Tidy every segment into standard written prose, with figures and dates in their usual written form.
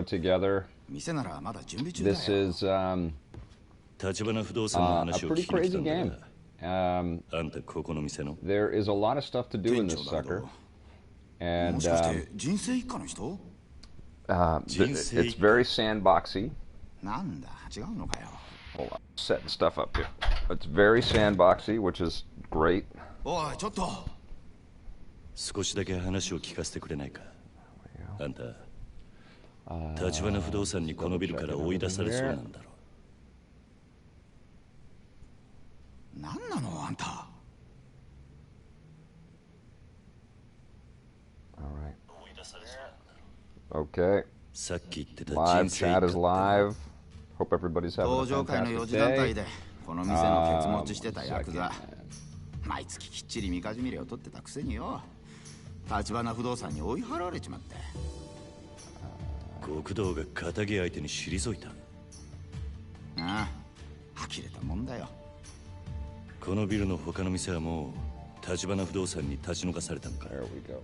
together. This is a pretty crazy game. There is a lot of stuff to do in this sucker. And it's very sandboxy. Hold on, setting stuff up here. It's very sandboxy, which is great. Alright. Okay. Live chat is live. Hope everybody's having a fantastic day. There we go.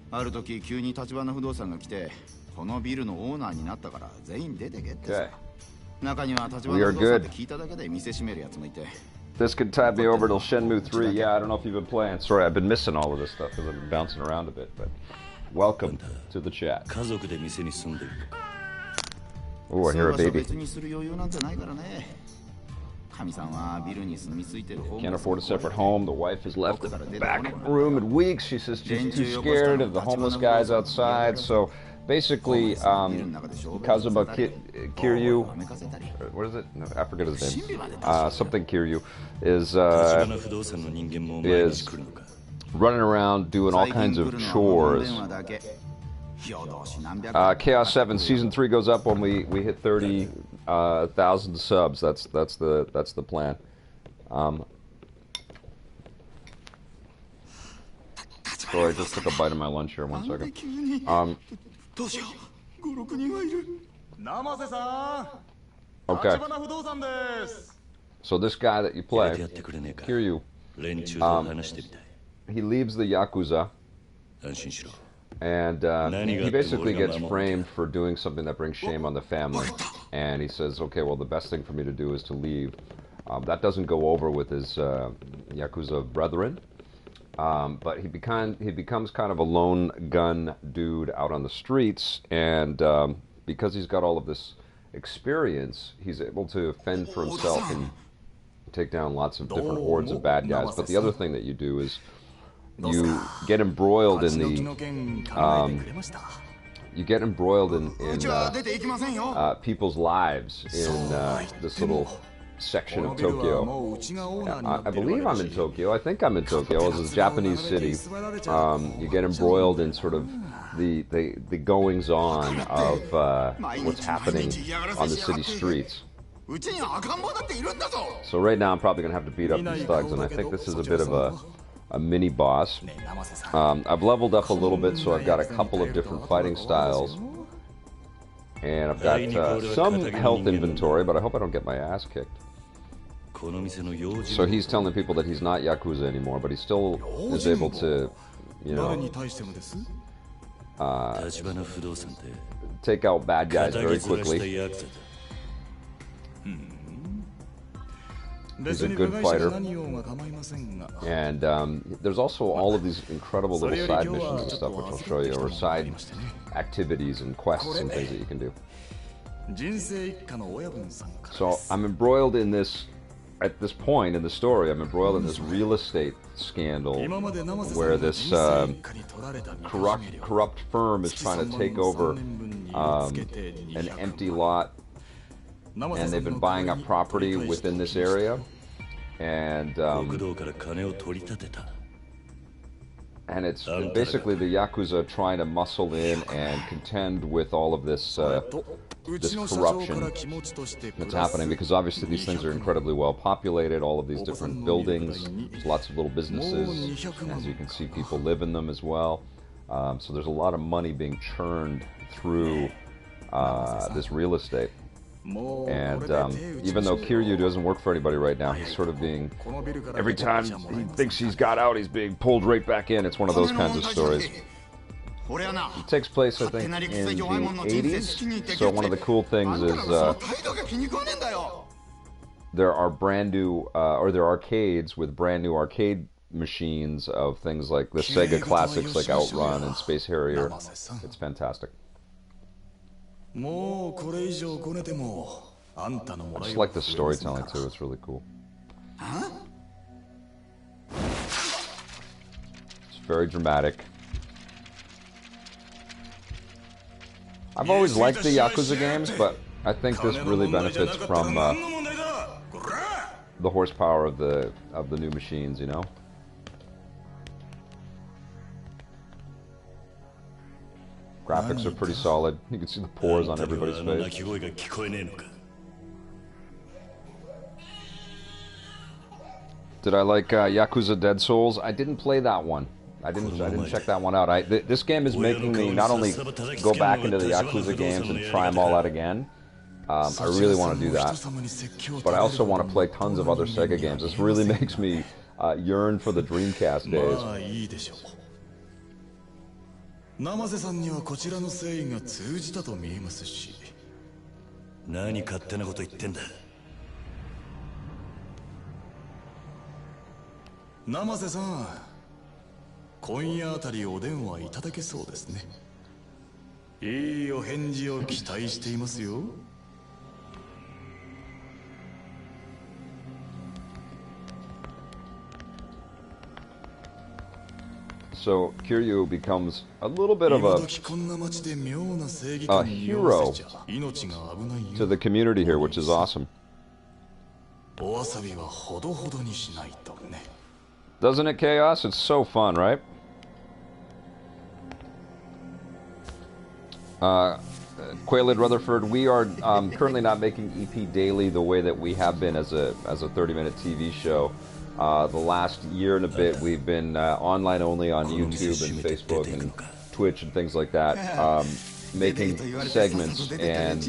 ある時急に立花不動産が来てこのビルのオーナーになったから全員出てけってさ。中には立花不動産って聞いただけで店閉めるやつもいて。This could tide me over till Shenmue 3. Yeah, I don't know if you've been playing. Sorry, I've been missing all of this stuff because I've been bouncing around a bit. But welcome to the chat. Oh, I hear a baby. Can't afford a separate home. The wife has left the back room in weeks. She says she's too scared of the homeless guys outside. So basically, Kazuma Kiryu, what is it? No, I forget his name. Something Kiryu is running around doing all kinds of chores. Chaos 7 Season 3 goes up when we hit 30,000 subs. That's the plan. Sorry, I just took a bite of my lunch here. 1 second. Okay. So this guy that you play, Kiryu, he leaves the Yakuza. And he basically gets framed for doing something that brings shame on the family. And he says, okay, well, the best thing for me to do is to leave. That doesn't go over with his Yakuza brethren. But he becomes kind of a lone gun dude out on the streets. And because he's got all of this experience, he's able to fend for himself and take down lots of different hordes of bad guys. But the other thing that you do is you get embroiled in people's lives in this little section of Tokyo. I believe I'm in Tokyo. I think I'm in Tokyo. It's a Japanese city. You get embroiled in sort of the goings on of what's happening on the city streets. So right now I'm probably going to have to beat up these thugs, and I think this is a bit of a mini boss. I've leveled up a little bit, so I've got a couple of different fighting styles. And I've got some health inventory, but I hope I don't get my ass kicked. So he's telling people that he's not Yakuza anymore, but he still is able to, you know, take out bad guys very quickly. He's a good fighter. And there's also all of these incredible little side missions and stuff, which I'll show you, or side activities and quests and things that you can do. So I'm embroiled in this, at this point in the story, I'm embroiled in this real estate scandal where this corrupt firm is trying to take over an empty lot. And they've been buying up property within this area, and it's basically the Yakuza trying to muscle in and contend with all of this this corruption that's happening, because obviously these things are incredibly well populated, all of these different buildings, there's lots of little businesses, as you can see people live in them as well, so there's a lot of money being churned through this real estate. And even though Kiryu doesn't work for anybody right now, he's sort of being, every time he thinks he's got out, he's being pulled right back in. It's one of those kinds of stories. It takes place, I think, in the 80s. So one of the cool things is there are brand new, or there are arcades with brand new arcade machines of things like the Sega classics like Outrun and Space Harrier. It's fantastic. I just like the storytelling too, it's really cool. It's very dramatic. I've always liked the Yakuza games, but I think this really benefits from the horsepower of the new machines, you know? Graphics are pretty solid. You can see the pores on everybody's face. Did I like Yakuza Dead Souls? I didn't play that one. I didn't check that one out. This game is making me not only go back into the Yakuza games and try them all out again. I really want to do that. But I also want to play tons of other Sega games. This really makes me yearn for the Dreamcast days. So Kiryu becomes a little bit of a hero to the community here, which is awesome. Doesn't it, Chaos? It's so fun, right? Quaylid Rutherford, we are currently not making EP daily the way that we have been as a 30-minute TV show. The last year and a bit, we've been online only on YouTube and Facebook and Twitch and things like that, making segments and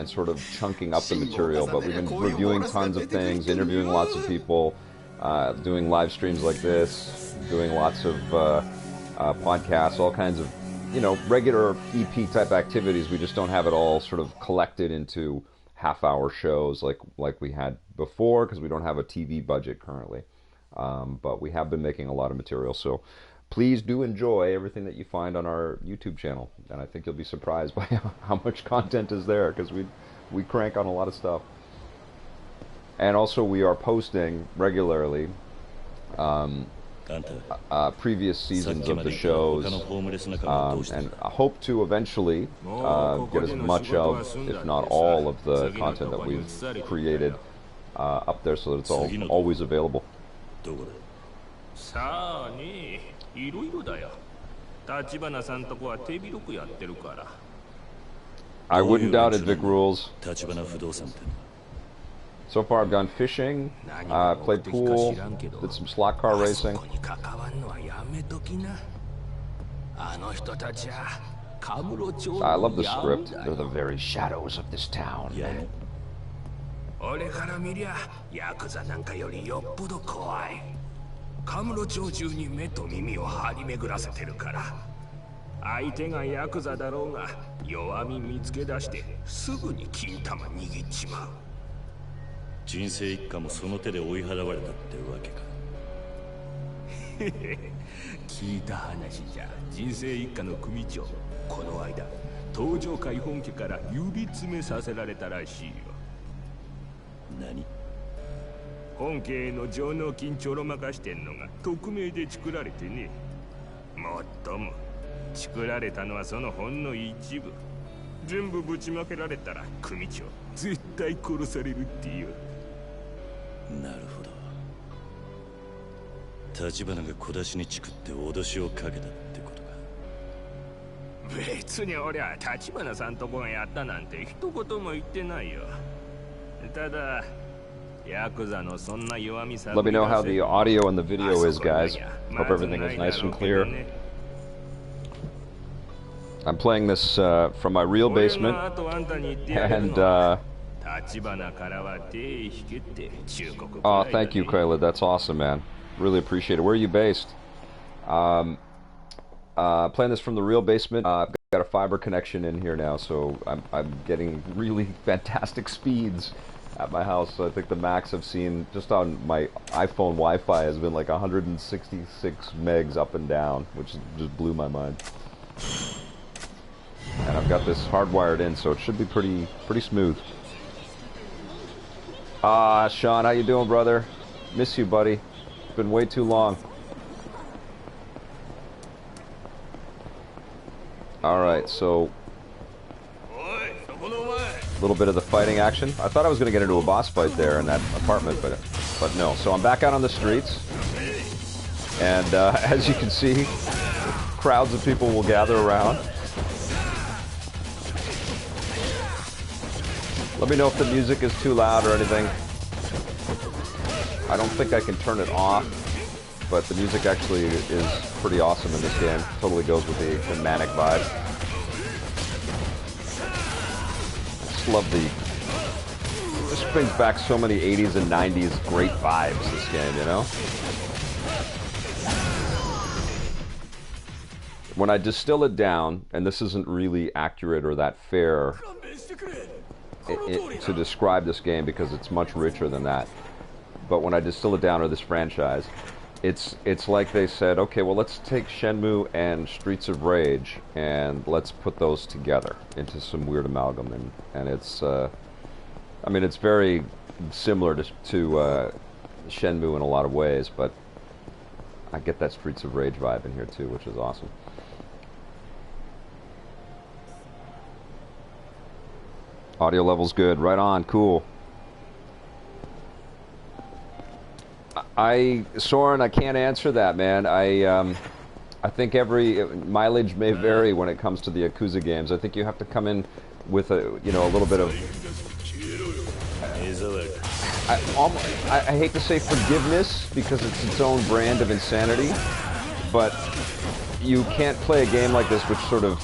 sort of chunking up the material. But we've been reviewing tons of things, interviewing lots of people, doing live streams like this, doing lots of podcasts, all kinds of, you know, regular EP type activities. We just don't have it all sort of collected into half-hour shows like we had before, because we don't have a TV budget currently. But we have been making a lot of material, so please do enjoy everything that you find on our YouTube channel, and I think you'll be surprised by how much content is there, because we crank on a lot of stuff. And also we are posting regularly previous seasons of the shows, and I hope to eventually get as much of, if not all of the content that we've created up there, so that it's always available. I wouldn't doubt it, Vic Rules. So far I've gone fishing, played pool, did some slot car racing. I love the script. They're the very shadows of this town. Yeah. 俺から見りゃヤクザなんかよりよっぽど怖い。カムロ町中に目と耳を張り巡らせてるから。相手がヤクザだろうが弱み見つけ出してすぐに金玉握っちまう。人生一家もその手で追い払われたってわけか。聞いた話じゃ、人生一家の組長、この間東上会本家から指詰めさせられたらしいよ。何？本家への上納金ちょろまかしてんのが匿名で作られてね。もっとも作られたのはそのほんの一部。全部ぶちまけられたら組長絶対殺されるってよ。なるほど。立花が小出しにチクって脅しをかけたってことか。別に俺は立花さんとこがやったなんて一言も言ってないよ。ただヤクザのそんな弱みさ。Let me know how the audio and the video is, guys. Hope everything is nice and clear. I'm playing this from my real basement, and oh, thank you, Kayla. That's awesome, man. Really appreciate it. Where are you based? Playing this from the real basement. I've got a fiber connection in here now, so I'm getting really fantastic speeds at my house. So I think the max I've seen just on my iPhone Wi-Fi has been like 166 megs up and down, which just blew my mind. And I've got this hardwired in, so it should be pretty smooth. Sean, how you doing, brother? Miss you, buddy. It's been way too long. Alright, so a little bit of the fighting action. I thought I was going to get into a boss fight there in that apartment, but no. So I'm back out on the streets, and as you can see, crowds of people will gather around. Let me know if the music is too loud or anything. I don't think I can turn it off, but the music actually is pretty awesome in this game. Totally goes with the manic vibe. I just love it just brings back so many 80s and 90s great vibes, this game, you know? When I distill it down, and this isn't really accurate or that fair to describe this game because it's much richer than that, but when I distill it down, or this franchise, it's like they said, okay, well, let's take Shenmue and Streets of Rage and let's put those together into some weird amalgam, and it's I mean, it's very similar to Shenmue in a lot of ways, but I get that Streets of Rage vibe in here too, which is awesome. Audio level's good. Right on. Cool. Soren, I can't answer that, man. I think every mileage may vary when it comes to the Yakuza games. I think you have to come in with a little bit of. I hate to say forgiveness because it's its own brand of insanity, but you can't play a game like this which sort of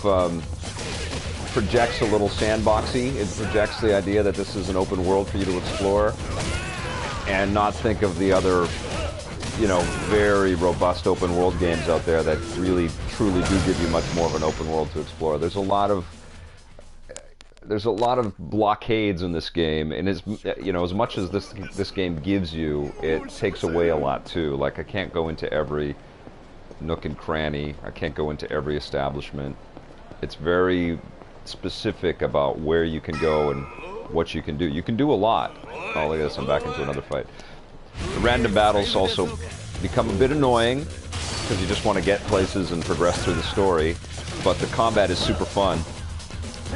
projects a little sandboxy. It projects the idea that this is an open world for you to explore, and not think of the other, very robust open world games out there that really, truly do give you much more of an open world to explore. There's a lot of blockades in this game, and as much as this game gives you, it takes away a lot too. Like, I can't go into every nook and cranny. I can't go into every establishment. It's very specific about where you can go and what you can do. You can do a lot. Oh, look at this, I'm back into another fight. The random battles also become a bit annoying because you just want to get places and progress through the story, but the combat is super fun.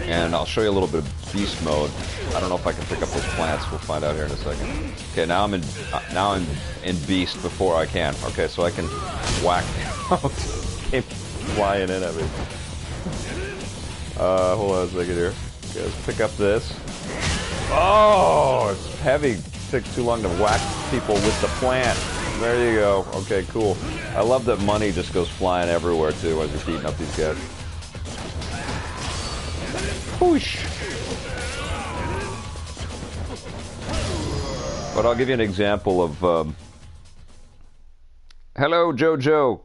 And I'll show you a little bit of beast mode. I don't know if I can pick up those plants. We'll find out here in a second. Okay, now I'm in beast before I can. Okay, so I can whack out. Came flying in at me. Hold on a second here. Okay, let's pick up this. Oh, it's heavy. It takes too long to whack people with the plant. There you go. Okay, cool. I love that money just goes flying everywhere too as you're beating up these guys. Whoosh. But I'll give you an example of. Hello, Jojo.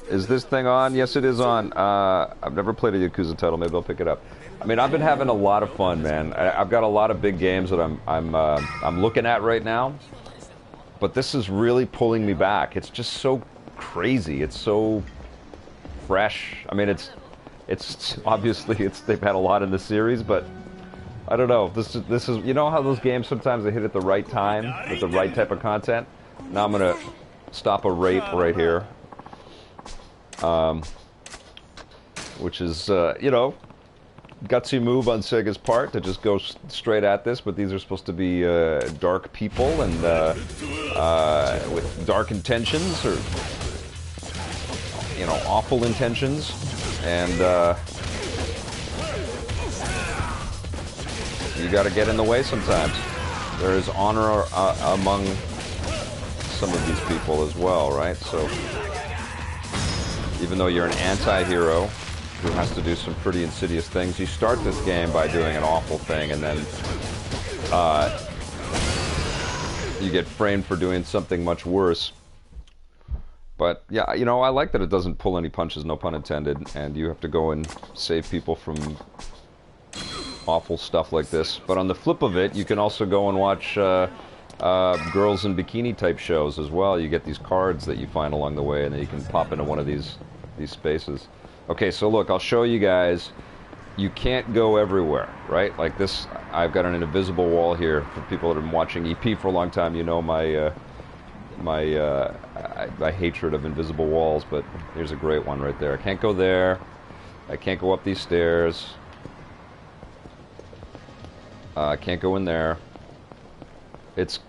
Is this thing on? Yes, it is on. I've never played a Yakuza title. Maybe I'll pick it up. I mean, I've been having a lot of fun, man. I've got a lot of big games that I'm looking at right now, but this is really pulling me back. It's just so crazy. It's so fresh. I mean, it's obviously they've had a lot in the series, but I don't know. This is you know how those games sometimes they hit at the right time with the right type of content. Now I'm gonna stop a rape right here. Which is, gutsy move on Sega's part to just go straight at this, but these are supposed to be dark people and with dark intentions or, awful intentions, and you got to get in the way sometimes. There is honor among some of these people as well, right? So even though you're an anti-hero who has to do some pretty insidious things, you start this game by doing an awful thing, and then you get framed for doing something much worse. But yeah, you know, I like that it doesn't pull any punches, no pun intended, and you have to go and save people from awful stuff like this. But on the flip of it, you can also go and watch girls in bikini type shows as well. You get these cards that you find along the way, and then you can pop into one of these spaces. Okay, so look, I'll show you guys. You can't go everywhere, right? Like this, I've got an invisible wall here. For people that have been watching EP for a long time, you know my my hatred of invisible walls. But here's a great one right there. I can't go there. I can't go up these stairs. I can't go in there. It's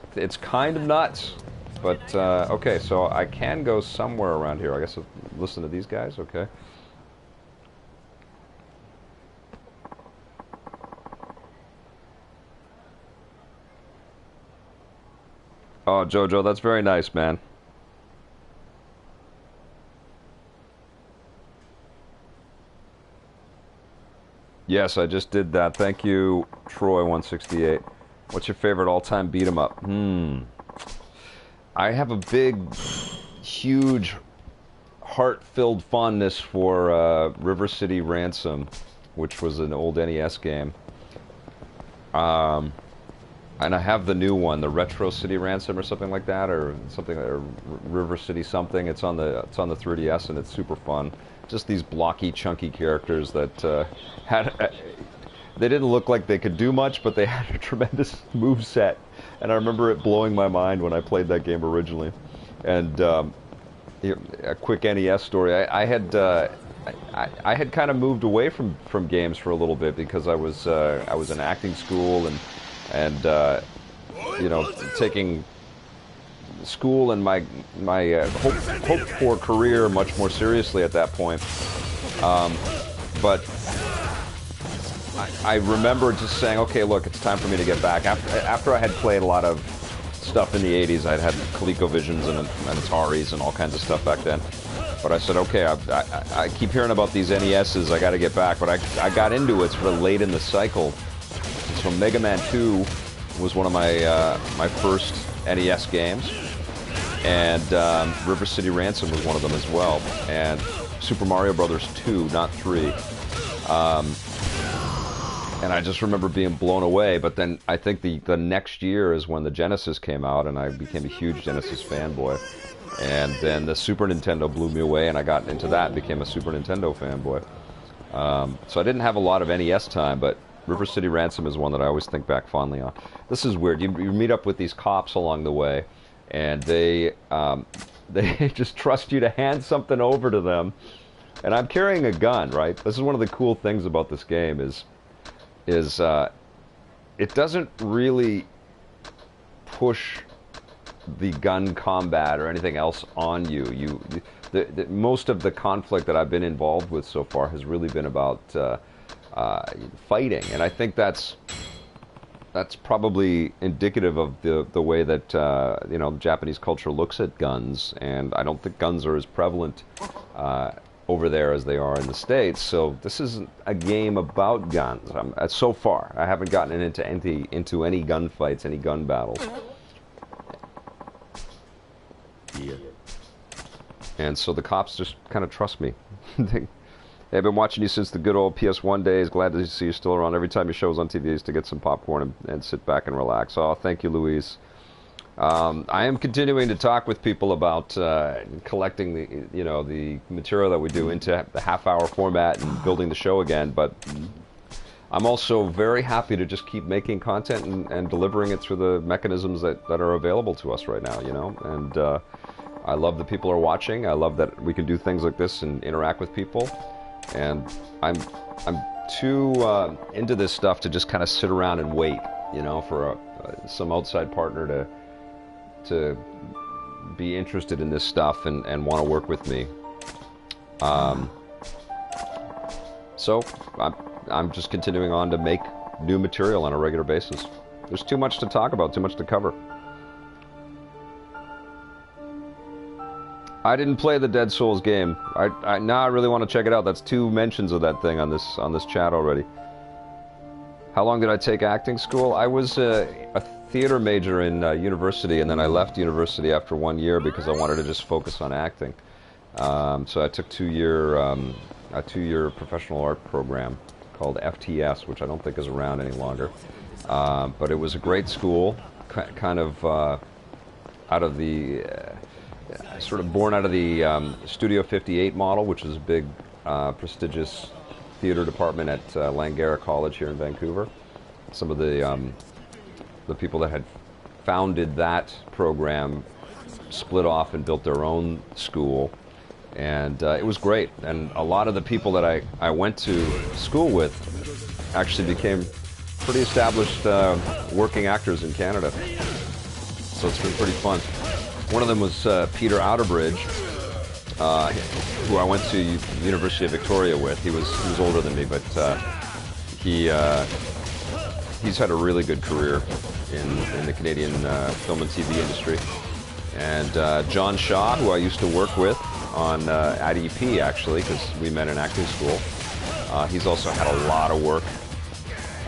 kind of nuts, but okay. So I can go somewhere around here. I guess I'll listen to these guys. Okay. Oh, Jojo, that's very nice, man. Yes, I just did that. Thank you, Troy168. What's your favorite all-time beat 'em up? I have a big, huge, heart-filled fondness for River City Ransom, which was an old NES game. And I have the new one, the Retro City Ransom or something like that, or something, or River City something. It's on the 3DS, and it's super fun. Just these blocky, chunky characters that had. They didn't look like they could do much, but they had a tremendous move set. And I remember it blowing my mind when I played that game originally. And a quick NES story: I had kind of moved away from games for a little bit because I was in acting school and you know, taking school and my hoped for career much more seriously at that point. But I remember just saying, okay, look, it's time for me to get back. After I had played a lot of stuff in the 80s, I'd had ColecoVisions and Ataris and all kinds of stuff back then. But I said, okay, I keep hearing about these NESs, I got to get back. But I got into it sort of late in the cycle. So Mega Man 2 was one of my first NES games, and River City Ransom was one of them as well, and Super Mario Brothers 2, not 3. And I just remember being blown away. But then I think the next year is when the Genesis came out, and I became a huge Genesis fanboy. And then the Super Nintendo blew me away, and I got into that and became a Super Nintendo fanboy. So I didn't have a lot of NES time, but River City Ransom is one that I always think back fondly on. This is weird. You meet up with these cops along the way, and they just trust you to hand something over to them. And I'm carrying a gun, right? This is one of the cool things about this game is it doesn't really push the gun combat or anything else on you. Most of the conflict that I've been involved with so far has really been about fighting, and I think that's probably indicative of the way that you know, Japanese culture looks at guns, and I don't think guns are as prevalent over there as they are in the States. So this isn't a game about guns. So far, I haven't gotten into any gunfights, any gun battles. Yeah. And so the cops just kind of trust me. I've been watching you since the good old PS1 days. Glad to see you still around. Every time your show's on TV is to get some popcorn and sit back and relax. Oh, thank you, Louise. I am continuing to talk with people about collecting the material that we do into the half-hour format and building the show again. But I'm also very happy to just keep making content and delivering it through the mechanisms that are available to us right now. You know, and I love that people are watching. I love that we can do things like this and interact with people. And I'm too into this stuff to just kind of sit around and wait, you know, for some outside partner to be interested in this stuff and want to work with me. So I'm just continuing on to make new material on a regular basis. There's too much to talk about, too much to cover. I didn't play the Dead Souls game. Now I really want to check it out. That's 2 mentions of that thing on this chat already. How long did I take acting school? I was a theater major in university, and then I left university after 1 year because I wanted to just focus on acting. So I took a 2-year professional art program called FTS, which I don't think is around any longer. But it was a great school, kind of out of the, sort of born out of the Studio 58 model, which is a big, prestigious theater department at Langara College here in Vancouver. Some of the people that had founded that program split off and built their own school, and it was great. And a lot of the people that I went to school with actually became pretty established working actors in Canada. So it's been pretty fun. One of them was Peter Outerbridge, who I went to University of Victoria with. He was older than me, but he's had a really good career in the Canadian film and TV industry. And John Shaw, who I used to work with on at EP actually, because we met in acting school. He's also had a lot of work.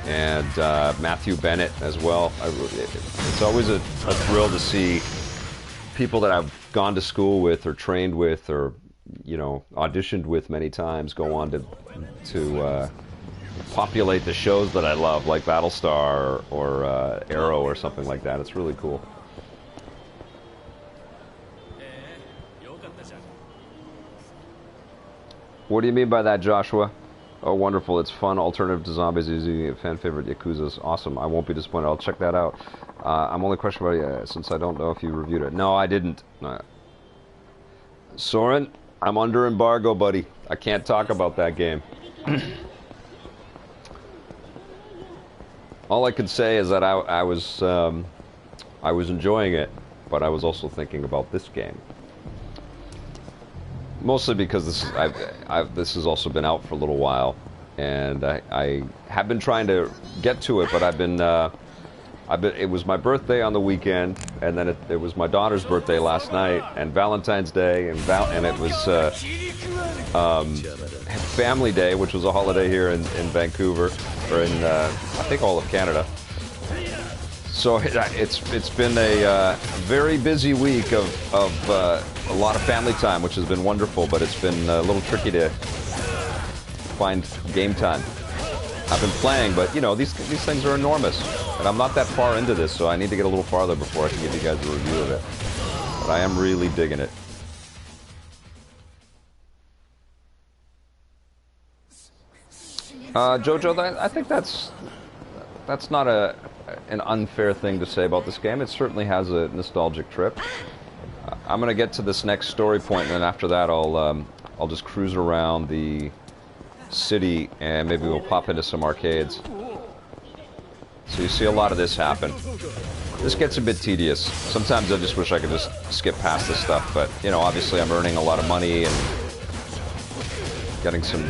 And Matthew Bennett as well. It's always a thrill to see people that I've gone to school with or trained with or, you know, auditioned with many times go on to populate the shows that I love, like Battlestar or Arrow or something like that. It's really cool. What do you mean by that, Joshua? Oh, wonderful. It's fun. Alternative to zombies using a fan favorite Yakuza's awesome. I won't be disappointed. I'll check that out. I'm only questioning about it since I don't know if you reviewed it. No, I didn't. Soren, I'm under embargo, buddy. I can't talk about that game. All I could say is that I was enjoying it, but I was also thinking about this game. Mostly because this has also been out for a little while, and I have been trying to get to it, but it was my birthday on the weekend, and then it was my daughter's birthday last night, and Valentine's Day, and it was Family Day, which was a holiday here in Vancouver, or in I think all of Canada. So it's been a very busy week of a lot of family time, which has been wonderful, but it's been a little tricky to find game time. I've been playing, but you know, these things are enormous, and I'm not that far into this, so I need to get a little farther before I can give you guys a review of it. But I am really digging it. Jojo, I think that's not an unfair thing to say about this game. It certainly has a nostalgic trip. I'm going to get to this next story point, and then after that I'll just cruise around the city, and maybe we'll pop into some arcades. So you see a lot of this happen. This gets a bit tedious. Sometimes I just wish I could just skip past this stuff, but you know, obviously I'm earning a lot of money and getting some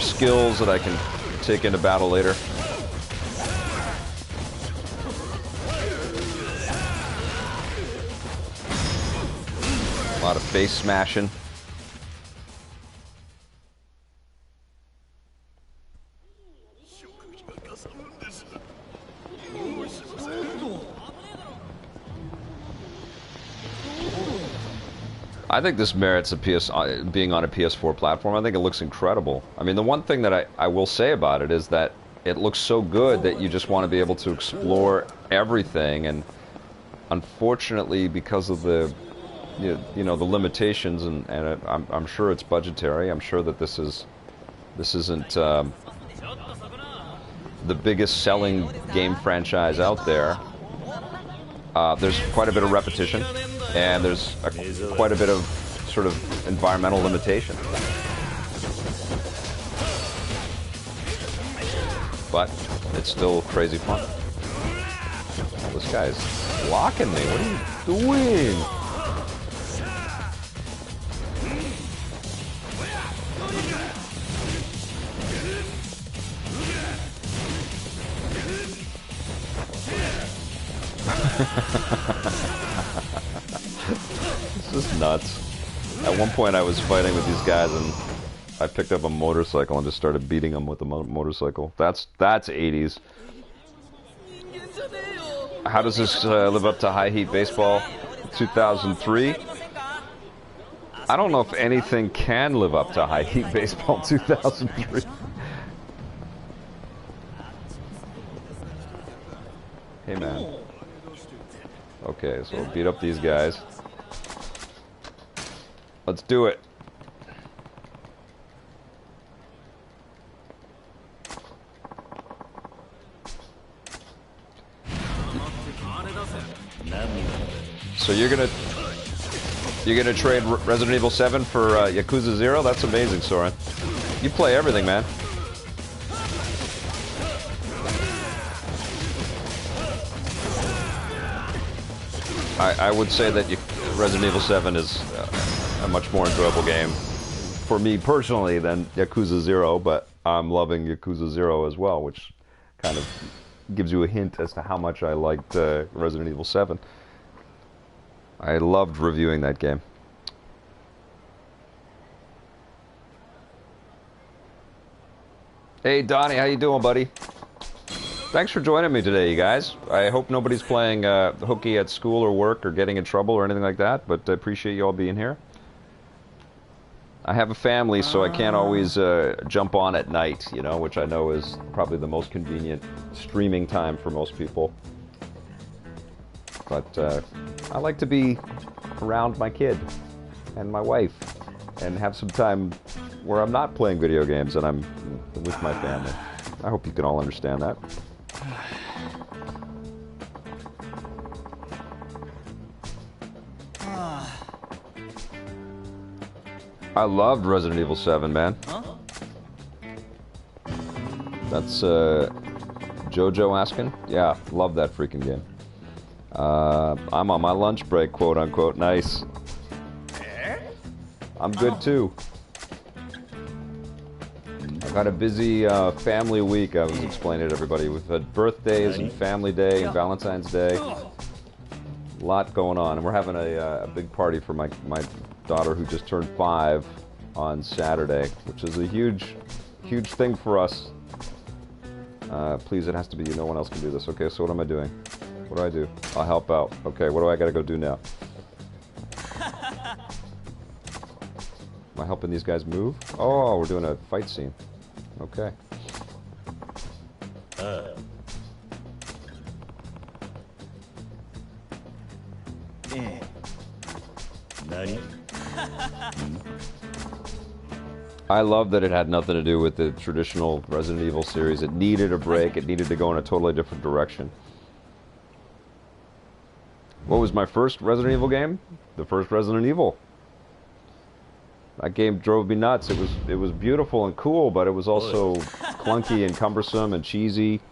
skills that I can take into battle later. A lot of face smashing. I think this merits being on a PS4 platform. I think it looks incredible. I mean, the one thing that I will say about it is that it looks so good that you just want to be able to explore everything. And unfortunately, because of the you know the limitations, and I'm sure it's budgetary. I'm sure that this isn't the biggest selling game franchise out there. There's quite a bit of repetition, and there's quite a bit of sort of environmental limitation. But it's still crazy fun. This guy's blocking me. What are you doing? It's just nuts. At one point I was fighting with these guys, and I picked up a motorcycle and just started beating him with the motorcycle. That's 80s. How does this live up to High Heat Baseball 2003? I don't know if anything can live up to High Heat Baseball 2003. Hey, man. Okay, so we'll beat up these guys. Let's do it. So you're gonna trade Resident Evil 7 for Yakuza 0? That's amazing, Soren. You play everything, man. I would say that Resident Evil 7 is a much more enjoyable game for me personally than Yakuza 0, but I'm loving Yakuza 0 as well, which kind of gives you a hint as to how much I liked Resident Evil 7. I loved reviewing that game. Hey Donnie, how you doing, buddy? Thanks for joining me today, you guys. I hope nobody's playing hooky at school or work or getting in trouble or anything like that, but I appreciate you all being here. I have a family, so I can't always jump on at night, you know, which I know is probably the most convenient streaming time for most people. But I like to be around my kid and my wife and have some time where I'm not playing video games and I'm with my family. I hope you can all understand that. I loved Resident Evil 7, man. That's Jojo asking? Yeah, love that freaking game. I'm on my lunch break, quote unquote. Nice. I'm good too. I've had a busy family week. I was explaining to everybody. We've had birthdays and family day and Valentine's Day. A lot going on, and we're having a big party for my daughter who just turned 5 on Saturday, which is a huge thing for us. Please, it has to be you. No one else can do this. Okay, so what am I doing? What do I do? I'll help out. Okay, what do I gotta go do now? Am I helping these guys move? Oh, we're doing a fight scene. Okay. I love that it had nothing to do with the traditional Resident Evil series. It needed a break. It needed to go in a totally different direction. What was my first Resident Evil game? The first Resident Evil. That game drove me nuts. It was beautiful and cool, but it was also clunky and cumbersome and cheesy,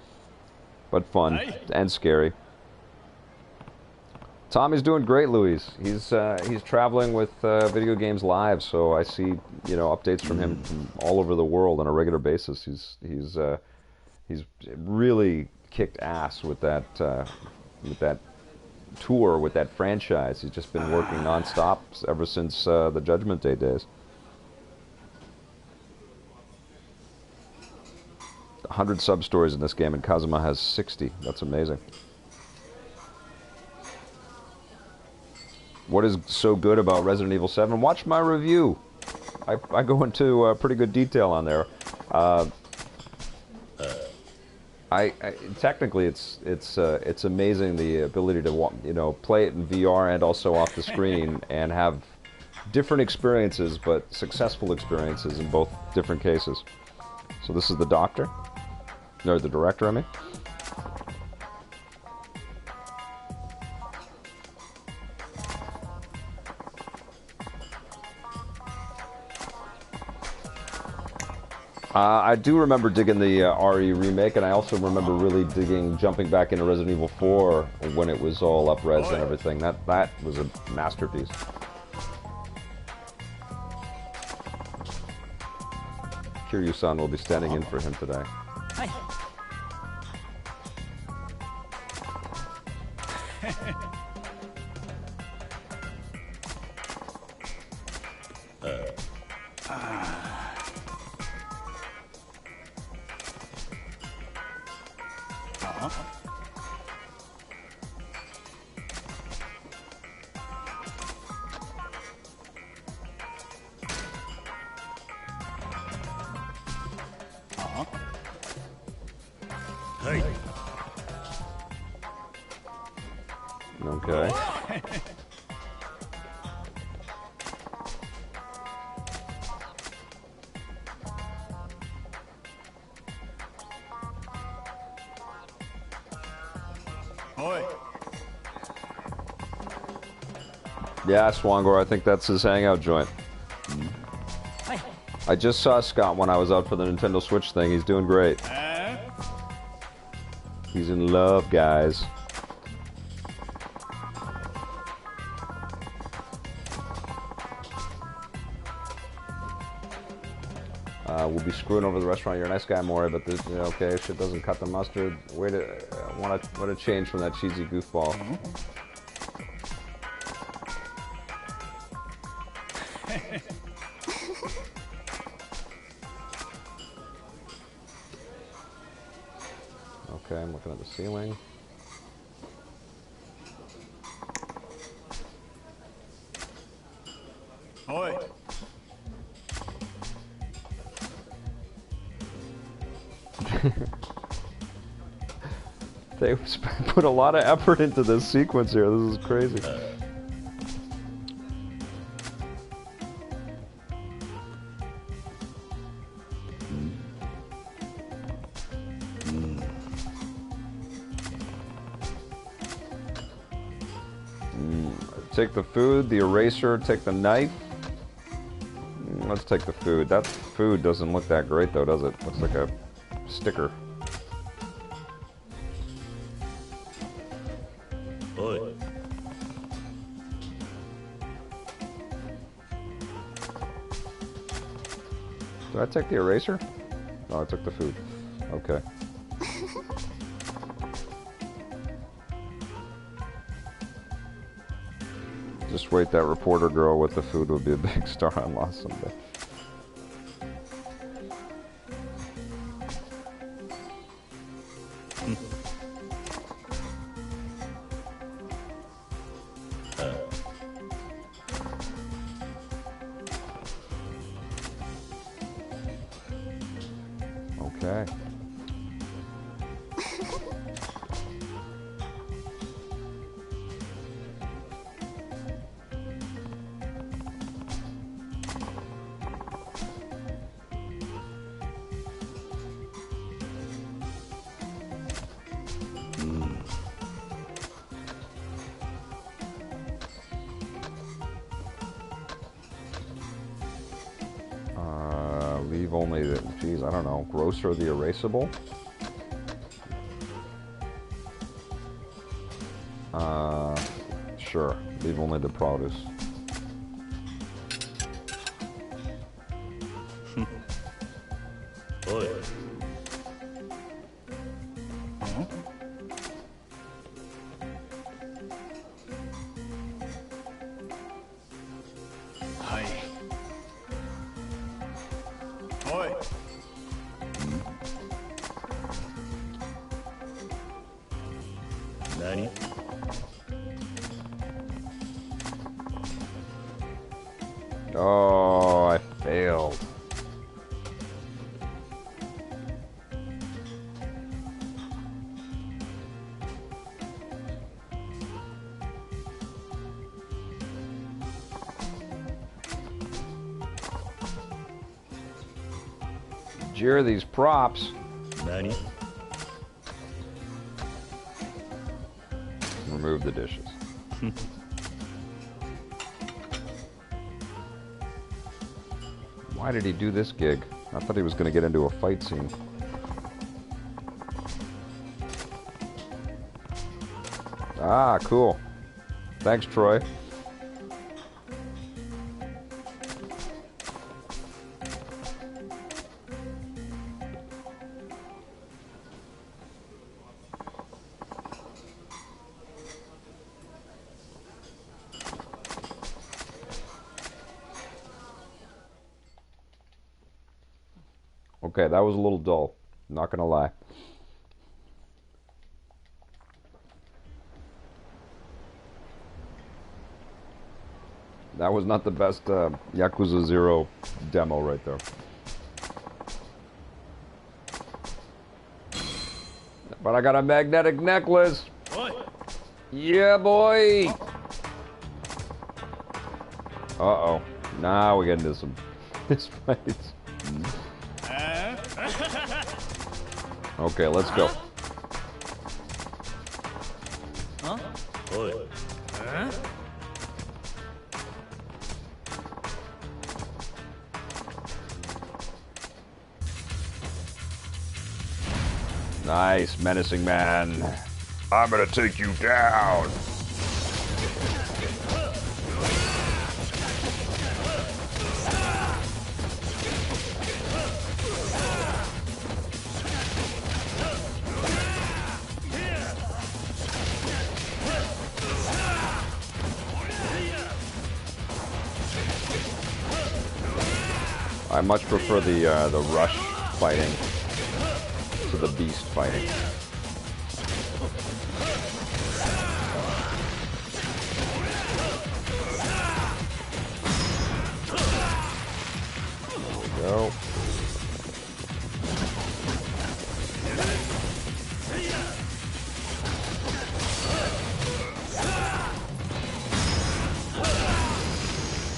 but fun and scary. Tommy's doing great, Louise. He's traveling with Video Games Live, so I see, you know, updates from him from all over the world on a regular basis. He's really kicked ass with that tour, with that franchise. He's just been working nonstop ever since the Judgment Day days. 100 sub-stories in this game, and Kazuma has 60. That's amazing. What is so good about Resident Evil 7? Watch my review. I go into pretty good detail on there. Technically, it's amazing the ability to, you know, play it in VR and also off the screen and have different experiences, but successful experiences in both different cases. So this is the doctor, or the director, I mean. I do remember digging the RE remake, and I also remember really digging jumping back into Resident Evil 4 when it was all up-res and everything. That was a masterpiece. Kiryu-san will be standing in for him today. Okay. Yeah, Swangor, I think that's his hangout joint. I just saw Scott when I was out for the Nintendo Switch thing. He's doing great. He's in love, guys. We'll be screwing over the restaurant. You're a nice guy, Maury, but this, okay, shit doesn't cut the mustard. Way to, what a change from that cheesy goofball. Okay, I'm looking at the ceiling. They put a lot of effort into this sequence here. This is crazy. Take the food, the eraser, take the knife. Let's take the food. That food doesn't look that great though, does it? Looks like a sticker. Did I take the eraser? No, I took the food. Okay. Just wait, that reporter girl with the food will be a big star on Lost someday. Okay. Leave only the, geez, I don't know, grocer the erasable? Sure, leave only the produce. Oh, I failed. Jeer these props. Remove the dishes. Why did he do this gig? I thought he was going to get into a fight scene. Ah, cool. Thanks, Troy. Okay, that was a little dull. Not gonna lie. That was not the best Yakuza 0 demo right there. But I got a magnetic necklace. Yeah, boy. Uh-oh. Now we get into some fist fights. Okay, let's go. Huh? Huh? Nice, menacing man. I'm gonna take you down. I much prefer the rush fighting to the beast fighting. There we go.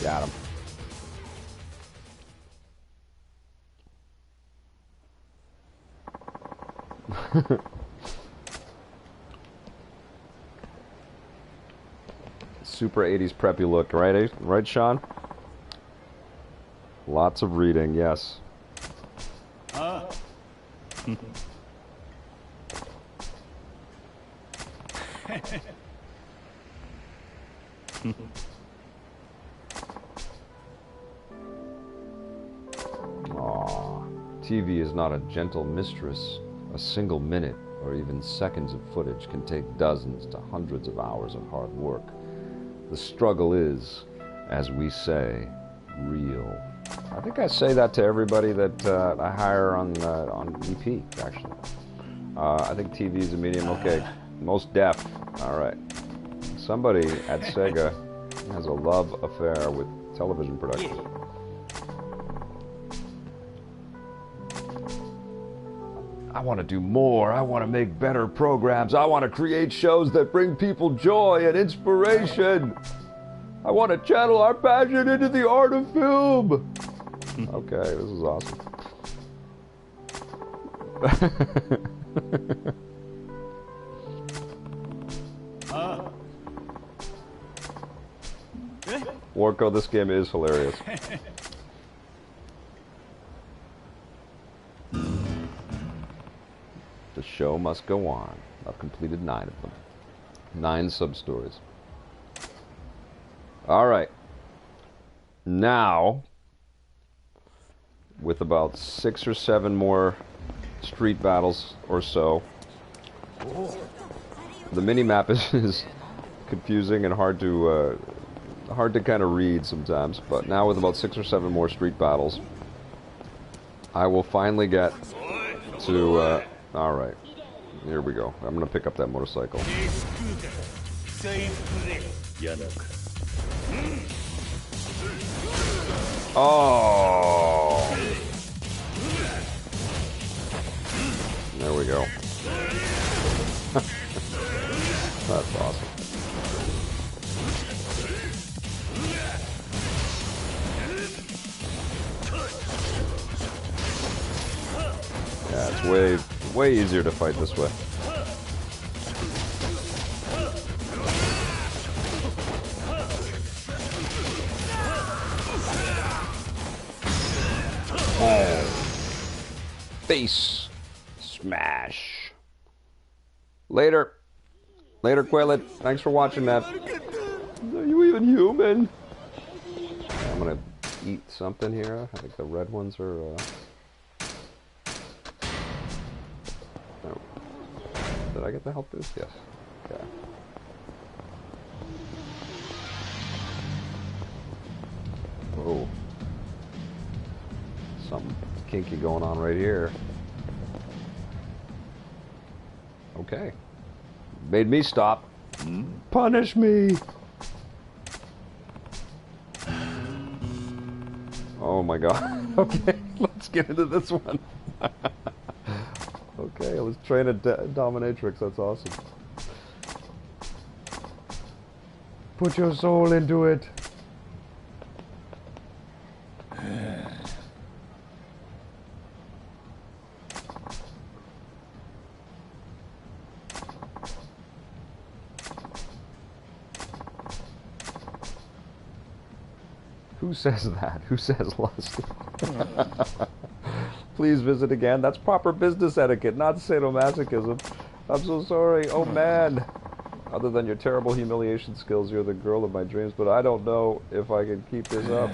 Got him. Super 80s preppy look, right? Right, Sean? Lots of reading, yes. Aww. TV is not a gentle mistress. A single minute or even seconds of footage can take dozens to hundreds of hours of hard work. The struggle is, as we say, real. I think I say that to everybody that I hire on EP, actually. I think TV is a medium. Okay, most deaf. All right. Somebody at Sega has a love affair with television production. I want to do more. I want to make better programs. I want to create shows that bring people joy and inspiration. I want to channel our passion into the art of film. Okay, this is awesome. Warco, this game is hilarious. The show must go on. I've completed 9 of them. 9 sub-stories. Alright. Now, with about 6 or 7 more street battles or so, the mini-map is confusing and hard to kind of read sometimes, but now with about 6 or 7 more street battles, I will finally get to... Alright, here we go. I'm gonna pick up that motorcycle. Oh! There we go. That's awesome. Yeah, it's way easier to fight this way. Oh. Face smash. Later. Later, Quaylet. Thanks for watching that. Are you even human? I'm gonna eat something here. I think the red ones are... Did I get the health boost? Yes. Okay. Whoa. Something kinky going on right here. Okay. Made me stop. Punish me! Oh my god. Okay, let's get into this one. Okay, let's train a dominatrix. That's awesome. Put your soul into it. Who says that? Who says lust? Please visit again. That's proper business etiquette, not sadomasochism. I'm so sorry. Oh man. Other than your terrible humiliation skills, you're the girl of my dreams, but I don't know if I can keep this up.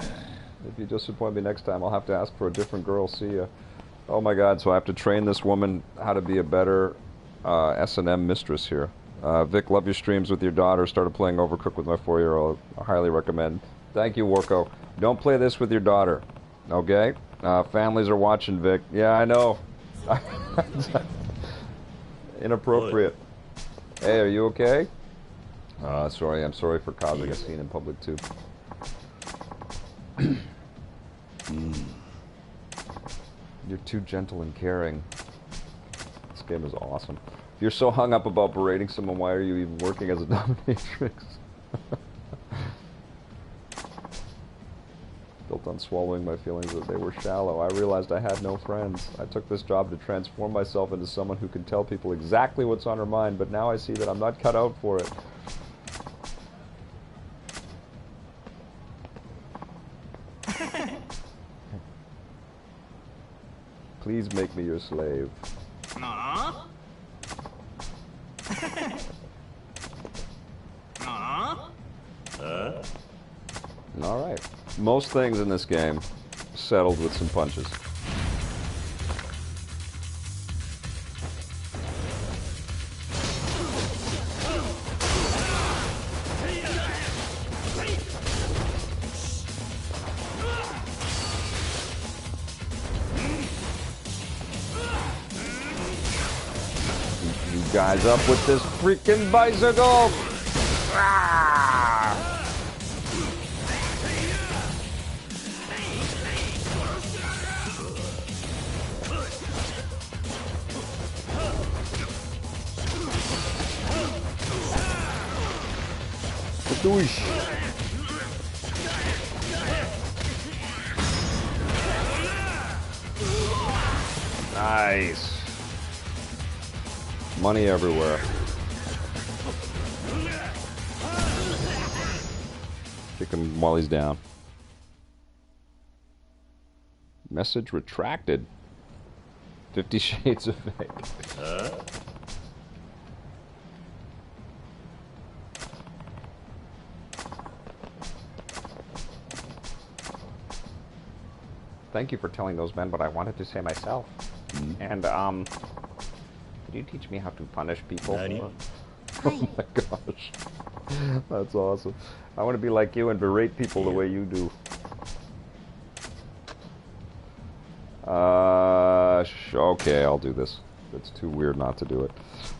If you disappoint me next time, I'll have to ask for a different girl. See ya. Oh my god, so I have to train this woman how to be a better S&M mistress here. Vic, love your streams with your daughter. Started playing Overcooked with my 4-year-old. I highly recommend. Thank you, Warco. Don't play this with your daughter, okay? Families are watching, Vic. Yeah, I know. Inappropriate. Hey, are you okay? Sorry, I'm sorry for causing a scene in public, too. You're too gentle and caring. This game is awesome. If you're so hung up about berating someone, why are you even working as a dominatrix? Built on swallowing my feelings that they were shallow. I realized I had no friends. I took this job to transform myself into someone who can tell people exactly what's on her mind, but now I see that I'm not cut out for it. Please make me your slave. Alright. Most things in this game settled with some punches. You guys up with this freaking bicycle! Ah! Durch. Nice. Money everywhere. Kick him while he's down. Message retracted. 50 Shades of Fake. Thank you for telling those men what I wanted to say myself. And, could you teach me how to punish people? Oh my gosh. That's awesome. I want to be like you and berate people the way you do. Okay, I'll do this. It's too weird not to do it.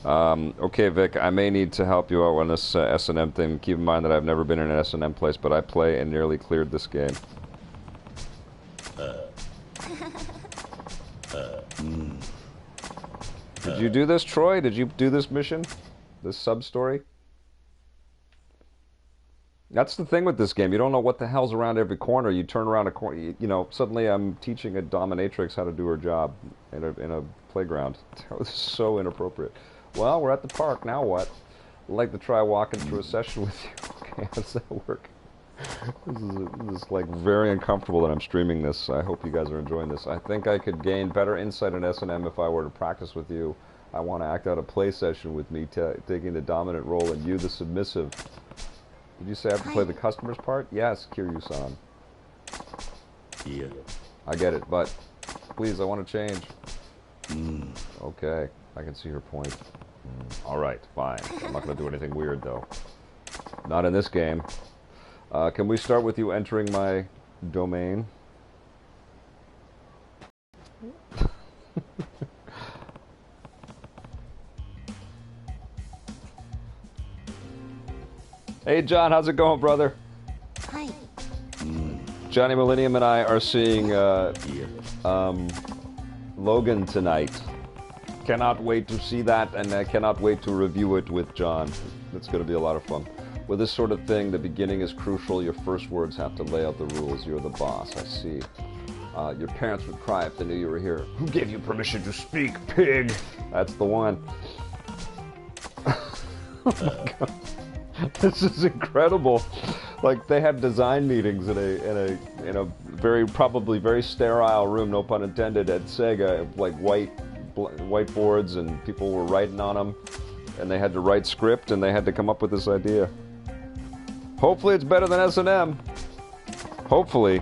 Okay, Vic, I may need to help you out on this S&M thing. Keep in mind that I've never been in an S&M place, but I play and nearly cleared this game. Did you do this, Troy? Did you do this mission? This sub-story? That's the thing with this game. You don't know what the hell's around every corner. You turn around a corner, you know, suddenly I'm teaching a dominatrix how to do her job in a playground. That was so inappropriate. Well, we're at the park. Now what? I'd like to try walking through a session with you. Okay, how does that work? This is like very uncomfortable that I'm streaming this. I hope you guys are enjoying this. I think I could gain better insight in S&M if I were to practice with you. I want to act out a play session with me, taking the dominant role and you the submissive. Did you say I have to play the customer's part? Yes, Kiryu-san. Yeah. I get it, but please, I want to change. Okay, I can see her point. Alright, fine. I'm not going to do anything weird, though. Not in this game. Can we start with you entering my domain? Hey John, how's it going, brother? Hi. Johnny Millennium and I are seeing Logan tonight. Cannot wait to see that, and I cannot wait to review it with John. It's going to be a lot of fun. With this sort of thing, the beginning is crucial. Your first words have to lay out the rules. You're the boss, I see. Your parents would cry if they knew you were here. Who gave you permission to speak, pig? That's the one. Oh my god. This is incredible. Like, they had design meetings in a very, probably very sterile room, no pun intended, at Sega, like whiteboards, and people were writing on them, and they had to write script, and they had to come up with this idea. Hopefully it's better than S&M. Hopefully.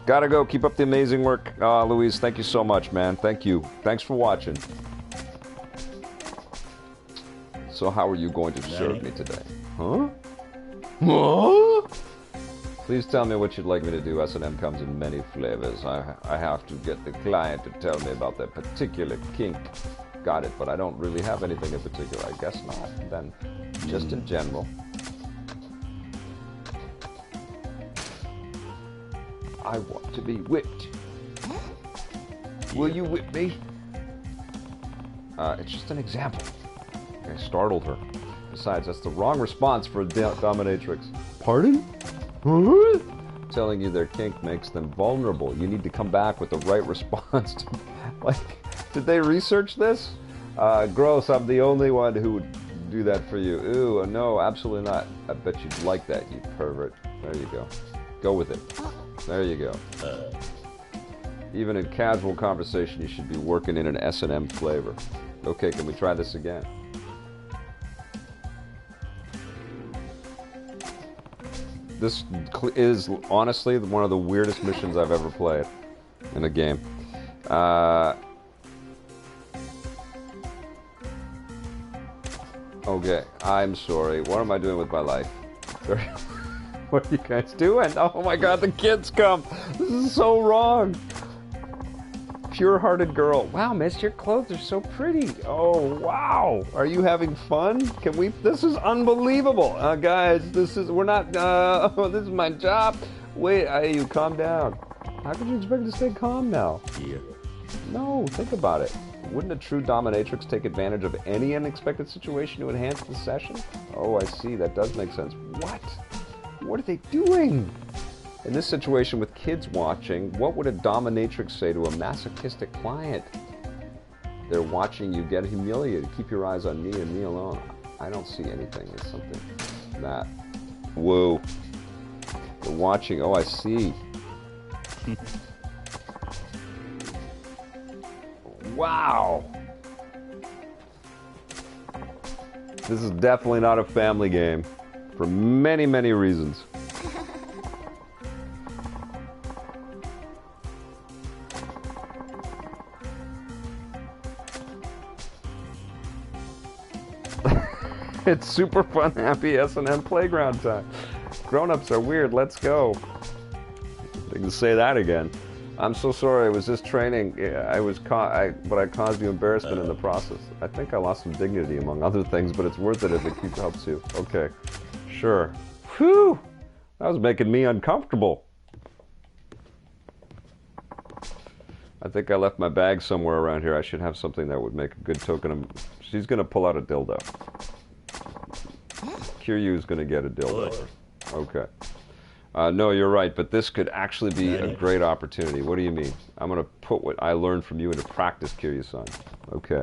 Gotta go. Keep up the amazing work. Louise, thank you so much, man. Thank you. Thanks for watching. So how are you going to serve me today? Huh? Huh? Please tell me what you'd like me to do. S&M comes in many flavors. I have to get the client to tell me about their particular kink. Got it, but I don't really have anything in particular. I guess not. Then, just in general. I want to be whipped. Will you whip me? It's just an example. I startled her. Besides, that's the wrong response for a dominatrix. Pardon? Huh? Telling you their kink makes them vulnerable. You need to come back with the right response. Like, did they research this? Gross, I'm the only one who would do that for you. Ooh, no, absolutely not. I bet you'd like that, you pervert. There you go. Go with it. There you go. Even in casual conversation, you should be working in an S&M flavor. Okay, can we try this again? This is honestly one of the weirdest missions I've ever played in a game. Okay, I'm sorry. What am I doing with my life? What are you guys doing? Oh my god, the kids come! This is so wrong! Pure-hearted girl. Wow, miss, your clothes are so pretty. Oh, wow. Are you having fun? Can we... This is unbelievable. Guys, we're not... this is my job. Wait, you calm down. How could you expect to stay calm now? Yeah. No, think about it. Wouldn't a true dominatrix take advantage of any unexpected situation to enhance the session? Oh, I see. That does make sense. What? What are they doing? In this situation with kids watching, what would a dominatrix say to a masochistic client? They're watching you get humiliated. Keep your eyes on me and me alone. I don't see anything. It's something that... Whoa. They're watching. Oh, I see. Wow. This is definitely not a family game. For many, many reasons. It's super fun, happy S&M playground time. Grown-ups are weird, let's go. I can say that again. I'm so sorry, it was just training. But I caused you embarrassment in the process. I think I lost some dignity, among other things, but it's worth it if it helps you. Okay, sure. Whew! That was making me uncomfortable. I think I left my bag somewhere around here. I should have something that would make a good token of... She's gonna pull out a dildo. Kiryu's gonna get a dildo. Okay. No, you're right, but this could actually be a great opportunity. What do you mean? I'm gonna put what I learned from you into practice, Kiryu-san. Okay.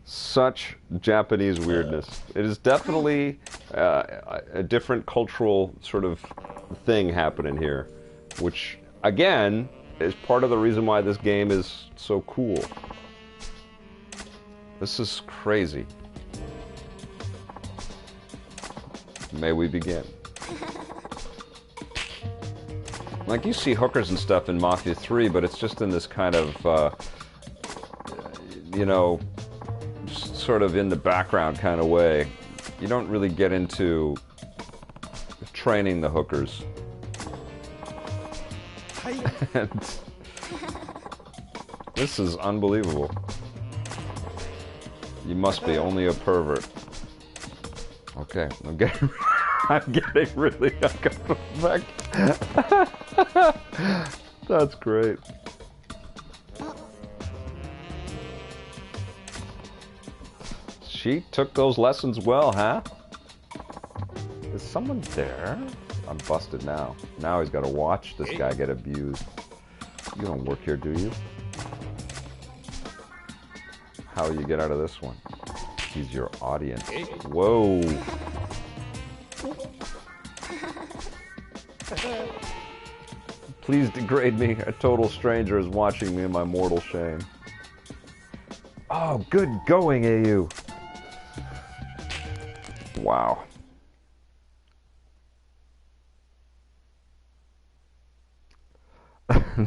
Such Japanese weirdness. It is definitely a different cultural sort of thing happening here, which, again, is part of the reason why this game is so cool. This is crazy. May we begin. Like, you see hookers and stuff in Mafia 3, but it's just in this kind of, you know, sort of in the background kind of way. You don't really get into training the hookers. And this is unbelievable. You must be only a pervert. Okay, I'm getting really uncomfortable. That's great. She took those lessons well, huh? Is someone there? I'm busted now. Now he's got to watch this guy get abused. You don't work here, do you? How will you get out of this one? He's your audience. Whoa. Please degrade me. A total stranger is watching me in my mortal shame. Oh, good going, AU. Wow.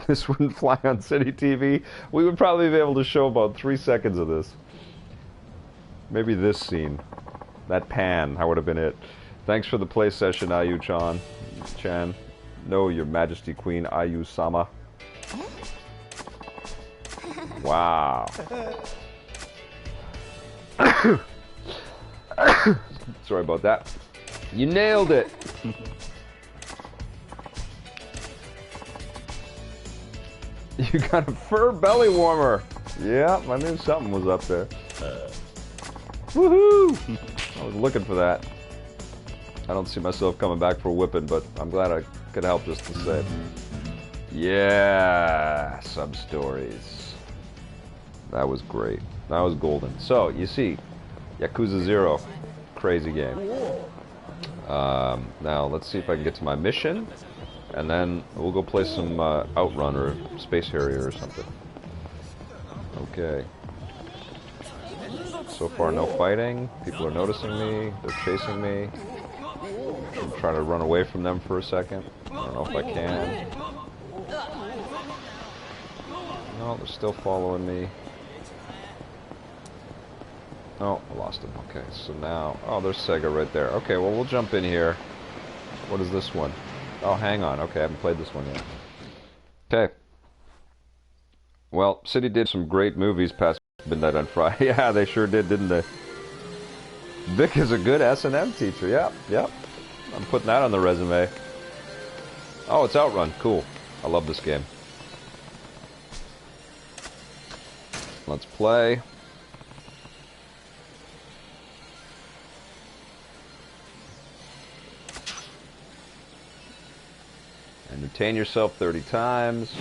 This wouldn't fly on City TV. We would probably be able to show about 3 seconds of this. Maybe this scene. That pan, that would have been it. Thanks for the play session, Ayu-chan. No, Your Majesty Queen Ayu-sama. Wow. Sorry about that. You nailed it. You got a fur belly warmer. Yeah, I knew something was up there. Woohoo! I was looking for that. I don't see myself coming back for a whipping, but I'm glad I could help just the same. Yeah, sub-stories. That was great. That was golden. So, you see, Yakuza 0. Crazy game. Now, let's see if I can get to my mission. And then we'll go play some Outrun or Space Harrier or something. Okay. So far, no fighting. People are noticing me. They're chasing me. I'm trying to run away from them for a second. I don't know if I can. No, they're still following me. Oh, I lost him. Okay, so now... Oh, there's Sega right there. Okay, well, we'll jump in here. What is this one? Oh, hang on. Okay, I haven't played this one yet. Okay. Well, City did some great movies past midnight on Friday. Yeah, they sure did, didn't they? Vic is a good S&M teacher. Yep, yep. I'm putting that on the resume. Oh, it's Outrun. Cool. I love this game. Let's play. Entertain yourself 30 times.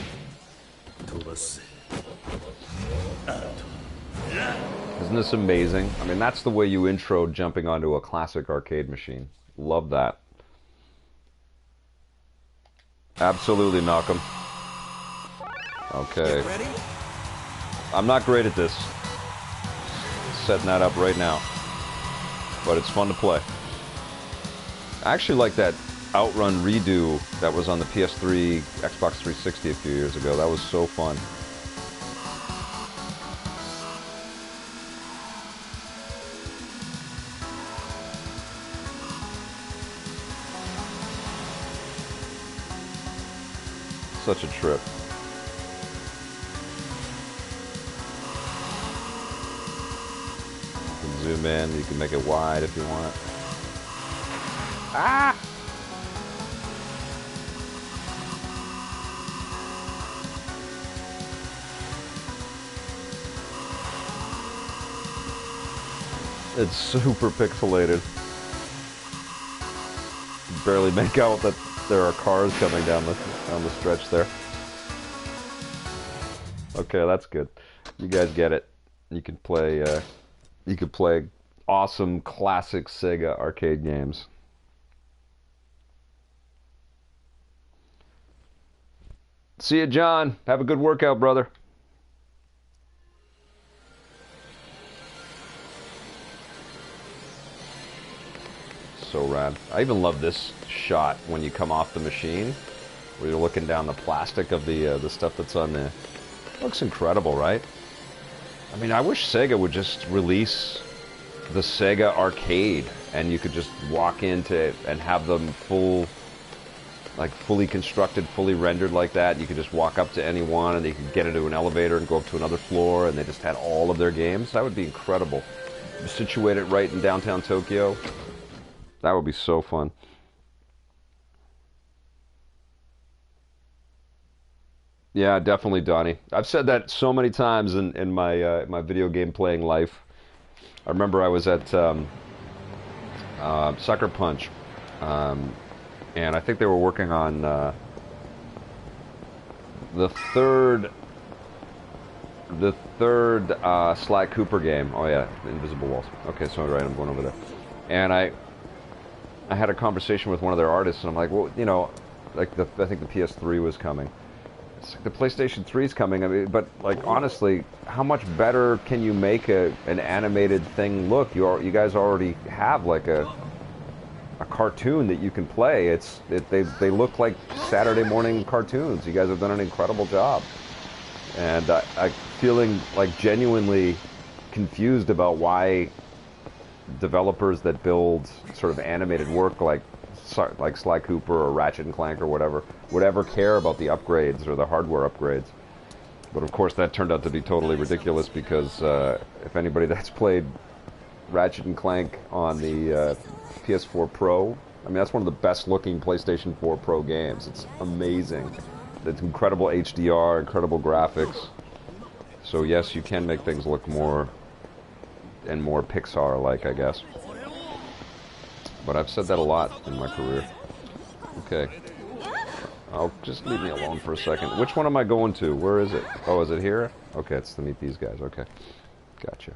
Isn't this amazing? I mean, that's the way you intro jumping onto a classic arcade machine. Love that. Absolutely, Malcolm. Okay. I'm not great at this. Setting that up right now. But it's fun to play. I actually like that Outrun redo that was on the PS3, Xbox 360 a few years ago. That was so fun. Such a trip. You can zoom in, you can make it wide if you want. Ah! It's super pixelated. Barely make out that there are cars coming down the stretch there. Okay, that's good. You guys get it. You can play awesome classic Sega arcade games. See ya, John. Have a good workout, brother. So rad. I even love this shot when you come off the machine, where you're looking down the plastic of the stuff that's on the... Looks incredible, right? I mean, I wish Sega would just release the Sega Arcade, and you could just walk into it and have them fully constructed, fully rendered like that. You could just walk up to anyone, and they could get into an elevator and go up to another floor, and they just had all of their games. That would be incredible. Situated right in downtown Tokyo. That would be so fun. Yeah, definitely, Donnie. I've said that so many times in my my video game playing life. I remember I was at Sucker Punch, um, and I think they were working on the third the third Sly Cooper game. Oh yeah, Invisible Walls. Okay, so right, I'm going over there, and I had a conversation with one of their artists, and I'm like, well, you know, like I think the PS3 was coming. It's like the PlayStation 3 is coming. I mean, but like honestly, how much better can you make an animated thing look? You guys already have like a cartoon that you can play. They look like Saturday morning cartoons. You guys have done an incredible job, and I'm feeling like genuinely confused about why developers that build sort of animated work like Sly Cooper or Ratchet and Clank or whatever would ever care about the upgrades or the hardware upgrades. But of course that turned out to be totally ridiculous because if anybody that's played Ratchet and Clank on the PS4 Pro, I mean that's one of the best looking PlayStation 4 Pro games. It's amazing. It's incredible HDR, incredible graphics. So yes, you can make things look more and more Pixar-like, I guess. But I've said that a lot in my career. Okay. Oh, just leave me alone for a second. Which one am I going to? Where is it? Oh, is it here? Okay, it's to meet these guys. Okay. Gotcha.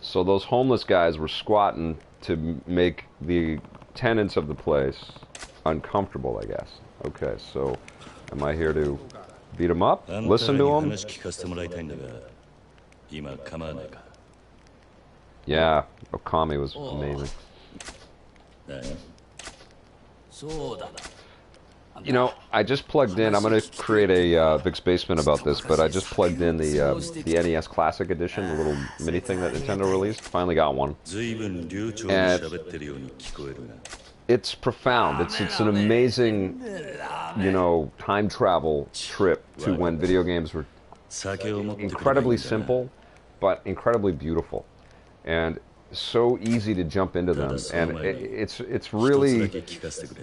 So those homeless guys were squatting to make the tenants of the place uncomfortable, I guess. Okay, so am I here to beat them up? Listen to them? Yeah, Okami was amazing. You know, I just plugged in. I'm going to create a Vic's Basement about this, but I just plugged in the NES Classic Edition, the little mini thing that Nintendo released. Finally got one. And it's profound. It's an amazing, you know, time travel trip to when video games were incredibly simple, but incredibly beautiful. And so easy to jump into them, and it's really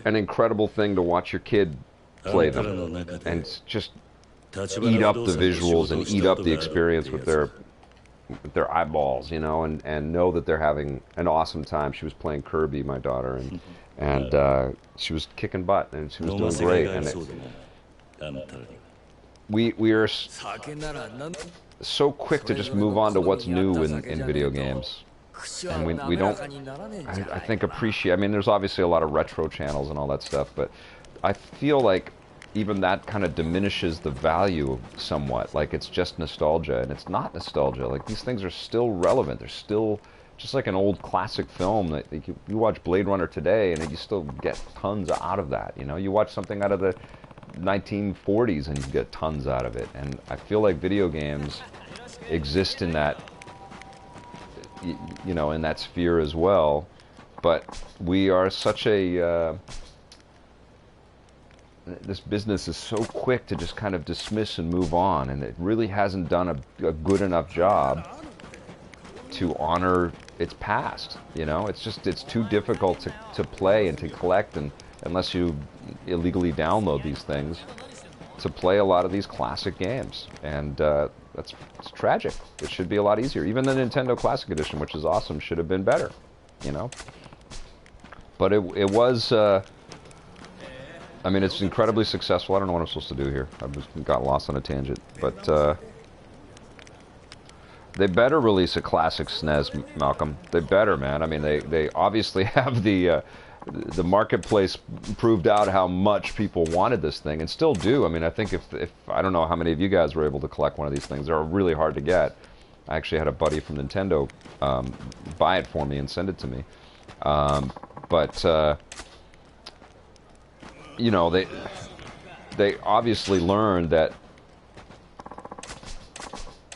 an incredible thing to watch your kid play them and just eat up the visuals and eat up the experience with their eyeballs, you know, and know that they're having an awesome time. She was playing Kirby, my daughter, and she was kicking butt and she was doing great. And we are so quick to just move on to what's new in video games. And we don't, I think, appreciate. I mean, there's obviously a lot of retro channels and all that stuff, but I feel like even that kind of diminishes the value somewhat. Like it's just nostalgia, and it's not nostalgia. Like these things are still relevant. They're still just like an old classic film that you watch Blade Runner today, and you still get tons out of that. You know, you watch something out of the 1940s, and you get tons out of it. And I feel like video games exist in that. You know, in that sphere as well, but we are such a this business is so quick to just kind of dismiss and move on, and it really hasn't done a good enough job to honor its past. You know, it's too difficult to play and to collect, and unless you illegally download these things, to play a lot of these classic games, and it's tragic. It should be a lot easier. Even the Nintendo Classic Edition, which is awesome, should have been better, you know? But it was, I mean, it's incredibly successful. I don't know what I'm supposed to do here. I just got lost on a tangent. But they better release a classic SNES, Malcolm. They better, man. I mean, they obviously have the marketplace proved out how much people wanted this thing, and still do. I mean, I think if I don't know how many of you guys were able to collect one of these things. They're really hard to get. I actually had a buddy from Nintendo buy it for me and send it to me. But you know, they obviously learned that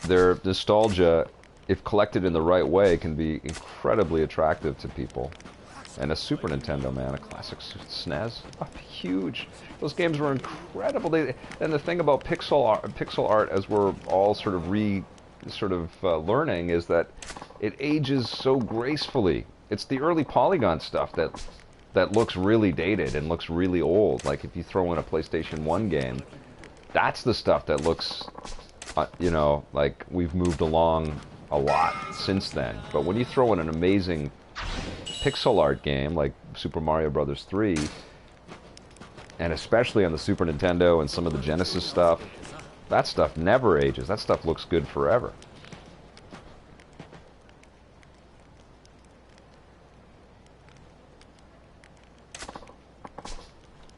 their nostalgia, if collected in the right way, can be incredibly attractive to people. And a Super Nintendo, man, a classic SNES, huge. Those games were incredible. And the thing about pixel art, as we're all sort of sort of learning is that it ages so gracefully. It's the early Polygon stuff that looks really dated and looks really old. Like if you throw in a PlayStation 1 game, that's the stuff that looks, you know, like we've moved along a lot since then. But when you throw in an amazing pixel art game like Super Mario Bros. 3, and especially on the Super Nintendo and some of the Genesis stuff, that stuff never ages. That stuff looks good forever.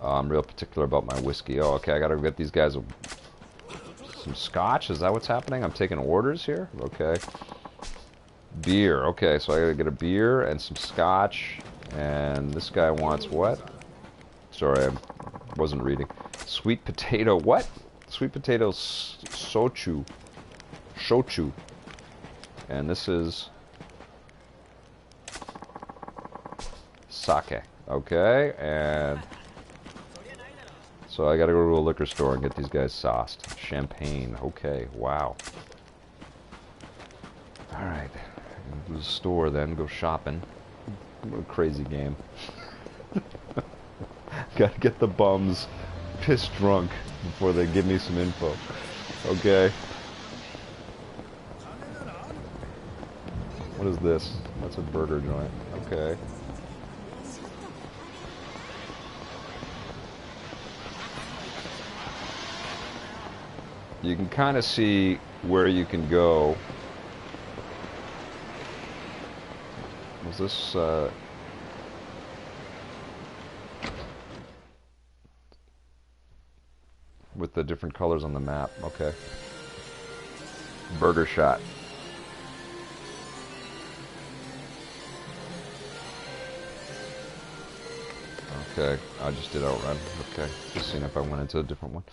I'm real particular about my whiskey. Oh, okay, I gotta get these guys some scotch. Is that what's happening? I'm taking orders here? Okay. Beer. Okay, so I gotta get a beer and some scotch. And this guy wants what? Sorry, I wasn't reading. Sweet potato. What? Sweet potato shochu. Shochu. And this is sake. Okay, and so I gotta go to a liquor store and get these guys sauced. Champagne. Okay, wow. Alright. Go to the store then, go shopping. What a crazy game. Gotta get the bums pissed drunk before they give me some info. Okay. What is this? That's a burger joint. Okay. You can kind of see where you can go. Was this, with the different colors on the map. Okay. Burger shot. Okay, I just did outrun. Okay, just seeing if I went into a different one.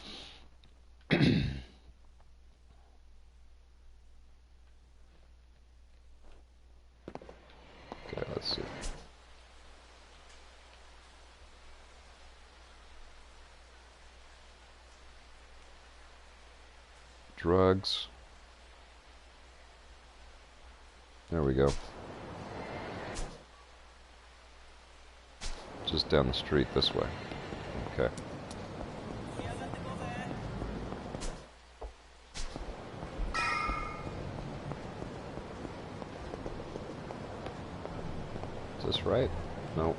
Okay, let's see. Drugs. There we go. Just down the street this way. Okay. Is this right? Nope.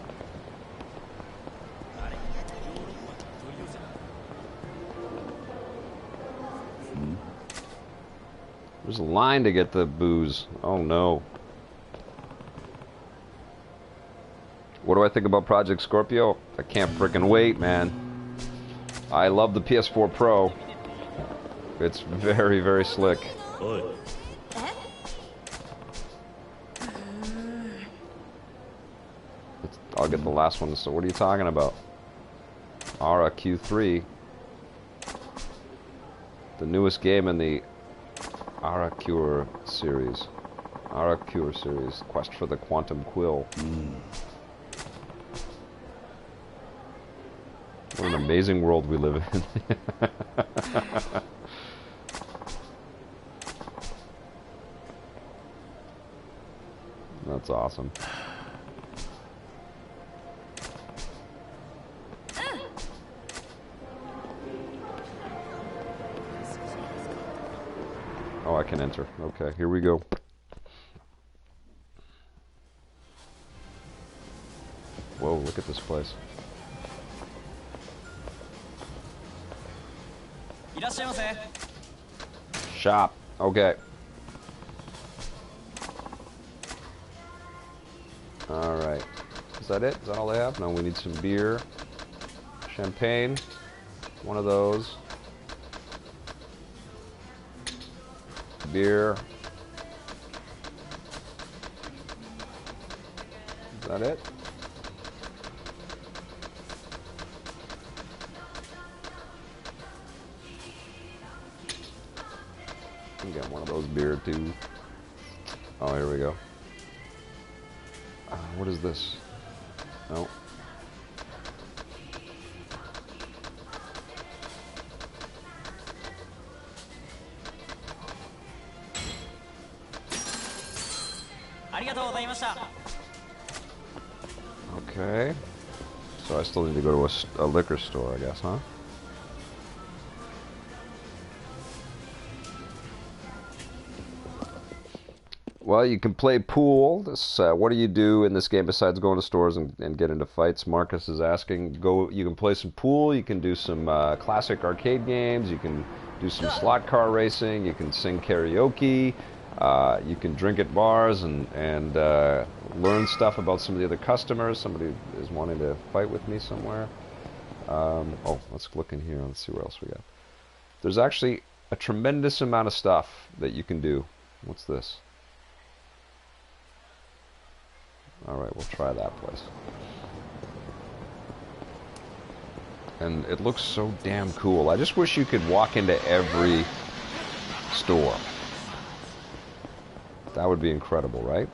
There's a line to get the booze. Oh no. What do I think about Project Scorpio? I can't frickin' wait, man. I love the PS4 Pro. It's very, very slick. I'll get the last one. So what are you talking about? Ara Q3. The newest game in the Aracure series. Aracure series. Quest for the Quantum Quill. What an amazing world we live in. That's awesome. Oh, I can enter. Okay, here we go. Whoa, look at this place. Shop. Okay. Alright. Is that it? Is that all they have? No, we need some beer. Champagne. One of those. Beer. Is that it? We got one of those beer too. Oh, here we go. What is this? No. Okay. So I still need to go to a liquor store, I guess, huh? Well, you can play pool. This, what do you do in this game besides going to stores and get into fights? Marcus is asking. You can play some pool. You can do some classic arcade games. You can do some slot car racing. You can sing karaoke. You can drink at bars and learn stuff about some of the other customers. Somebody is wanting to fight with me somewhere. Oh, let's look in here. Let's see what else we got. There's actually a tremendous amount of stuff that you can do. What's this? Alright, we'll try that place. And it looks so damn cool. I just wish you could walk into every store. That would be incredible, right?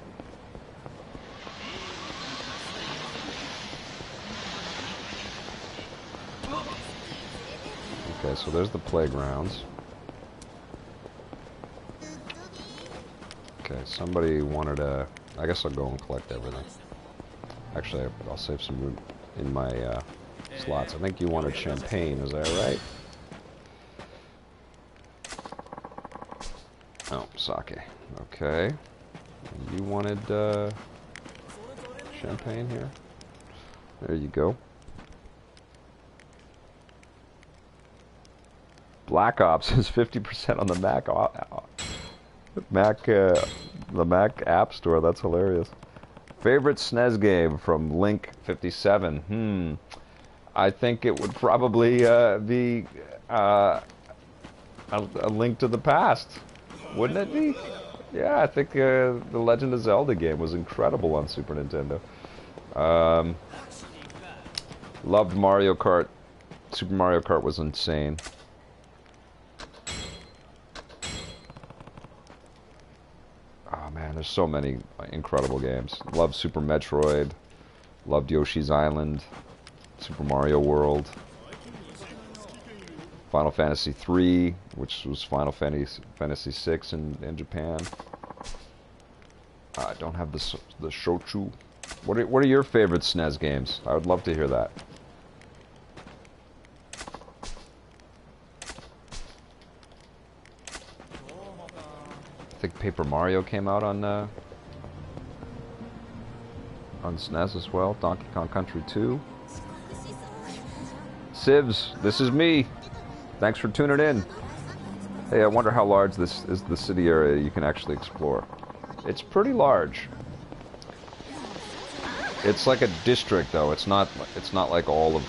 Okay, so there's the playgrounds. Okay, somebody wanted to... I guess I'll go and collect everything. Actually, I'll save some room in my slots. I think you wanted champagne, is that right? Oh, sake. Okay. And you wanted champagne here? There you go. Black Ops is 50% on the Mac. The Mac App Store. That's hilarious. Favorite SNES game from Link57. I think it would probably be a Link to the Past. Wouldn't it be? Yeah, I think the Legend of Zelda game was incredible on Super Nintendo. Loved Mario Kart. Super Mario Kart was insane. Oh man, there's so many incredible games. Loved Super Metroid. Loved Yoshi's Island. Super Mario World. Final Fantasy III, which was Final Fantasy VI in Japan. I don't have the Shochu. What are your favorite SNES games? I would love to hear that. I think Paper Mario came out on SNES as well. Donkey Kong Country 2. Sivs, this is me. Thanks for tuning in. Hey, I wonder how large this is the city area you can actually explore. It's pretty large. It's like a district though. It's not like all of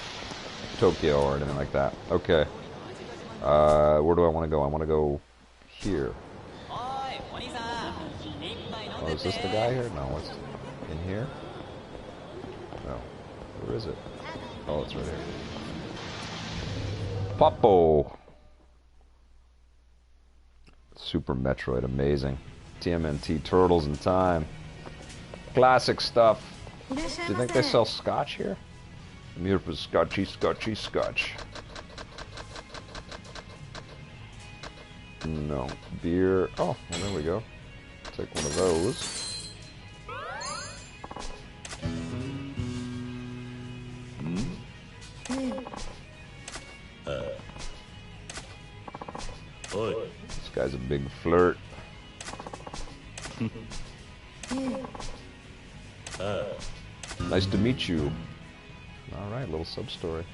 Tokyo or anything like that. Okay. Where do I want to go? I want to go here. Oh, is this the guy here? No, it's in here? No. Where is it? Oh, it's right here. Popo! Super Metroid, amazing. TMNT, Turtles in Time. Classic stuff. Do you think they sell scotch here? I'm here for scotchy, scotchy, scotch. No. Beer. Oh, well, there we go. Take one of those. This guy's a big flirt. Nice to meet you. Alright, little sub-story.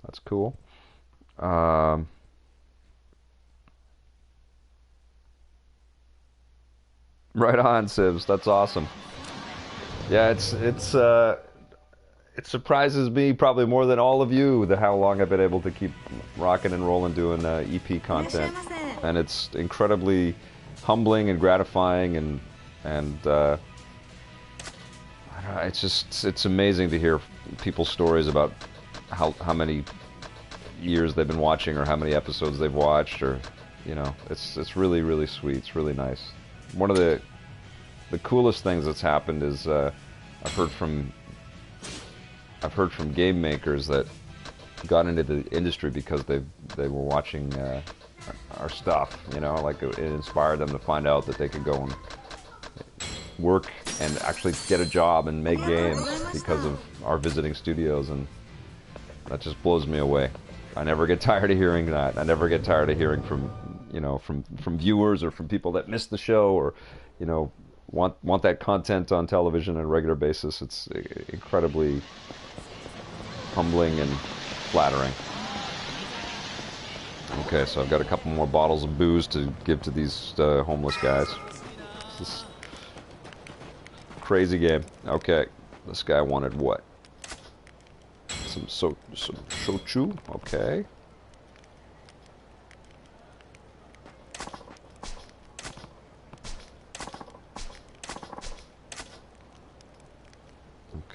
That's cool. Right on, Sibs. That's awesome. Yeah, it surprises me probably more than all of you how long I've been able to keep rocking and rolling doing EP content, and it's incredibly humbling and gratifying, and I don't know, it's amazing to hear people's stories about how many years they've been watching or how many episodes they've watched, or you know, it's really, really sweet. It's really nice. One of the coolest things that's happened is I've heard from game makers that got into the industry because they were watching our stuff, you know, like it inspired them to find out that they could go and work and actually get a job and make games because of our visiting studios, and that just blows me away. I never get tired of hearing that. I never get tired of hearing from, you know, from viewers or from people that miss the show or, you know, want that content on television on a regular basis. It's incredibly humbling and flattering. Okay, so I've got a couple more bottles of booze to give to these homeless guys. This is crazy game. Okay, this guy wanted what? Some shochu. Okay.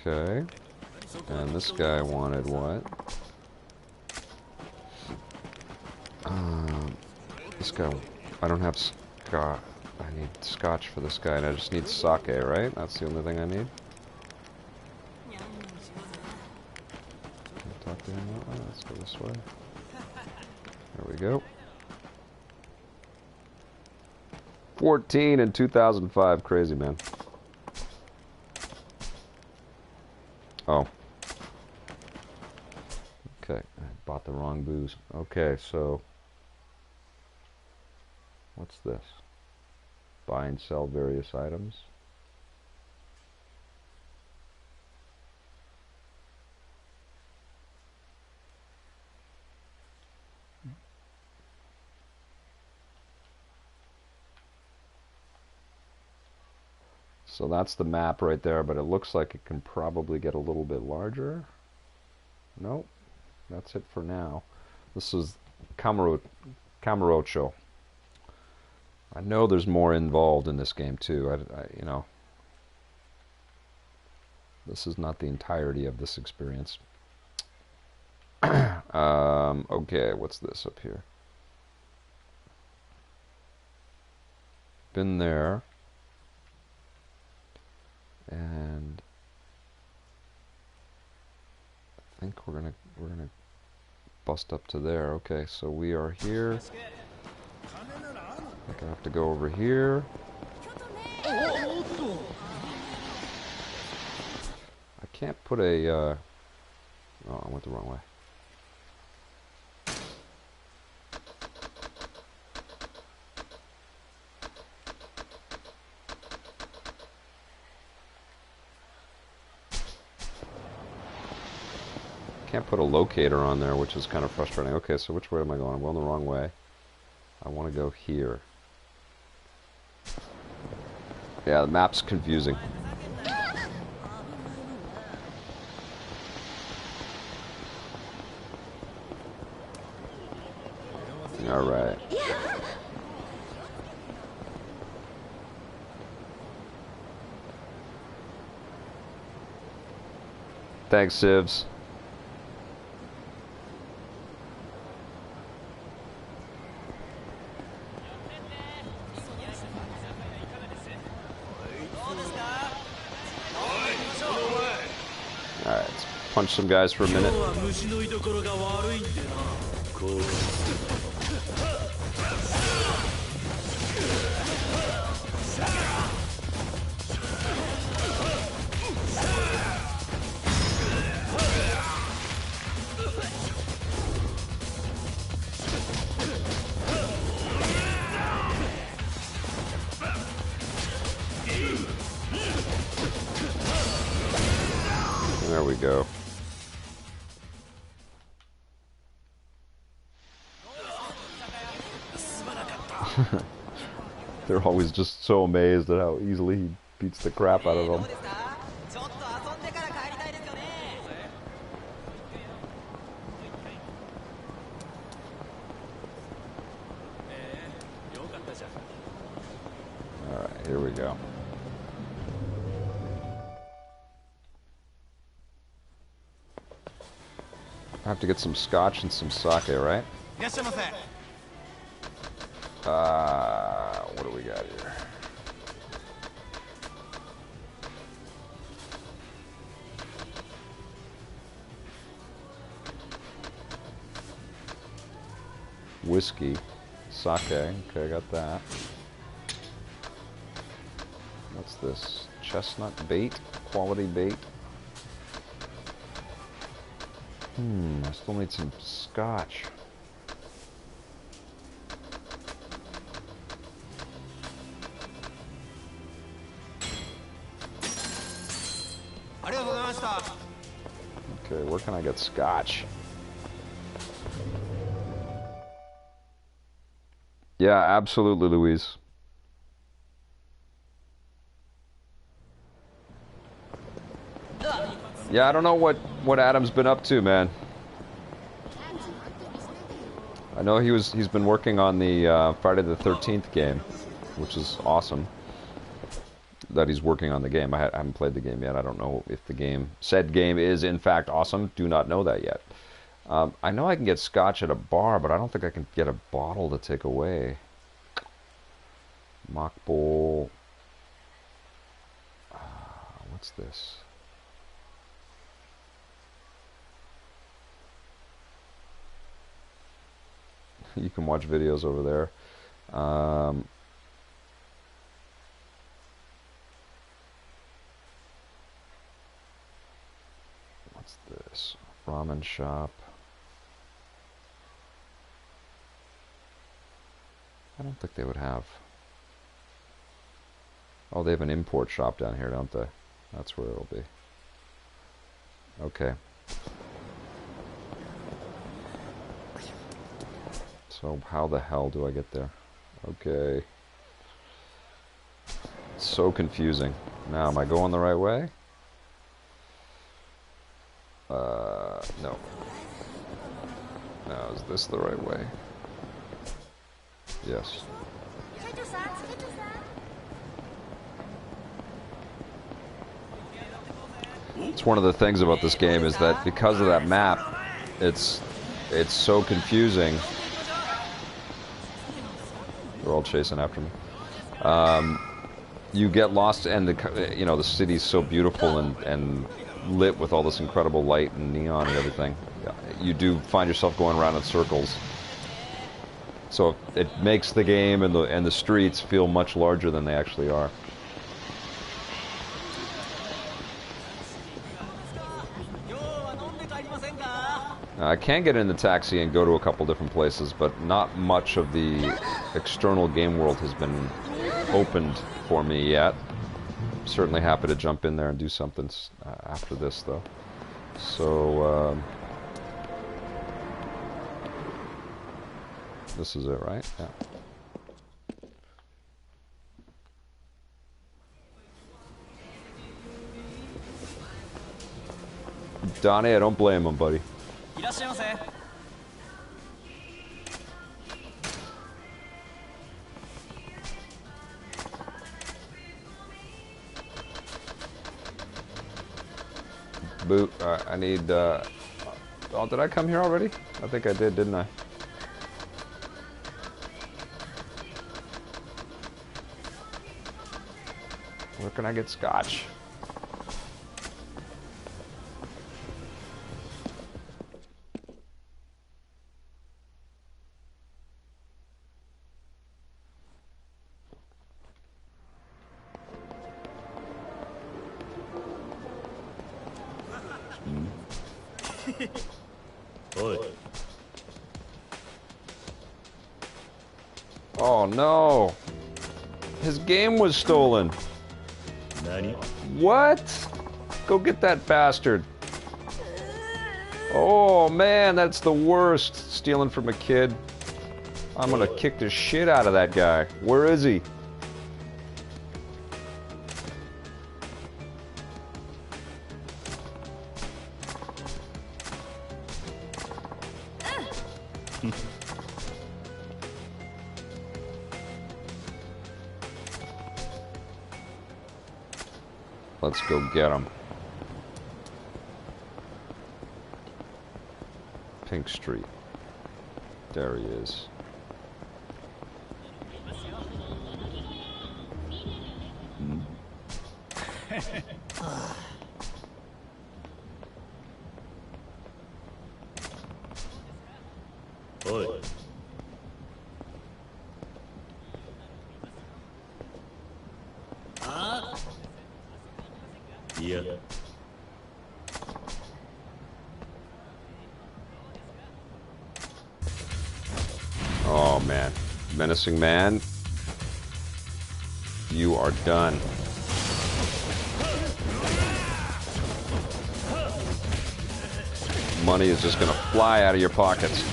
Okay. And this guy wanted what? This guy, I don't have scotch. I need scotch for this guy, and I just need sake, right? That's the only thing I need. Can I talk to him? Oh, let's go this way. There we go. 14 in 2005, crazy man. Oh. Okay, I bought the wrong booze. Okay, so what's this? Buy and sell various items. So that's the map right there, but it looks like it can probably get a little bit larger. Nope, that's it for now. This is Camarocho. I know there's more involved in this game too. You know, this is not the entirety of this experience. Okay, what's this up here? Been there. And I think we're gonna bust up to there. Okay, so we are here. I think I have to go over here. I can't put a oh, I went the wrong way. Can't put a locator on there, which is kind of frustrating. Okay, so which way am I going? I'm going the wrong way. I want to go here. Yeah, the map's confusing. All right. Thanks, Sivs. Alright, let's punch some guys for a minute. There we go. They're always just so amazed at how easily he beats the crap out of them. Alright, here we go. I have to get some scotch and some sake, right? What do we got here? Whiskey, Sake. Okay, I got that. What's this? Chestnut bait? Quality bait? I still need some scotch. Okay, where can I get scotch? Yeah, absolutely, Louise. Yeah, I don't know what Adam's been up to, man. I know he's been working on the Friday the 13th game, which is awesome. That he's working on the game. I haven't played the game yet. I don't know if the said game is in fact awesome. Do not know that yet. I know I can get scotch at a bar, but I don't think I can get a bottle to take away. Mock bowl. What's this? You can watch videos over there. What's this? Ramen shop. I don't think they would have. Oh, they have an import shop down here, don't they? That's where it'll be. Okay. So how the hell do I get there? Okay. It's so confusing. Now, am I going the right way? No. Now, is this the right way? Yes. It's one of the things about this game is that because of that map, it's so confusing. They're all chasing after me. You get lost, and the city's so beautiful and lit with all this incredible light and neon and everything. You do find yourself going around in circles. So it makes the game and the streets feel much larger than they actually are. I can get in the taxi and go to a couple different places, but not much of the external game world has been opened for me yet. I'm certainly happy to jump in there and do something after this, though. So, this is it, right? Yeah. Donnie, I don't blame him, buddy. Boot. I need. Oh, did I come here already? I think I did, didn't I? Where can I get scotch? Oh no! His game was stolen. What? Go get that bastard. Oh man, that's the worst. Stealing from a kid. I'm gonna kick the shit out of that guy. Where is he? Let's go get him. Pink Street. There he is. Oh man. Menacing man. You are done. Money is just gonna fly out of your pockets.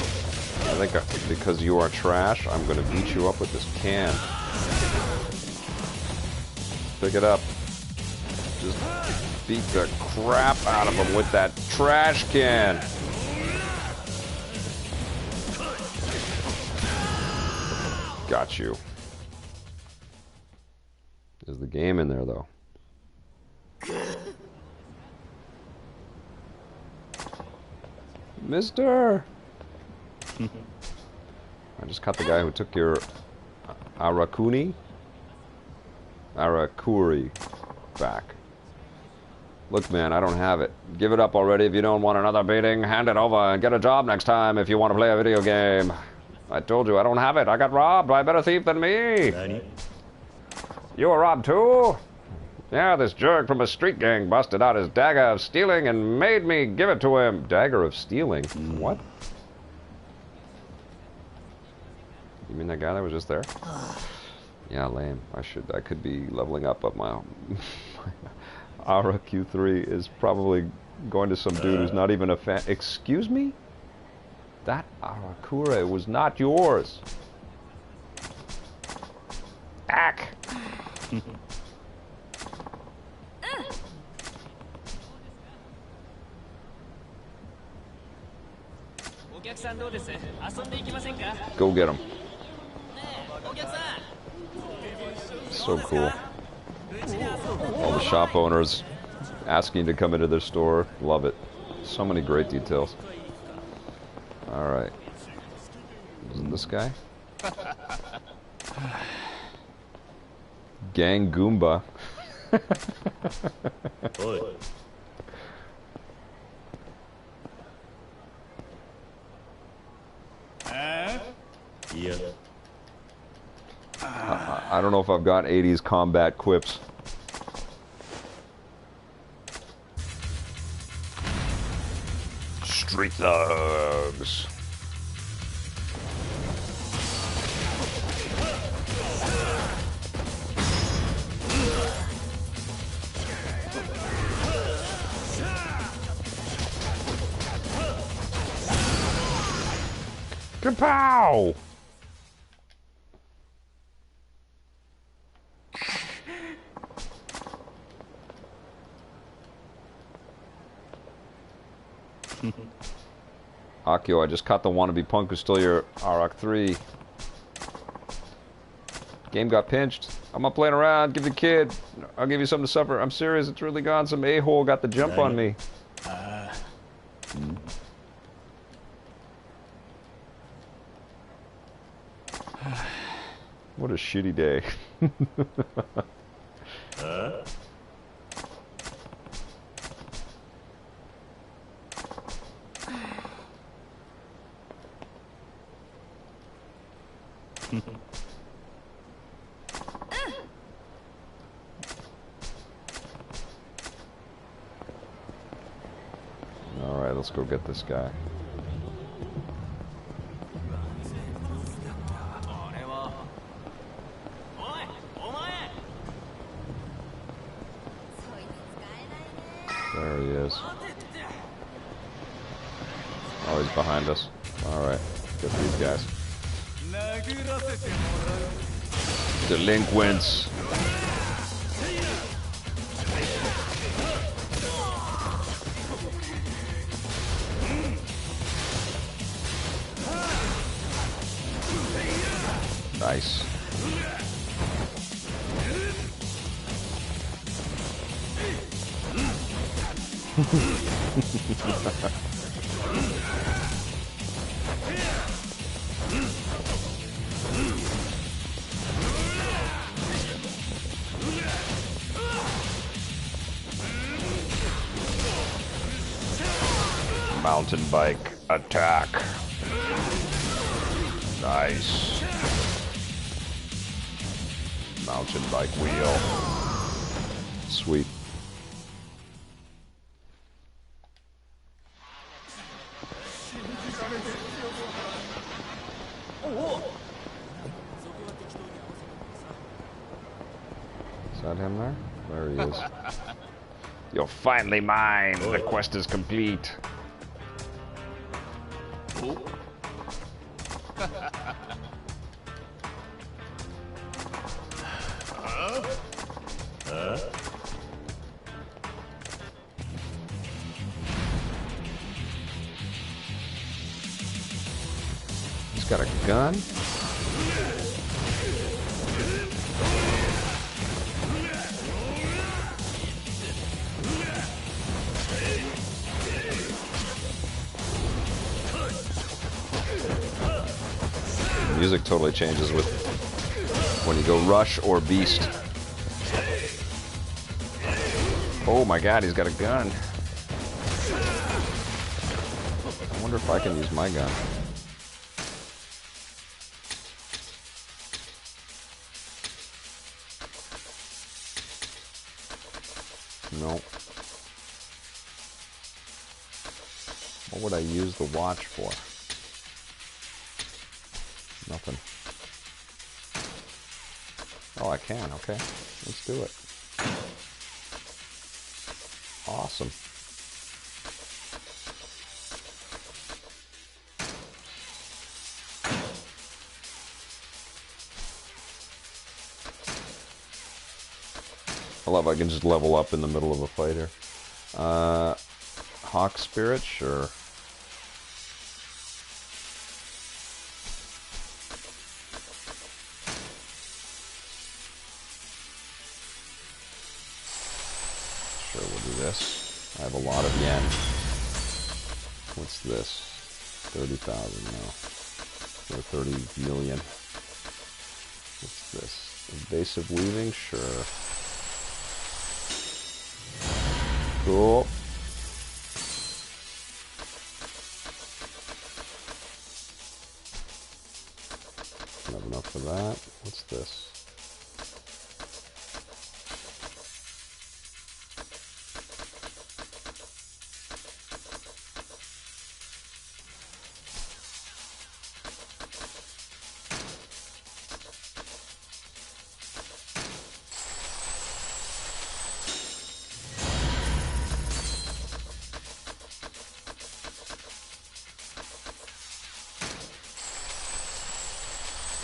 I think because you are trash, I'm gonna beat you up with this can. Pick it up. Just beat the crap out of him with that trash can. Got you. There's the game in there, though. Mister! I just caught the guy who took your Arakuni back. Look, man, I don't have it. Give it up already if you don't want another beating. Hand it over and get a job next time if you want to play a video game. I told you I don't have it. I got robbed by a better thief than me. You were robbed too? Yeah, this jerk from a street gang busted out his dagger of stealing and made me give it to him. Dagger of stealing? What? You mean that guy that was just there? Yeah, lame. I could be leveling up my Aura Q3 is probably going to some dude who's not even a fan. Excuse me? That Arakure was not yours. Ack! Go get him. So cool. All the shop owners asking to come into their store. Love it. So many great details. Alright. Isn't this guy? Gang Goomba. I don't know if I've got 80s combat quips. Street thugs. Kapow! Akio, I just caught the wannabe punk who stole your Arak 3. Game got pinched. I'm not playing around. Give the kid. I'll give you something to suffer. I'm serious. It's really gone. Some a-hole got the jump on me. What a shitty day. Alright, let's go get this guy. There he is. Oh, he's behind us. Alright, get these guys. Delinquents. Nice. Mountain bike attack. Nice. Mountain bike wheel. Sweet. Is that him there? There he is. You're finally mine! The quest is complete! He's got a gun? Music totally changes with when you go rush or beast. Oh my god, he's got a gun. I wonder if I can use my gun. No. What would I use the watch for? Nothing. Oh, I can. Okay. Let's do it. Awesome. I love I can just level up in the middle of a fight here. Hawk Spirit? Sure. Sure, we'll do this. I have a lot of yen. What's this? 30,000 now. Or 30 million. What's this? Invasive weaving? Sure. Cool. Don't have enough for that. What's this?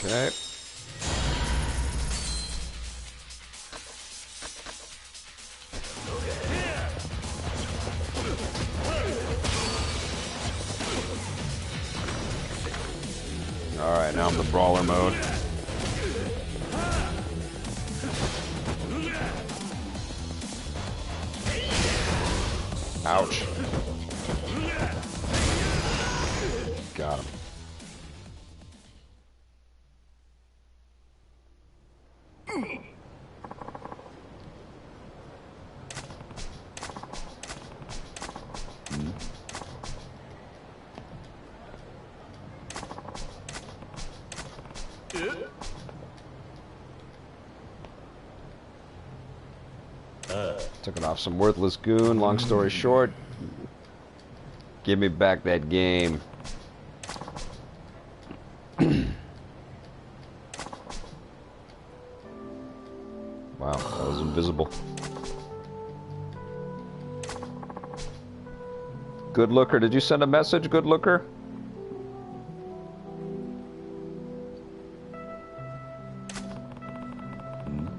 Okay. Alright, now I'm the brawler mode. Ouch. Got him. Took it off some worthless goon. Long story short, give me back that game. Wow, that was invisible. Good Looker, did you send a message, Good Looker?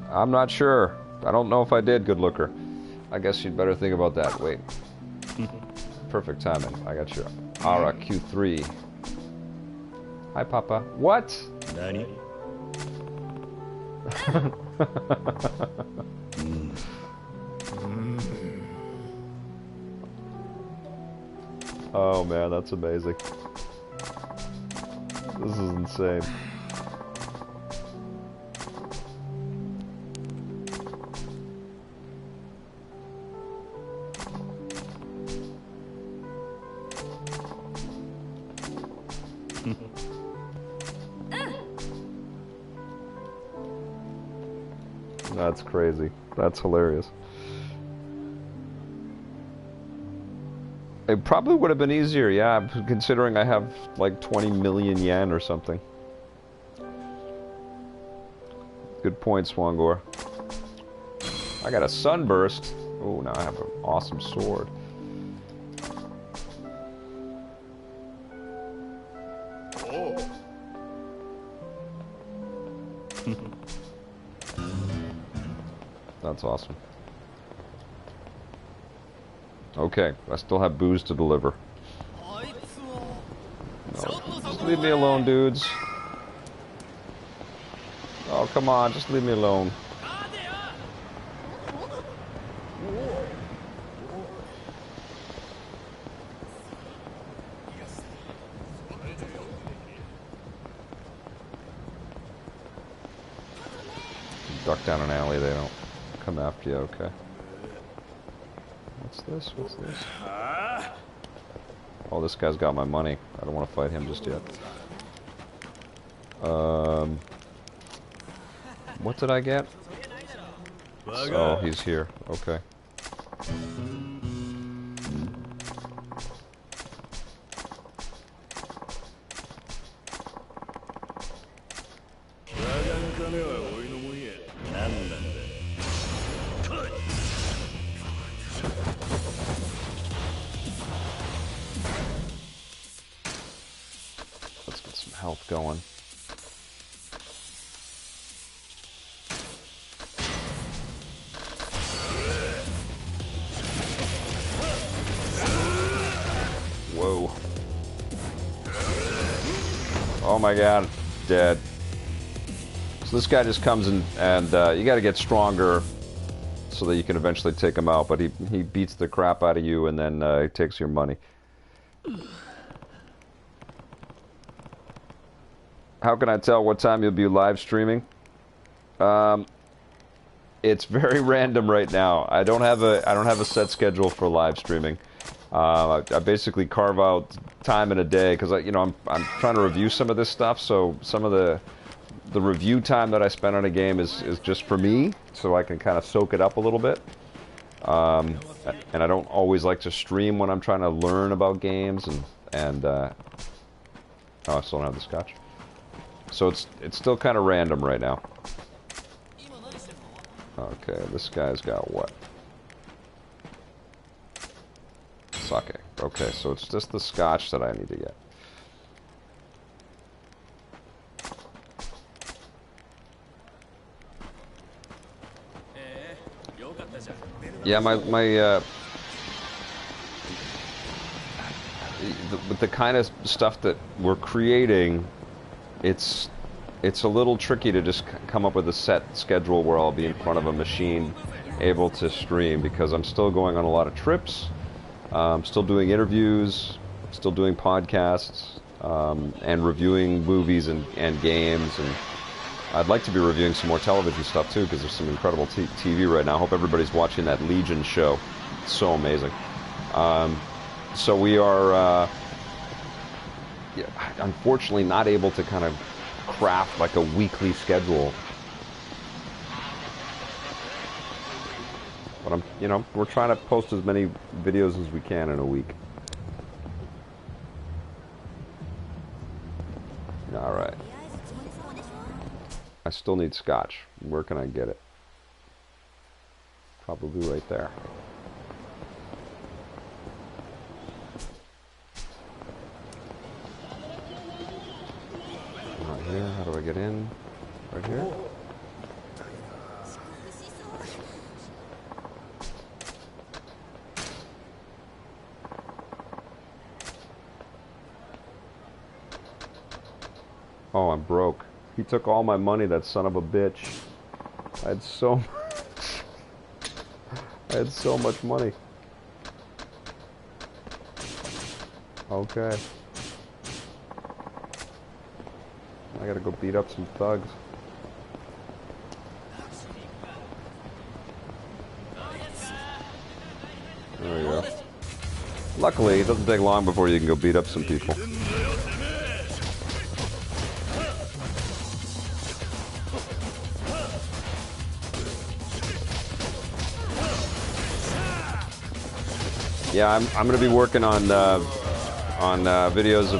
I'm not sure. I don't know if I did, Good Looker. I guess you'd better think about that. Wait. Perfect timing. I got your Ara Q3. Hi, Papa. What? Nani? Oh man, that's amazing. This is insane. That's crazy. That's hilarious. It probably would have been easier, yeah, considering I have like 20 million yen or something. Good point, Swangor. I got a sunburst. Oh, now I have an awesome sword. That's awesome. Okay, I still have booze to deliver. No, just leave me alone, dudes. Oh, come on, just leave me alone. Duck down an alley, they don't come after you, okay. What's this? What's this? Oh, this guy's got my money. I don't want to fight him just yet. What did I get? Oh, he's here. Okay. Let's get some health going. Whoa. Oh my god, dead. So this guy just comes in and you gotta get stronger so that you can eventually take him out, but he beats the crap out of you and then he takes your money. How can I tell what time you'll be live streaming? It's very random right now. I don't have a set schedule for live streaming. I basically carve out time in a day because I'm trying to review some of this stuff. So some of the review time that I spend on a game is just for me, so I can kind of soak it up a little bit. And I don't always like to stream when I'm trying to learn about games and oh, I still don't have the scotch. So it's still kind of random right now. Okay, this guy's got what? Sake. Okay, so it's just the scotch that I need to get. Yeah, with the kind of stuff that we're creating, it's a little tricky to just come up with a set schedule where I'll be in front of a machine able to stream, because I'm still going on a lot of trips, still doing interviews, still doing podcasts, and reviewing movies and games, and I'd like to be reviewing some more television stuff too, because there's some incredible TV right now. I hope everybody's watching that Legion show. It's so amazing. So we are unfortunately not able to kind of craft like a weekly schedule, but we're trying to post as many videos as we can in a week. All right. I still need scotch. Where can I get it? Probably right there. Right here. How do I get in? Right here? Oh, I'm broke. He took all my money, that son of a bitch. I had so much money. Okay. I gotta go beat up some thugs. There we go. Luckily, it doesn't take long before you can go beat up some people. Yeah, I'm going to be working on videos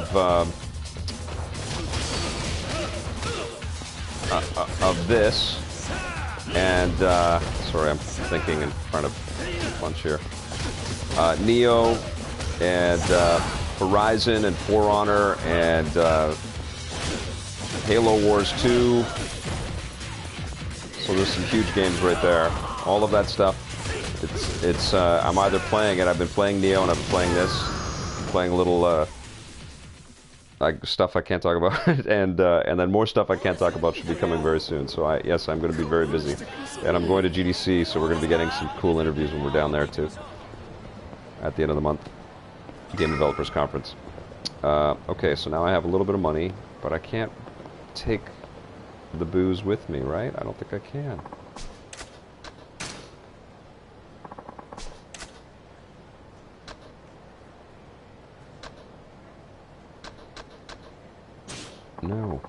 of this, And, sorry, I'm thinking and trying to punch here. Neo, and Horizon, and For Honor, and Halo Wars 2. So there's some huge games right there. All of that stuff. It's I'm either playing it. I've been playing Neo, and I've been playing this, playing a little like stuff I can't talk about, and then more stuff I can't talk about should be coming very soon. So yes, I'm going to be very busy, and I'm going to GDC, so we're going to be getting some cool interviews when we're down there too. At the end of the month, Game Developers Conference. Okay, so now I have a little bit of money, but I can't take the booze with me, right? I don't think I can. No.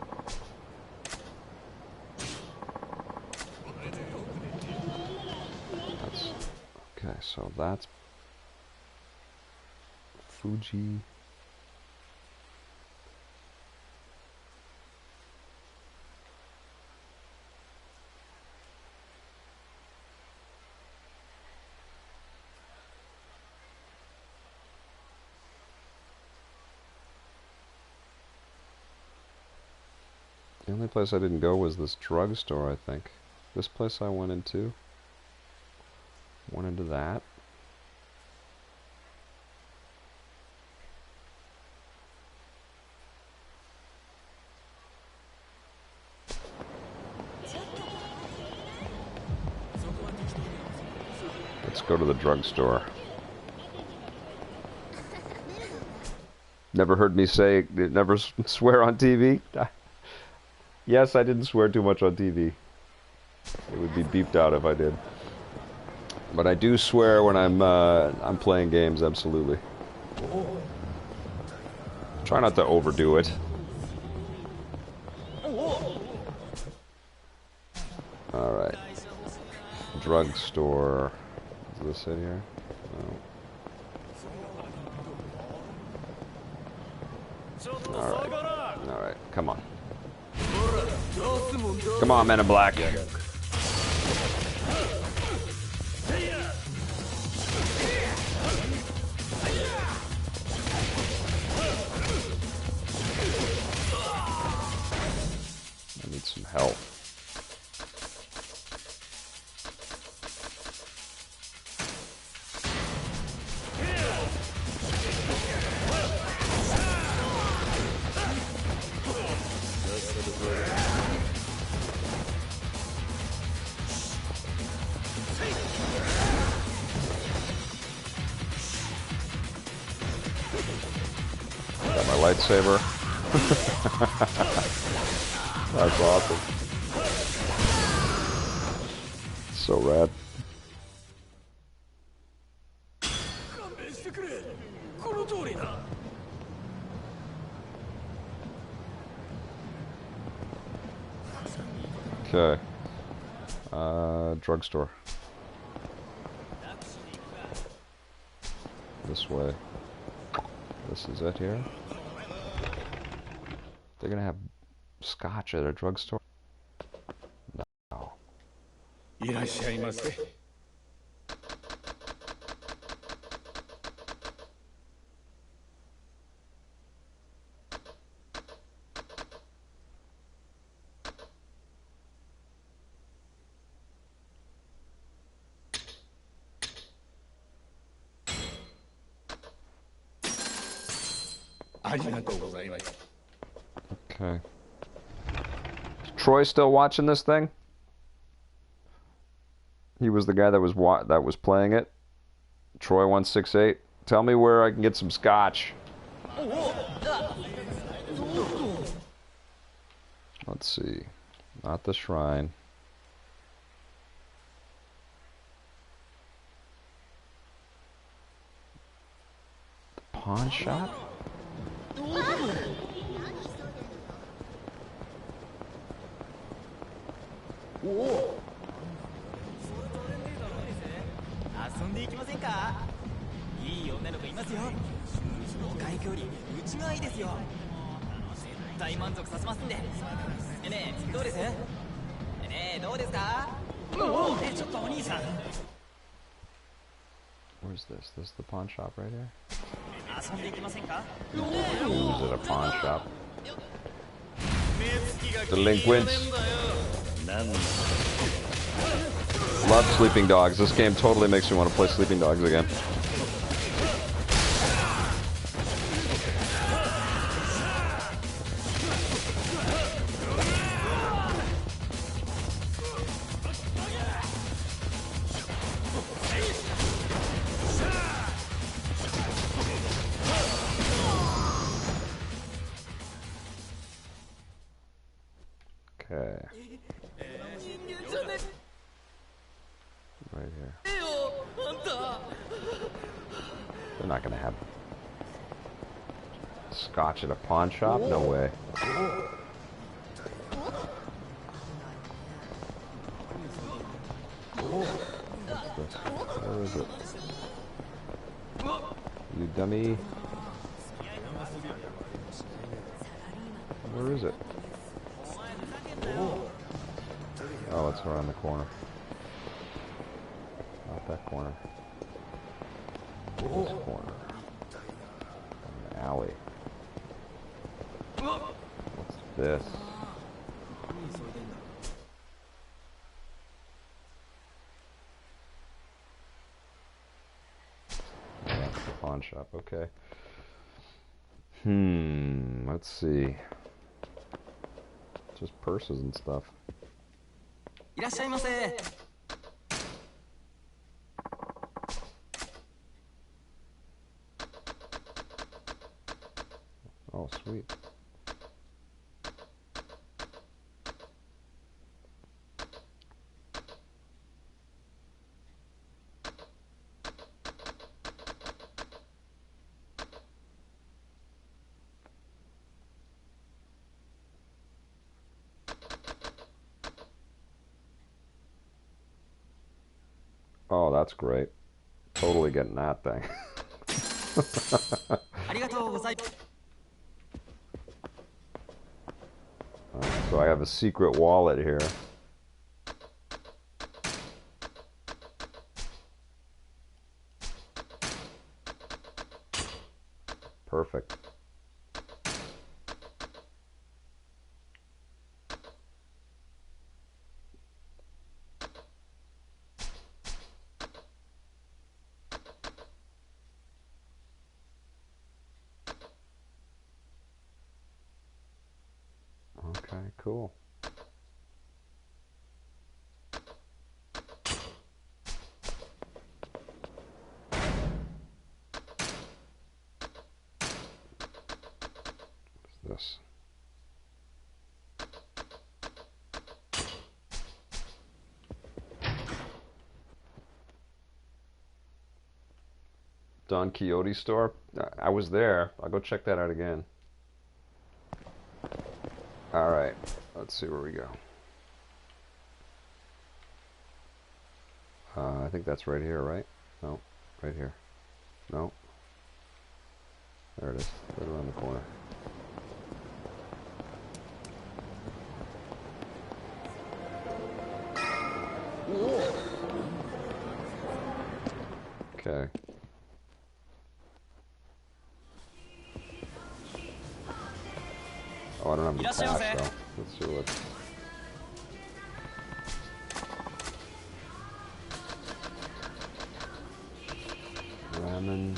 That's okay, so that's Fuji. The only place I didn't go was this drugstore, I think. This place I went into. Went into that. Let's go to the drugstore. Never heard me say, never swear on TV? Yes, I didn't swear too much on TV. It would be beeped out if I did. But I do swear when I'm playing games, absolutely. Try not to overdo it. Alright. Drugstore. Is this it here? No. Alright. Alright, come on. Come on, Men in Black. I need some help. Got my lightsaber. That's awesome. So rad. Okay. Drugstore. This way. This is it here. They're gonna have scotch at a drugstore? No. Okay. Is Troy still watching this thing? He was the guy that was playing it. Troy168. Tell me where I can get some scotch. Let's see. Not the shrine. The pawn shop? Where's this? This is the pawn shop right here? Is it a pawn shop? Delinquents. Love Sleeping Dogs. This game totally makes me want to play Sleeping Dogs again. Okay. Right here. They're not gonna have scotch at a pawn shop? No way. Where is it? You dummy. Where is it? Oh, it's around the corner. Not that corner. This corner. An alley. What's this? That's the pawn shop, okay. Let's see. Just purses and stuff. Oh, sweet. Oh, that's great. Totally getting that thing. So I have a secret wallet here. Perfect. Okay, cool. What's this? Don Quixote store? I was there. I'll go check that out again. Alright, let's see where we go. I think that's right here, right? No, right here. No. There it is, right around the corner. Okay. Oh, I don't have any cash though. Let's see what. Ramen.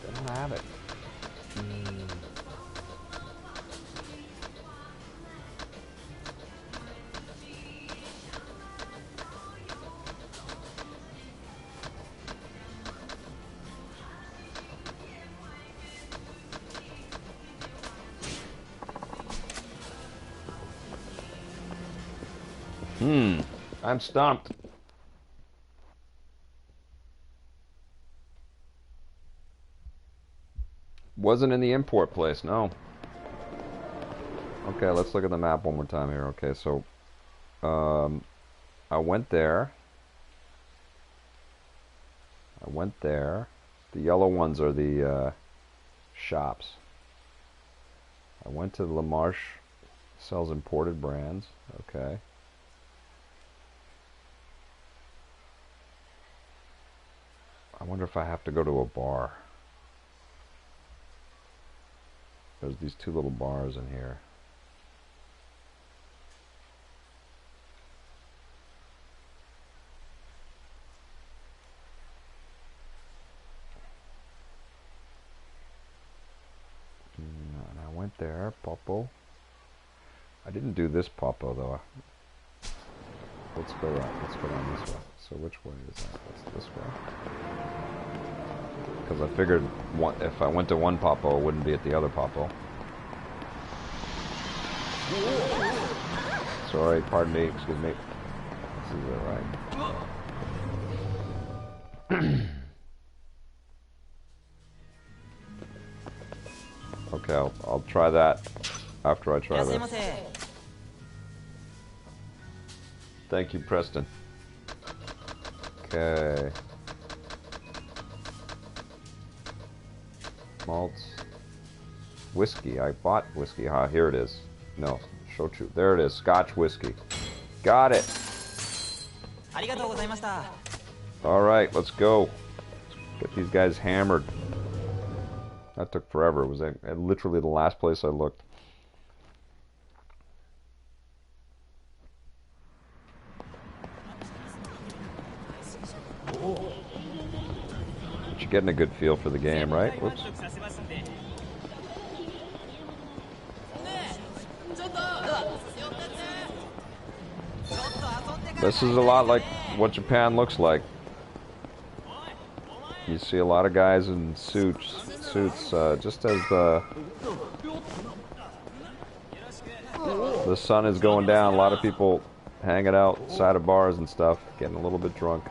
They don't have it. I'm stumped. Wasn't in the import place, no. Okay, let's look at the map one more time here. Okay, so I went there. The yellow ones are the shops. I went to La Marche, sells imported brands. Okay. I wonder if I have to go to a bar. There's these two little bars in here. And I went there, Popo. I didn't do this Popo though. Let's go down this way. So which way is that? That's this way. Because I figured if I went to one Popo, it wouldn't be at the other Popo. Sorry, pardon me, excuse me. This is it, right? Okay, I'll try that after I try this. Thank you, Preston. Okay. Malts. Whiskey. I bought whiskey. Ah, here it is. No, shochu. There it is. Scotch whiskey. Got it. Alright, let's go. Get these guys hammered. That took forever. It was literally the last place I looked. But you're getting a good feel for the game, right? Whoops. This is a lot like what Japan looks like. You see a lot of guys in suits, just as the sun is going down. A lot of people hanging outside of bars and stuff, getting a little bit drunk.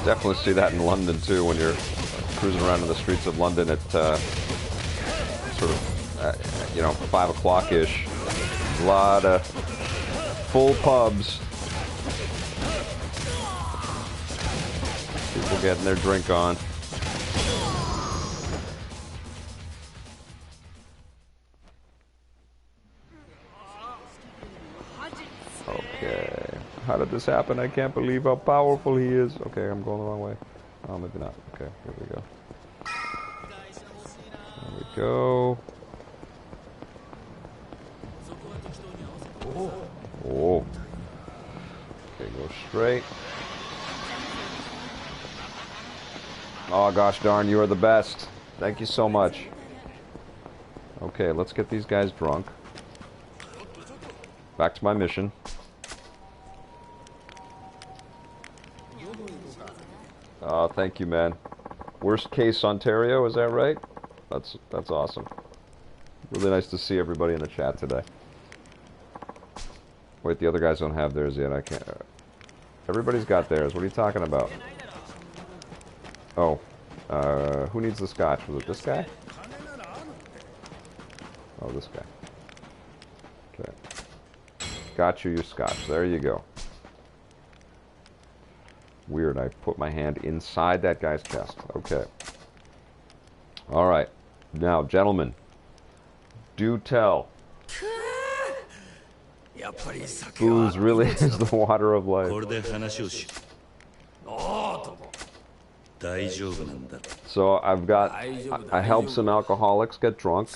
Definitely see that in London too when you're cruising around in the streets of London at sort of 5 o'clock ish. A lot of full pubs. People getting their drink on. Okay. How did this happen? I can't believe how powerful he is. Okay, I'm going the wrong way. Oh, maybe not. Okay, here we go. There we go. Oh. Okay, go straight. Oh, gosh darn, you are the best. Thank you so much. Okay, let's get these guys drunk. Back to my mission. Oh, thank you, man. Worst case Ontario, is that right? That's awesome. Really nice to see everybody in the chat today. Wait, the other guys don't have theirs yet. I can't. Everybody's got theirs. What are you talking about? Oh, who needs the scotch? Was it this guy? Oh, this guy. Okay. Got you your scotch. There you go. Weird, I put my hand inside that guy's chest. Okay. Alright. Now, gentlemen, do tell. Booze really is the water of life. So I helped some alcoholics get drunk,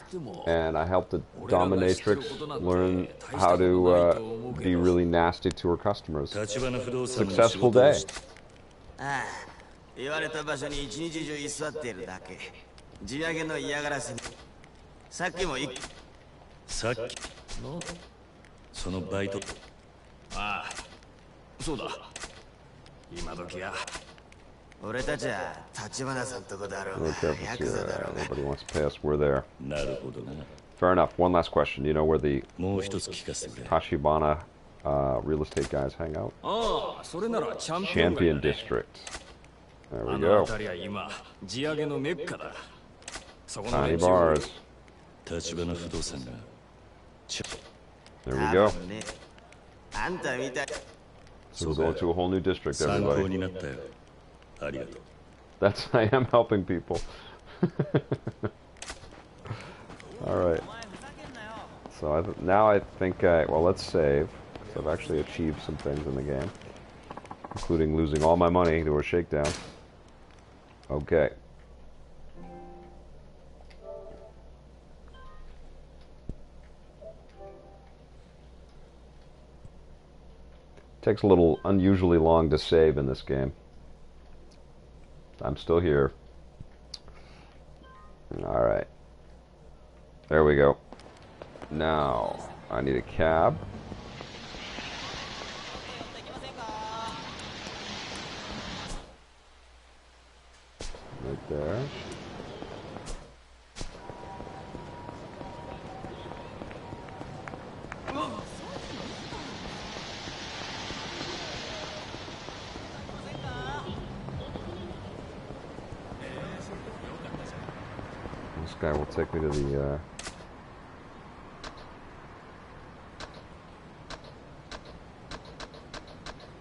and I helped the Dominatrix learn how to be really nasty to her customers. Successful day. Nobody wants to pay us, we're there. Fair enough. One last question. Do you know where the Tachibana real estate guys hang out. ああ、それならチャンピオン街 Champion だね。 District. There あ we の go. 辺りは今、地上げのメッカだ。そこの Tiny 連中 bars. 立花不動産が There we go. あんたみたい So we'll go to a whole new district, 参考 everybody. になったよ。ありがとう。 That's I am helping people. All right. So now I think well, let's save. So I've actually achieved some things in the game, including losing all my money to a shakedown. Okay. Takes a little unusually long to save in this game. I'm still here. All right. There we go. Now, I need a cab. Right there. This guy will take me to the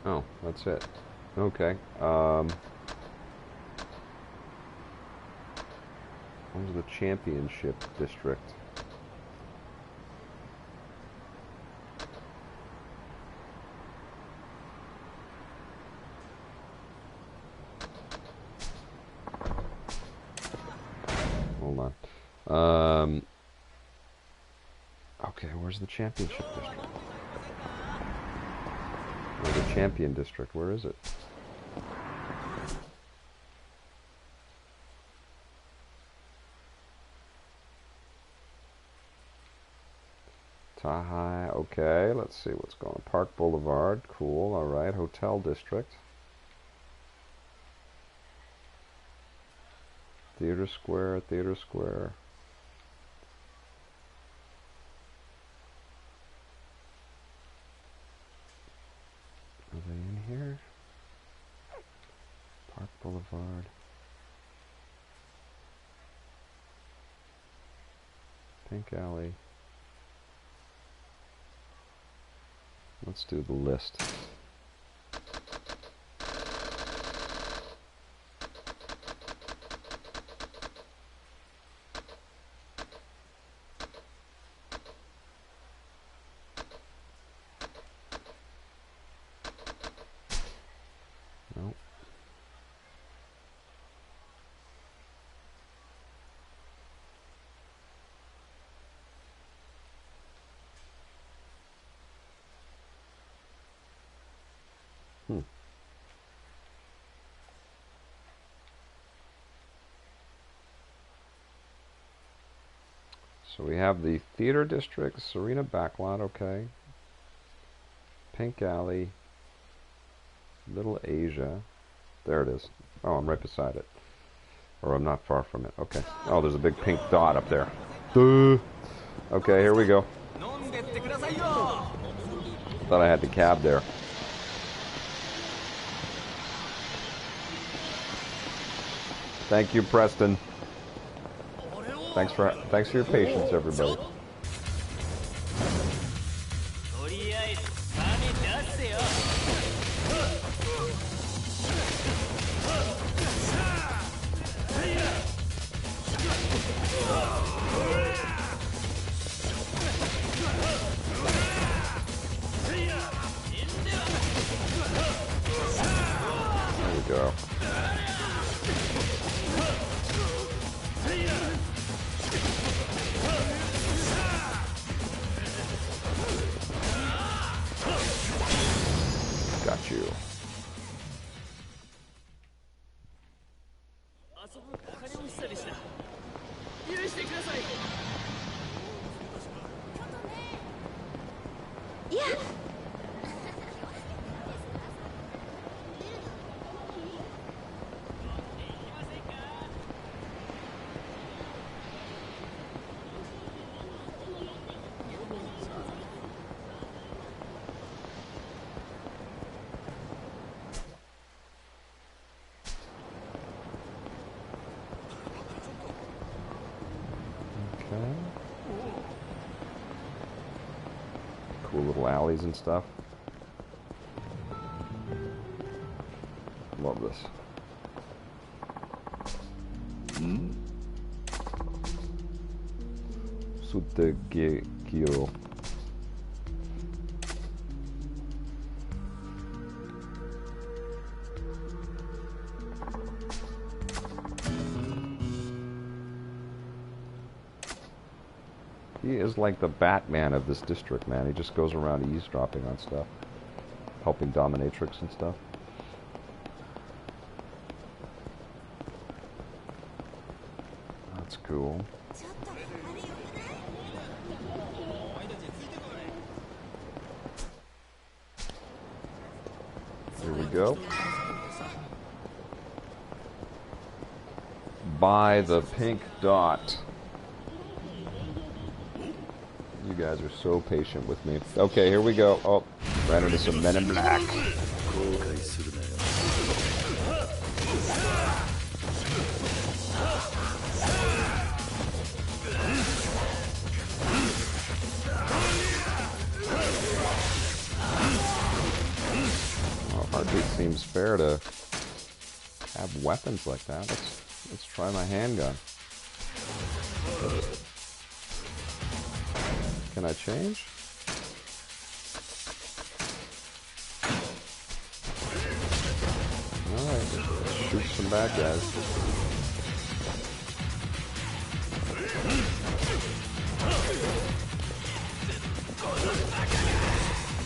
oh, that's it. Okay. Where's the championship district? Hold on. Okay, where's the championship district? Or the champion district, where is it? Tahai, okay, let's see what's going on. Park Boulevard, cool, alright. Hotel district. Theater Square, Theater Square. Are they in here? Park Boulevard. Pink Alley. Let's do the list. Nope. So we have the Theater District, Serena Backlot, okay. Pink Alley, Little Asia. There it is. Oh, I'm right beside it. Or I'm not far from it. Okay. Oh, there's a big pink dot up there. Duh. Okay, here we go. Thought I had the cab there. Thank you, Preston. Thanks for your patience, everybody. とりあえず金出せよ。There we go. Got you. 遊ぶ金欲しさでした。許してください。いや。alleys and stuff. Love this. Sutegekyo. He is like the Batman of this district, man. He just goes around eavesdropping on stuff, helping Dominatrix and stuff. That's cool. Here we go. By the pink dot. You guys are so patient with me. Okay, here we go. Oh, ran into some men in black. Well, hardly seems fair to have weapons like that. Let's try my handgun. Can I change? Alright, let's shoot some bad guys.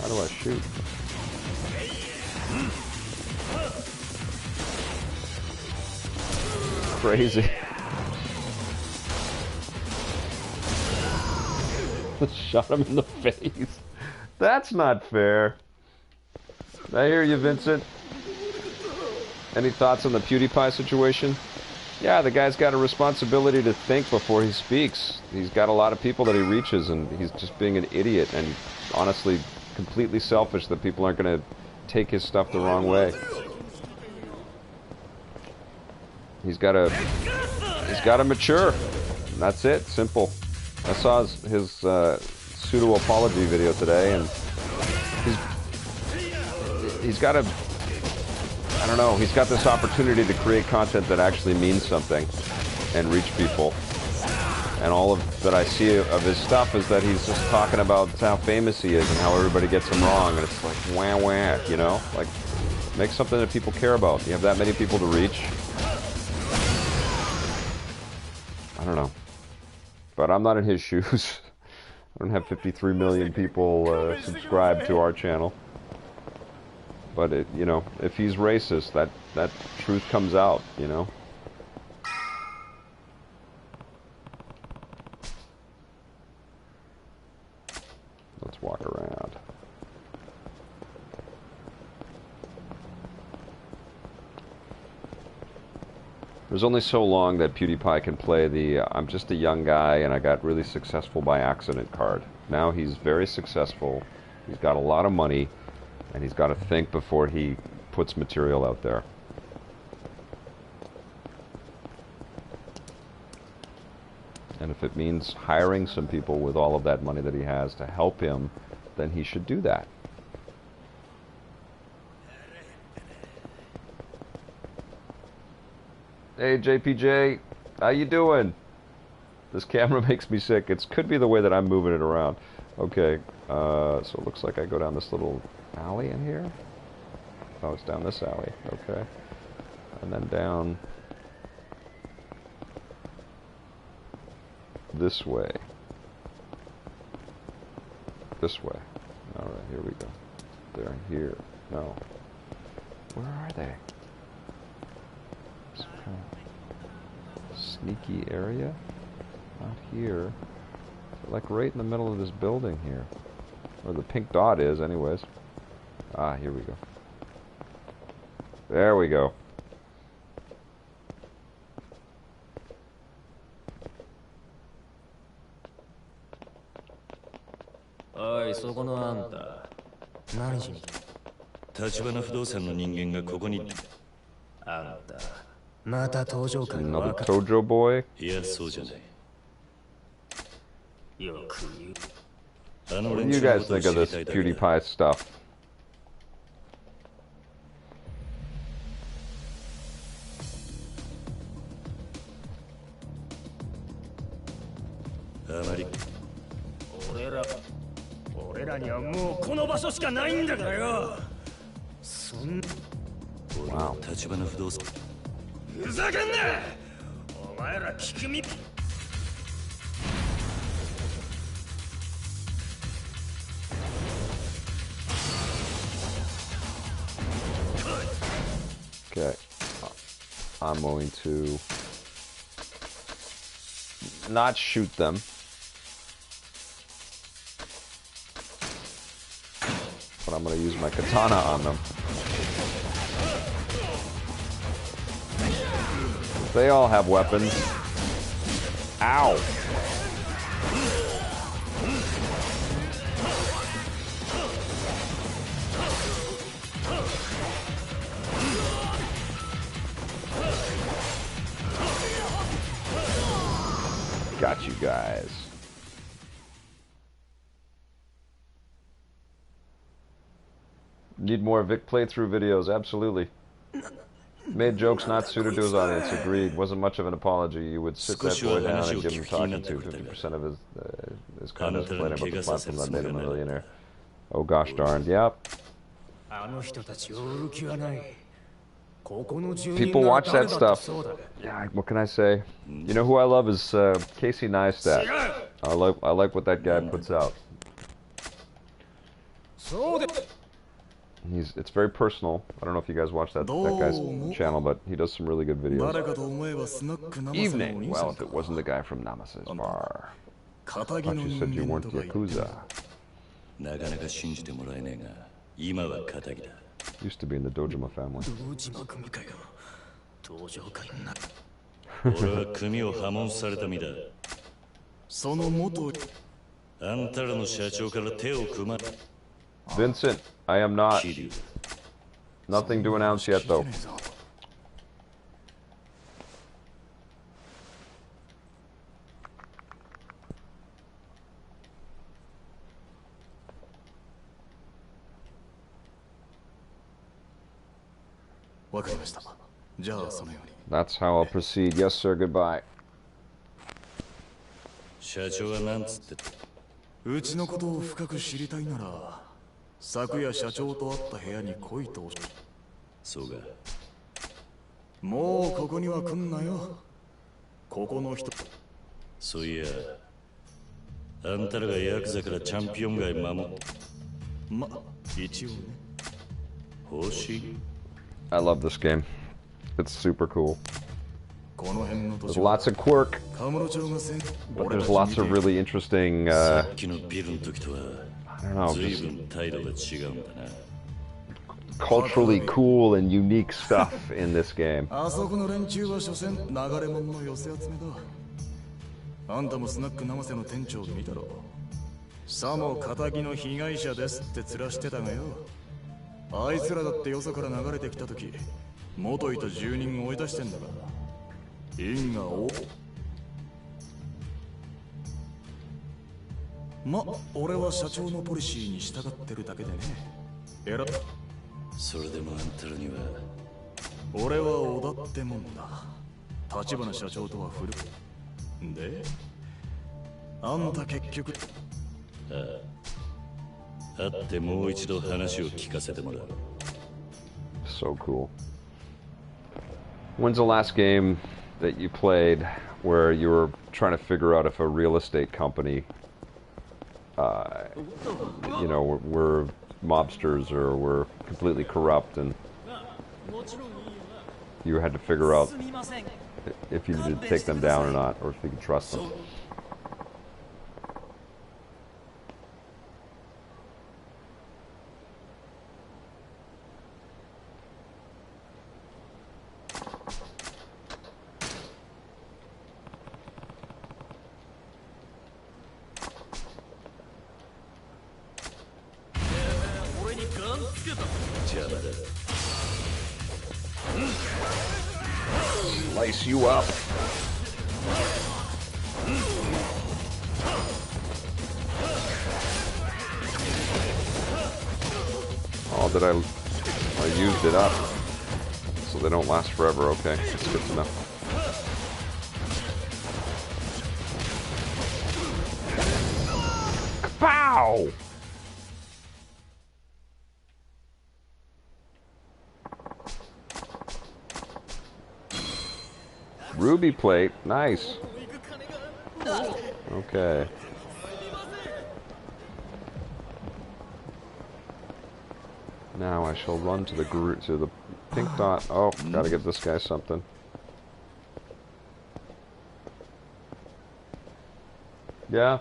How do I shoot? Crazy. Shot him in the face. That's not fair. I hear you, Vincent. Any thoughts on the PewDiePie situation? Yeah, the guy's got a responsibility to think before he speaks. He's got a lot of people that he reaches, and he's just being an idiot and honestly completely selfish that people aren't going to take his stuff the wrong way. He's got to mature. That's it. Simple. I saw his pseudo-apology video today, and he's got a, I don't know, he's got this opportunity to create content that actually means something and reach people. And all of that I see of his stuff is that he's just talking about how famous he is and how everybody gets him wrong, and it's like, wah wah, you know? Like, make something that people care about. You have that many people to reach. I don't know. But I'm not in his shoes. I don't have 53 million people subscribed to our channel. But it, you know, if he's racist, that truth comes out, you know. Let's walk around. There's only so long that PewDiePie can play the I'm just a young guy and I got really successful by accident card. Now he's very successful, he's got a lot of money, and he's got to think before he puts material out there. And if it means hiring some people with all of that money that he has to help him, then he should do that. Hey JPJ, how you doing? This camera makes me sick. It could be the way that I'm moving it around. Okay, so it looks like I go down this little alley in here. Oh, it's down this alley. Okay, and then down this way. This way. All right, here we go. They're here. No. Where are they? Some kind of sneaky area. Not here. They're like right in the middle of this building here. Where the pink dot is, anyways. Ah, here we go. There we go. Oi, そこのあんた。何しに来た？立花不動産の人間がここに。あんた。また登場感が。 Another Tojo boy? いや、そうじゃない。よく言う。What do you guys think of this PewDiePie stuff? Wow. Okay, I'm going to not shoot them. But I'm going to use my katana on them. They all have weapons. Ow! Got you guys. Need more Vic playthrough videos, absolutely. Made jokes not suited to his audience, agreed. Wasn't much of an apology. You would sit that boy down and give him talking to. 50% of his comments complaining about the platform that made him a millionaire. Oh gosh darn, yep. People watch that stuff. Yeah, what can I say? You know who I love is Casey Neistat. I like what that guy puts out. It's very personal. I don't know if you guys watch that guy's channel, but he does some really good videos. Evening. Well, if it wasn't the guy from Namase's bar. I thought you said you weren't Yakuza. Used to be in the Dojima family. Vincent, I am not. Nothing to announce yet, though. That's how I'll proceed. Yes, sir. Goodbye. 社長はなんつってた。うちのことを深く知りたいなら、昨夜社長と会った部屋に来いと。そうか。もうここには来んなよ。ここの人。そういや、あんたらがヤクザからチャンピオン街守って。ま、一応ね。欲しい。I love this game. It's super cool. There's lots of quirk, but there's lots of really interesting, I don't know, just culturally cool and unique stuff in this game. あそこの連中は所詮流れ物の寄せ集めだ。あんたもスナック生瀬の店長見たろ。さも仇の被害者ですって面してたがよ。あいつらだってよそから流れてきた時、元いた住人を追い出してんだから。因果を。ま、俺は社長のポリシーに従ってるだけでね。それでもあんたらには。俺は小田ってもんだ。立花社長とは古く。で、あんた結局。ああ。会ってもう一度話を聞かせてもらう。So cool. When's the last game that you played where you were trying to figure out if a real estate company, you know, were mobsters or were completely corrupt, and you had to figure out if you needed to take them down or not, or if you could trust them? Slice you up. that I used it up. So they don't last forever, okay. That's good to know. Kapow! Ruby plate, nice. Okay. Now I shall run to the pink dot. Oh, gotta give this guy something. Yeah,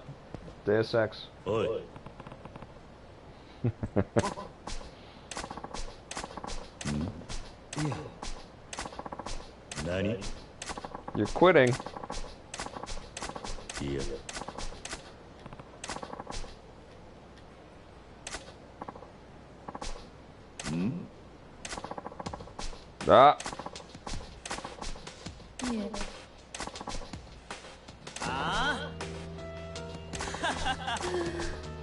Deus Ex. Oi. Nani? You're quitting. Yeah. Ah.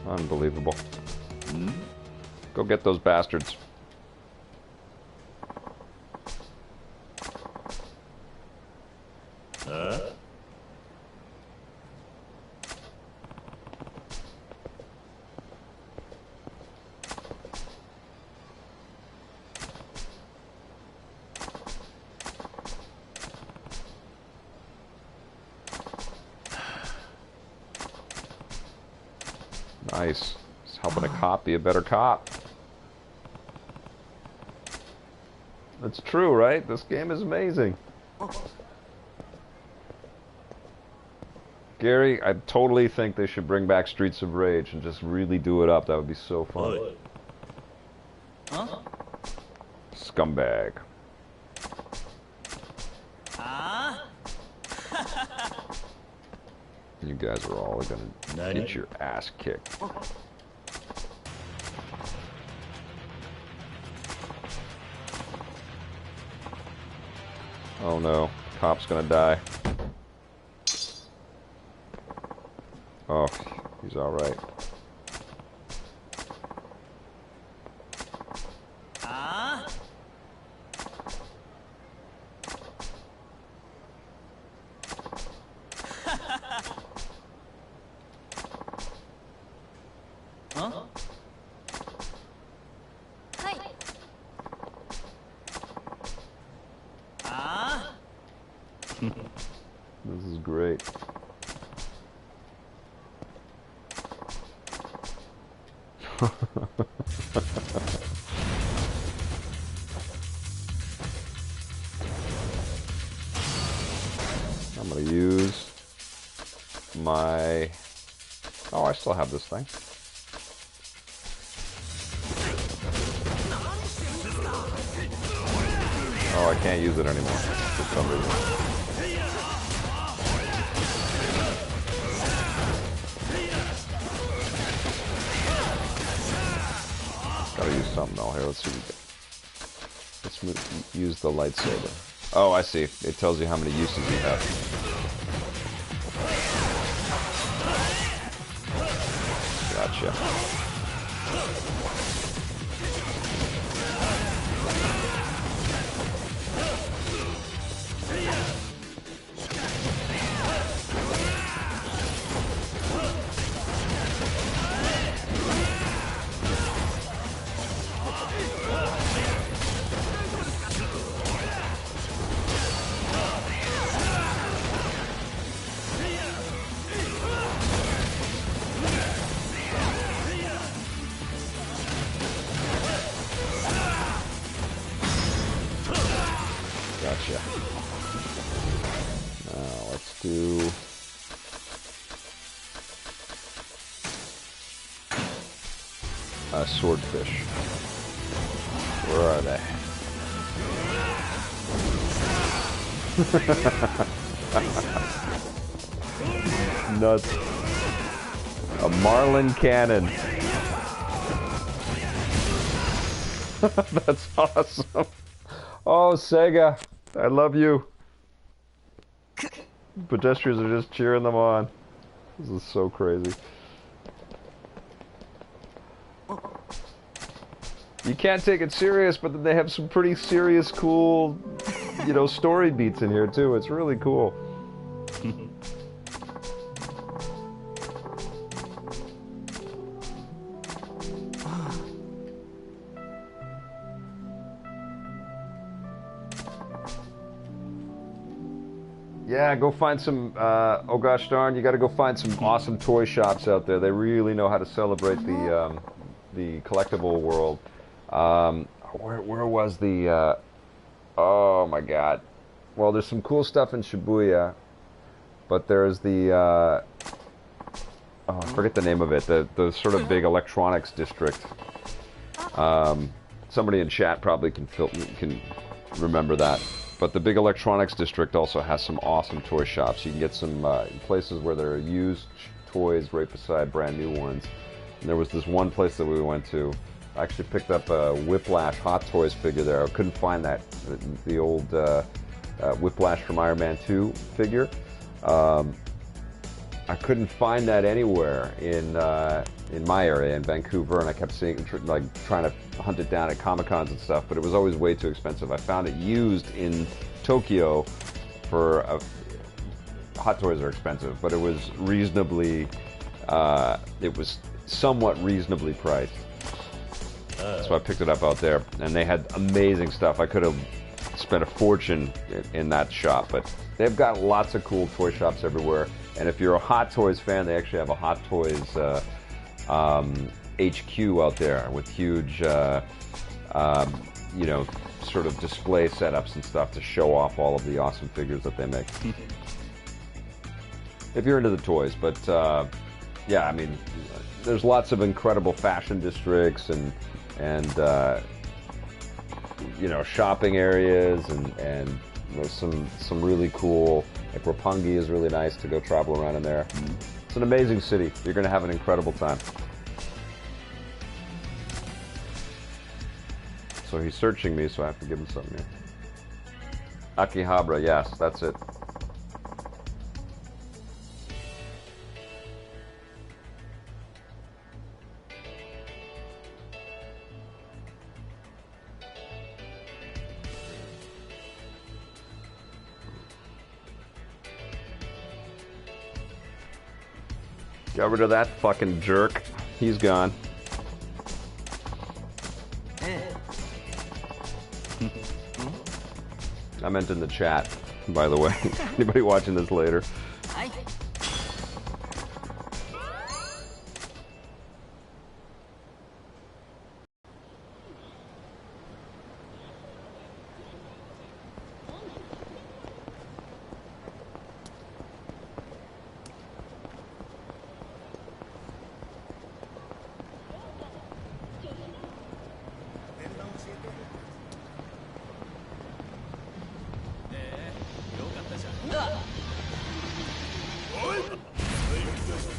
Unbelievable. Go get those bastards. Nice. It's helping a cop be a better cop. That's true, right? This game is amazing. Gary, I totally think they should bring back Streets of Rage and just really do it up. That would be so fun. Oi. Huh? Scumbag. You guys are all gonna get your ass kicked. Oh no, cop's gonna die. Oh, he's alright. This is great. I'm gonna use my... Oh, I still have this thing. Oh, I can't use it anymore for some reason. Gotta use something else here. Let's see what we get. Let's use the lightsaber. Oh, I see. It tells you how many uses you have. Gotcha. Gotcha. Now let's do... swordfish. Where are they? Nuts. A Marlin cannon. That's awesome. Oh, Sega, I love you. Pedestrians are just cheering them on. This is so crazy. You can't take it serious, but they have some pretty serious, cool, you know, story beats in here too. It's really cool. Yeah, go find some, oh gosh darn, you gotta go find some awesome toy shops out there. They really know how to celebrate the collectible world. Where was the, oh my god. Well, there's some cool stuff in Shibuya, but there's the, oh, I forget the name of it, the sort of big electronics district. Somebody in chat probably can remember that. But the big electronics district also has some awesome toy shops. You can get some places where there are used toys right beside brand new ones. And there was this one place that we went to. I actually picked up a Whiplash Hot Toys figure there. I couldn't find that, the old Whiplash from Iron Man 2 figure. I couldn't find that anywhere in my area in Vancouver, and I kept seeing, like, trying to hunt it down at Comic-Cons and stuff, but it was always way too expensive. I found it used in Tokyo for Hot Toys are expensive, but it was reasonably, it was somewhat reasonably priced. So I picked it up out there, and they had amazing stuff. I could have spent a fortune in that shop, but they've got lots of cool toy shops everywhere. And if you're a Hot Toys fan, they actually have a Hot Toys HQ out there with huge, you know, sort of display setups and stuff to show off all of the awesome figures that they make. If you're into the toys, but yeah, I mean, there's lots of incredible fashion districts and you know, shopping areas and there's some really cool, like Roppongi is really nice to go travel around in there. It's an amazing city. You're going to have an incredible time. So he's searching me, so I have to give him something here. Akihabara, yes, that's it. Got rid of that fucking jerk. He's gone. I meant in the chat, by the way. Anybody watching this later?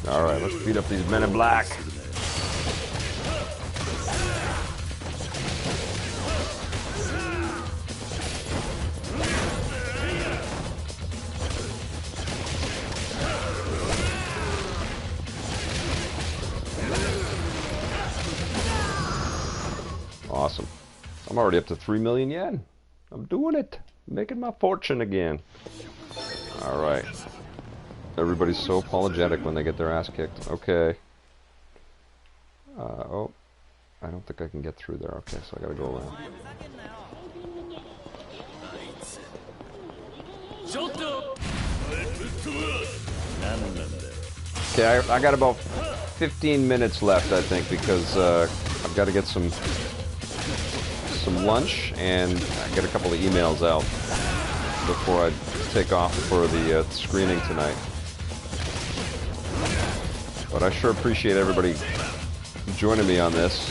Alright, let's beat up these men in black. Awesome. I'm already up to 3 million yen. I'm doing it. Making my fortune again. Alright. Everybody's so apologetic when they get their ass kicked. Okay. Oh. I don't think I can get through there. Okay, so I gotta go around. Okay, I got about 15 minutes left, I think, because I've got to get some lunch and I get a couple of emails out before I take off for the screening tonight. But I sure appreciate everybody joining me on this.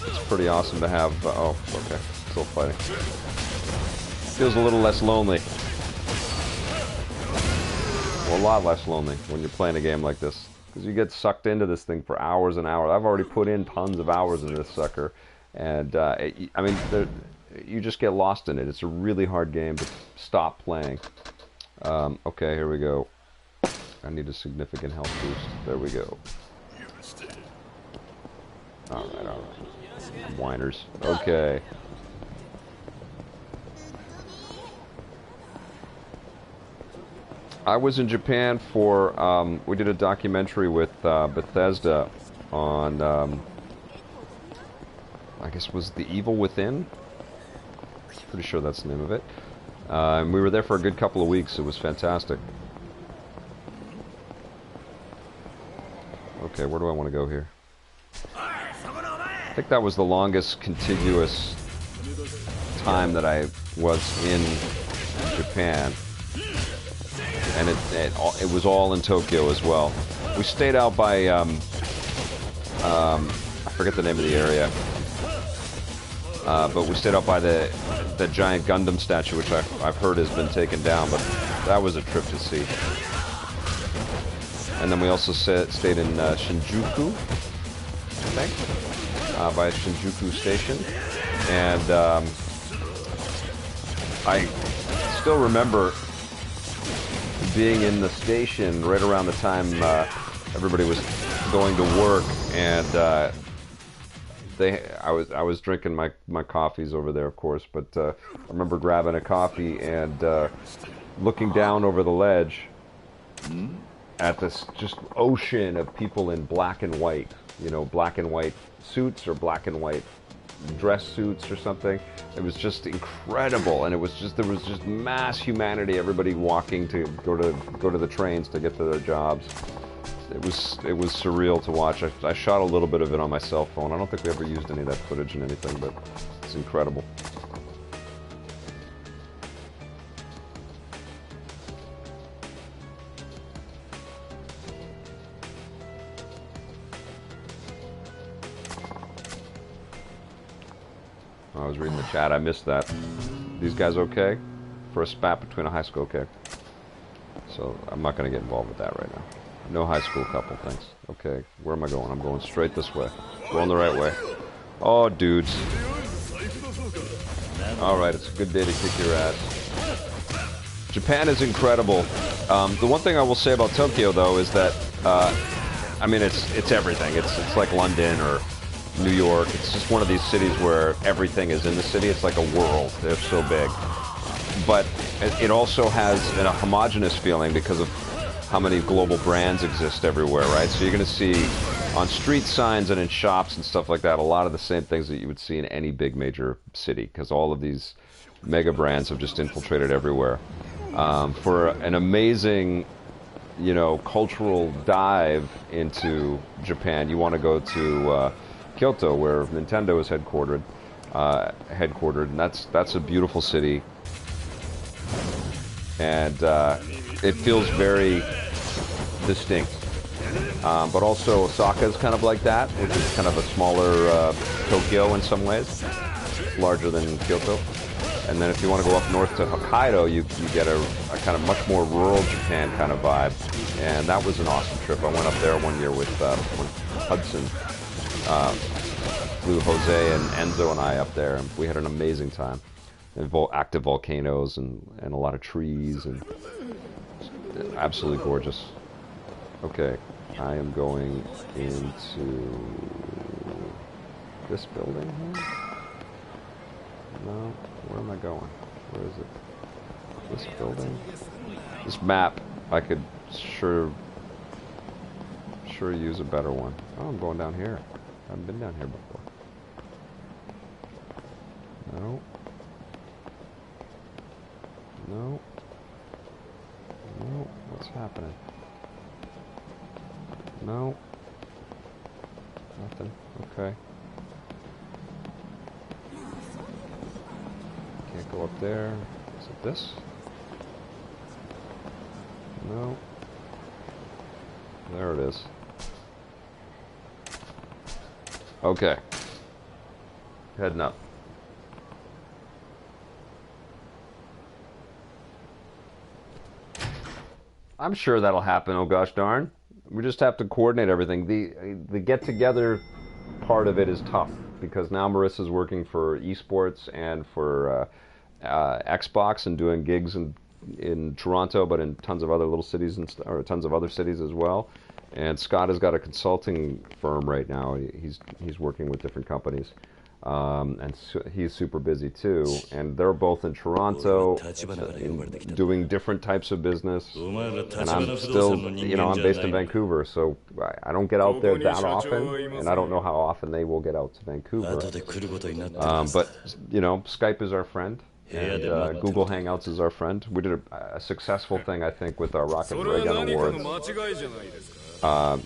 It's pretty awesome to have... oh, okay. Still fighting. Feels a little less lonely. Well, a lot less lonely when you're playing a game like this. Because you get sucked into this thing for hours and hours. I've already put in tons of hours in this sucker. And, I mean, you just get lost in it. It's a really hard game to stop playing. Okay, here we go. I need a significant health boost. There we go. Alright. Whiners. Okay. I was in Japan for, we did a documentary with Bethesda on, I guess it was The Evil Within. Pretty sure that's the name of it. And we were there for a good couple of weeks. It was fantastic. Okay, where do I want to go here? I think that was the longest contiguous time that I was in Japan. And it was all in Tokyo as well. We stayed out by, I forget the name of the area. But we stayed out by the giant Gundam statue, which I've heard has been taken down, but that was a trip to see. And then we also stayed in Shinjuku, I think, by Shinjuku Station. And I still remember being in the station right around the time everybody was going to work, and I was drinking my coffees over there, of course, but I remember grabbing a coffee and looking down over the ledge at this just ocean of people in black and white, you know, black and white suits or black and white dress suits or something. It was just incredible, and there was just mass humanity, everybody walking to go to the trains to get to their jobs. It was surreal to watch. I shot a little bit of it on my cell phone. I don't think we ever used any of that footage in anything, but it's incredible. I was reading the chat. I missed that. These guys okay? For a spat between a high school, okay. So I'm not going to get involved with that right now. No high school couple, thanks. Okay, where am I going? I'm going straight this way. Going the right way. Oh, dudes. Alright, it's a good day to kick your ass. Japan is incredible. The one thing I will say about Tokyo, though, is that, I mean, it's everything. It's like London or New York. It's just one of these cities where everything is in the city. It's like a world. They're so big. But it also has a homogenous feeling because of how many global brands exist everywhere, right? So you're going to see on street signs and in shops and stuff like that a lot of the same things that you would see in any big major city, because all of these mega brands have just infiltrated everywhere. For an amazing, you know, cultural dive into Japan, you want to go to Kyoto, where Nintendo is headquartered, and that's a beautiful city, and it feels very distinct. But also Osaka is kind of like that, which is kind of a smaller Tokyo in some ways, larger than Kyoto. And then if you want to go up north to Hokkaido, you get a kind of much more rural Japan kind of vibe. And that was an awesome trip. I went up there one year with Hudson. Flew Jose and Enzo and I up there, and we had an amazing time. And active volcanoes and a lot of trees, and absolutely gorgeous. Okay, I am going into this building here. No, where am I going? Where is it? This building? This map, I could sure use a better one. Oh, I'm going down here. I haven't been down here before. No. No. No. What's happening? No. Nothing. Okay. Can't go up there. Is it this? No. There it is. Okay. Heading up. I'm sure that'll happen, oh gosh darn. We just have to coordinate everything. The get-together part of it is tough, because now Marissa's working for esports and for Xbox and doing gigs in Toronto, but in tons of other little cities or tons of other cities as well. And Scott has got a consulting firm right now. He's working with different companies. And he's super busy too. And they're both in Toronto, doing different types of business. And I'm still, I'm based in Vancouver, so I don't get out there that often. And I don't know how often they will get out to Vancouver. But, Skype is our friend. And Google Hangouts is our friend. We did a successful thing, I think, with our Rocket and Ray Gun Awards.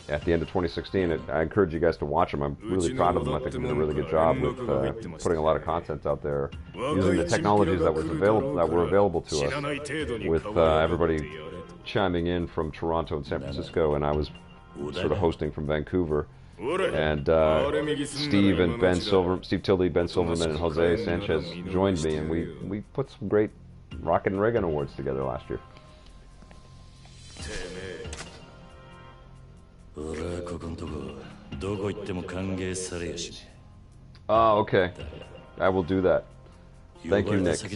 At the end of 2016, I encourage you guys to watch them. I'm really proud of them. I think they did a really good job with putting a lot of content out there, using the technologies that were available to us, with everybody chiming in from Toronto and San Francisco, and I was sort of hosting from Vancouver. And Steve Tildy, Ben Silverman, and Jose Sanchez joined me, and we put some great Rocket and Ray Gun Awards together last year. Oh, okay. I will do that. Thank you, Nick. Thanks,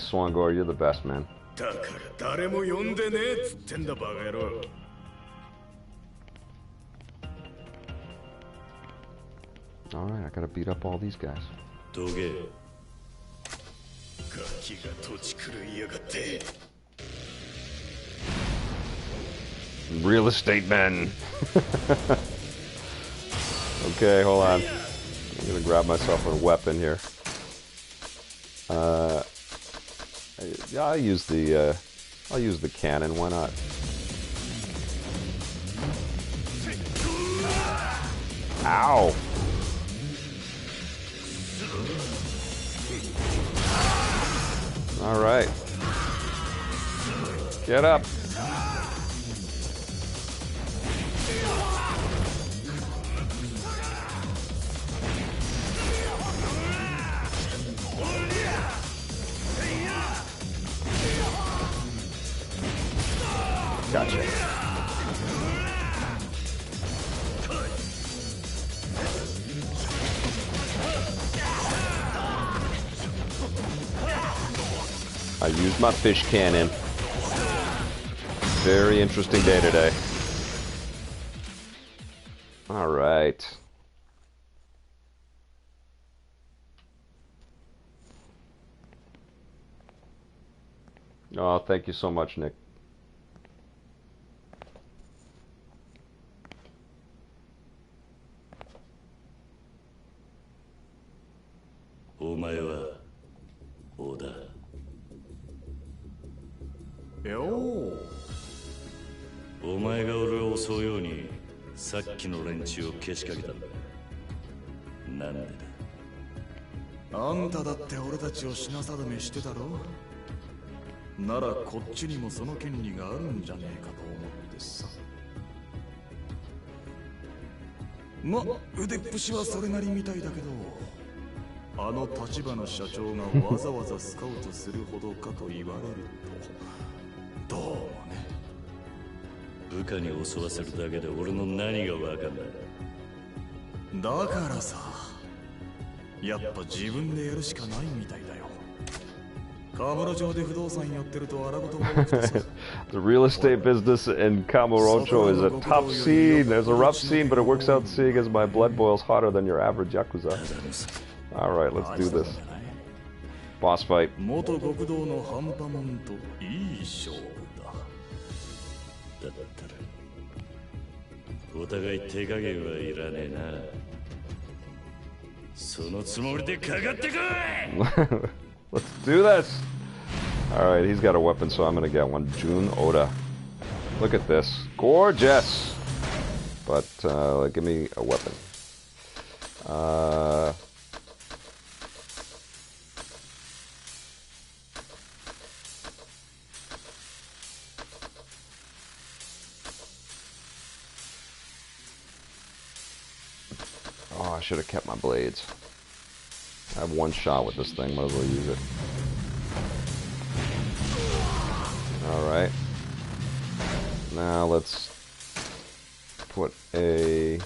Swangor. You're the best, man. Alright, I gotta beat up all these guys. Real estate men. Okay, hold on. I'm gonna grab myself a weapon here. Yeah, I'll use the cannon. Why not? Ow! All right. Get up. Gotcha. I used my fish cannon. Very interesting day today. All right. Oh, thank you so much, Nick. The real estate business in Kamurocho is a tough scene. There's a rough scene, but it works out seeing as my blood boils hotter than your average Yakuza. Alright, let's do this. Boss fight. Let's do this! Alright, he's got a weapon, so I'm gonna get one. Jun Oda. Look at this. Gorgeous! But, give me a weapon. Oh, I should have kept my blades. I have one shot with this thing, might as well use it. Alright. Now let's put a...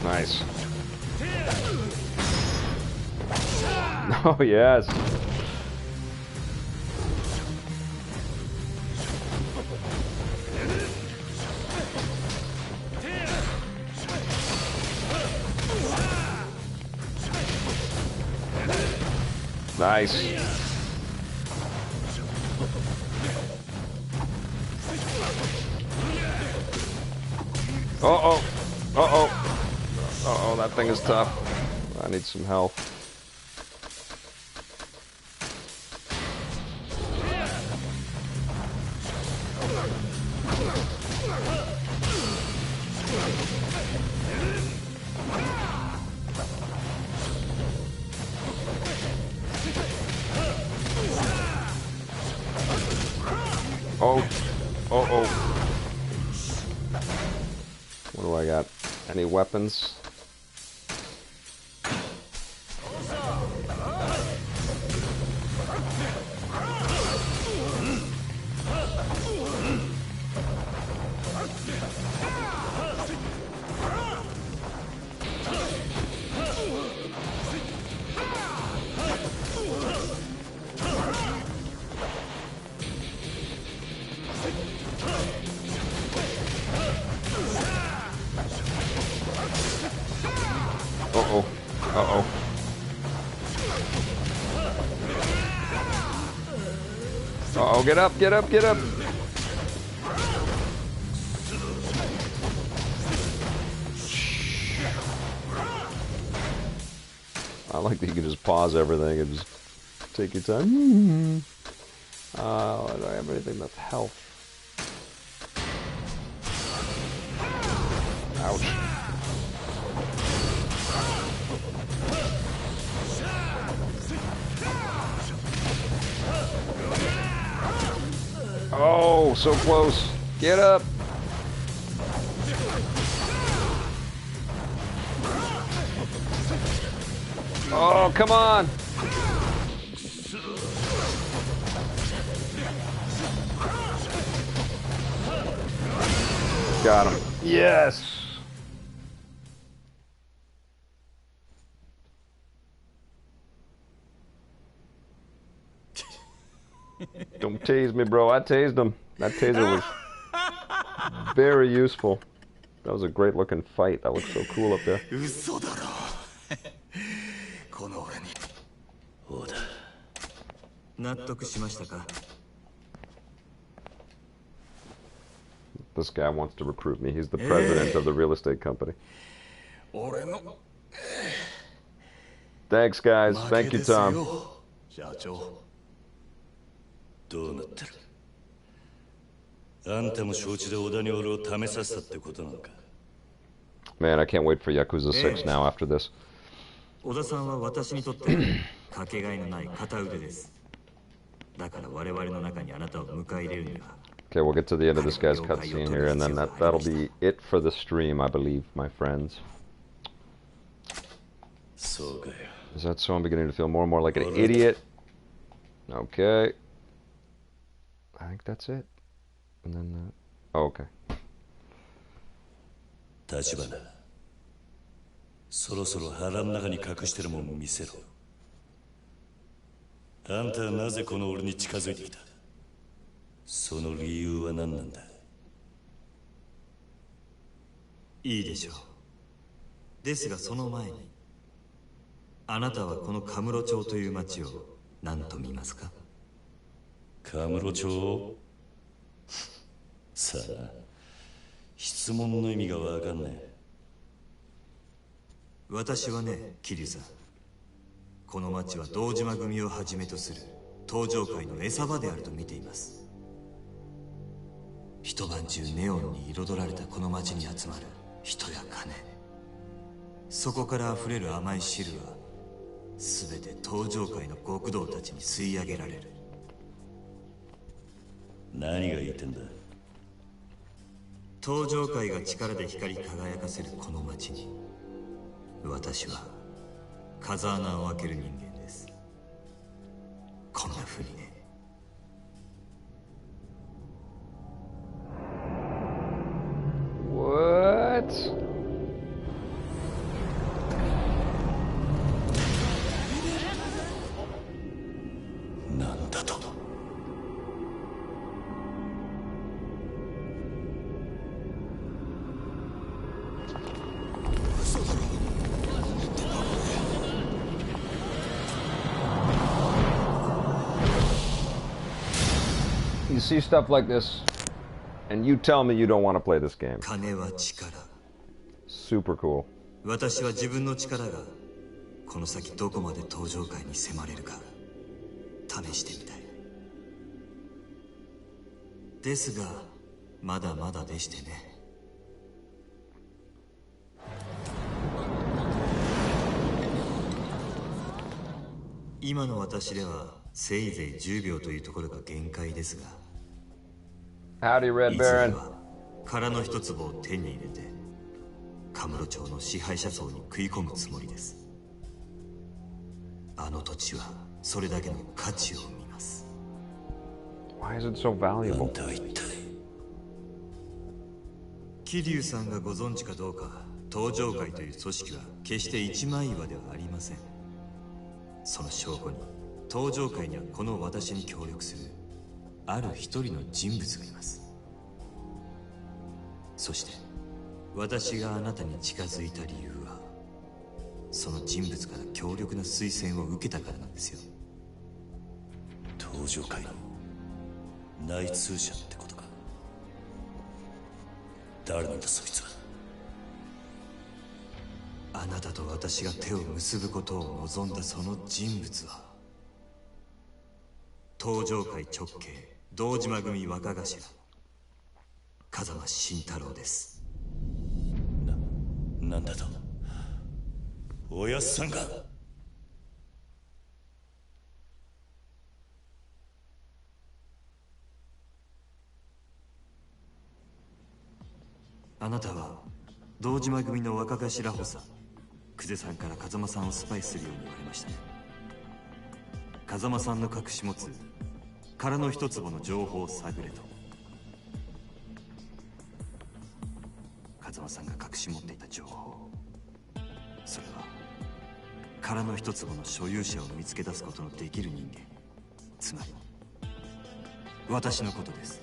Nice. Oh, yes. Nice. Uh-oh. Uh-oh. Uh-oh, that thing is tough. I need some help. Oh. Uh-oh. What do I got? Any weapons? Uh-oh. Uh-oh. Uh-oh, get up, get up, get up! I like that you can just pause everything and just take your time. Do I have anything that's health? Ouch. Oh, so close. Get up. Oh, come on. Got him. Yes. Don't tase me, bro. I tased him. That taser was very useful. That was a great looking fight. That looked so cool up there. This guy wants to recruit me. He's the president of the real estate company. Thanks, guys. Thank you, Tom. どうなってるあんたも承知で小田に俺を試させたってことなのか Man, I can't wait for Yakuza 6 now after this. 小田さんは私にとってかけがえのない片腕です。だから我々の中にあなたを迎え入れるには Okay, we'll get to the end of this guy's cutscene here, and then that'll be it for the stream, I believe, my friends. Is that so? I'm beginning to feel more and more like an idiot. Okay. I think that's it. And then, oh, okay. 立花そろそろ腹の中に隠してるもん見せろあんたはなぜこの俺に近づいてきたその理由は何なんだいいでしょうですがその前にあなたはこのカムロ町という町を何と見ますかカムロ町さあ質問の意味がわかんない私はね桐生さんこの町は堂島組をはじめとする登場界の餌場であると見ています一晩中ネオンに彩られたこの町に集まる人や金そこから溢れる甘い汁は全て登場界の極道たちに吸い上げられる。何が言ってんだ。登場界が力で光り輝かせるこの街に、私は風穴を開ける人間です。こんな風にね。What? You see stuff like this, and you tell me you don't want to play this game. 金は力。Super cool. 私は自分の力がこの先どこまで登場界に迫れるか試してみたい。ですがまだまだでしてね。今の私ではせいぜい10秒というところが限界ですが、Howdy, Red いずれ Baron. は殻の一粒を手に入れてカムロ町の支配者層に食い込むつもりです。あの土地はそれだけの価値を生みます。 Why is it so valuable? 桐生さんがご存知かどうか、登場会という組織は決して一枚岩ではありません。その証拠に登場界にはこの私に協力するある一人の人物がいます。そして私があなたに近づいた理由はその人物から強力な推薦を受けたからなんですよ。登場界の内通者ってことか。誰なんだそいつは。あなたと私が手を結ぶことを望んだその人物は登場界直系堂島組若頭風間慎太郎です。なんだと。おやっさんが。あなたは堂島組の若頭補佐久世さんから風間さんをスパイするように言われましたね。風間さんの隠し持つ殻の一坪の情報を探れと。風間さんが隠し持っていた情報、それは殻の一坪の所有者を見つけ出すことのできる人間、つまり私のことです。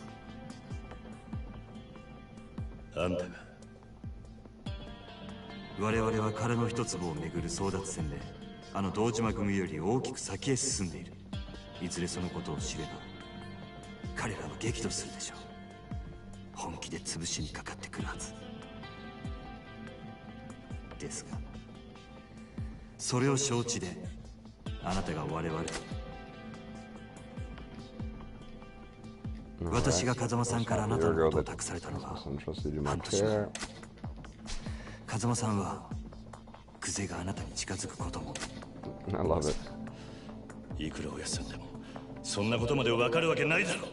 あんたが。我々は殻の一坪をめぐる争奪戦であの堂島組より大きく先へ進んでいる。いずれそのことを知れば彼らは激怒するでしょう。本気で潰しにかかってくるはずですが、それを承知であなたが我々私が風間さんからあなたのことを託されたのは半年前。風間さんは久世があなたに近づくことも I love it. いくらおやっさんでもそんなことまで分かるわけないだろ。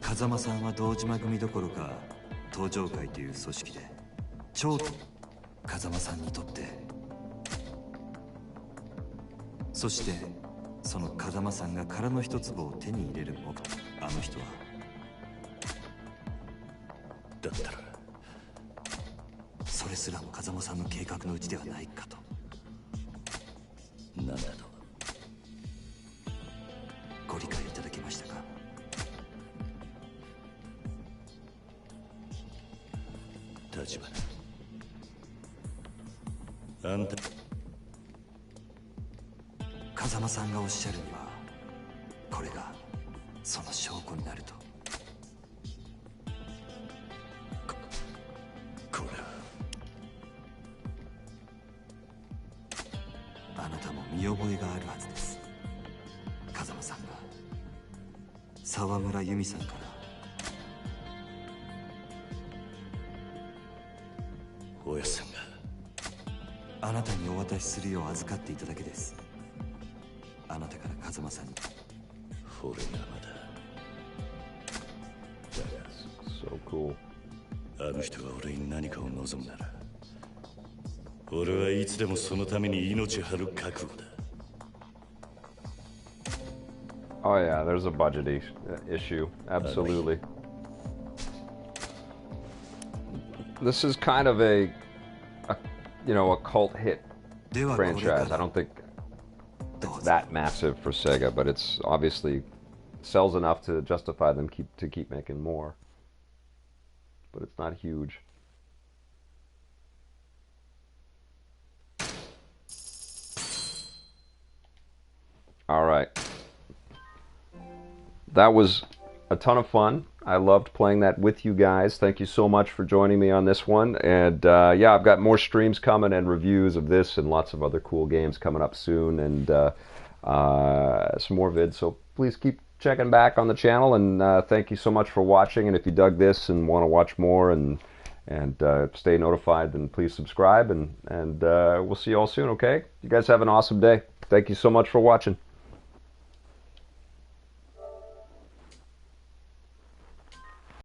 風間さんは堂島組どころか登場会という組織で超風間さんにとって、そしてその風間さんが殻の一粒を手に入れる目的、あの人はだったらそれすらも風間さんの計画のうちではないかと。なんだと。ご理解いただけましたか。立花、あんた風間さんがおっしゃるにはこれがその証拠になると。これはあなたも見覚えがあるはずです。風間さんが沢村由美さんからおやっさんがあなたにお渡しするよう預かっていただけです。あなたから風間さんに。フォレナマだ。 So cool. あの人が俺に何かを望むなら、俺はいつでもそのために命張る覚悟だ。 Oh yeah, there's a budget issue. Absolutely. This is kind of a you know, a cult hit franchise. I don't think it's that massive for Sega, but it's obviously sells enough to justify them to keep making more. But it's not huge. All right. That was a ton of fun. I loved playing that with you guys. Thank you so much for joining me on this one. And yeah, I've got more streams coming and reviews of this and lots of other cool games coming up soon, and some more vids. So please keep checking back on the channel, and thank you so much for watching. And if you dug this and want to watch more and stay notified, then please subscribe, and we'll see you all soon, okay? You guys have an awesome day. Thank you so much for watching.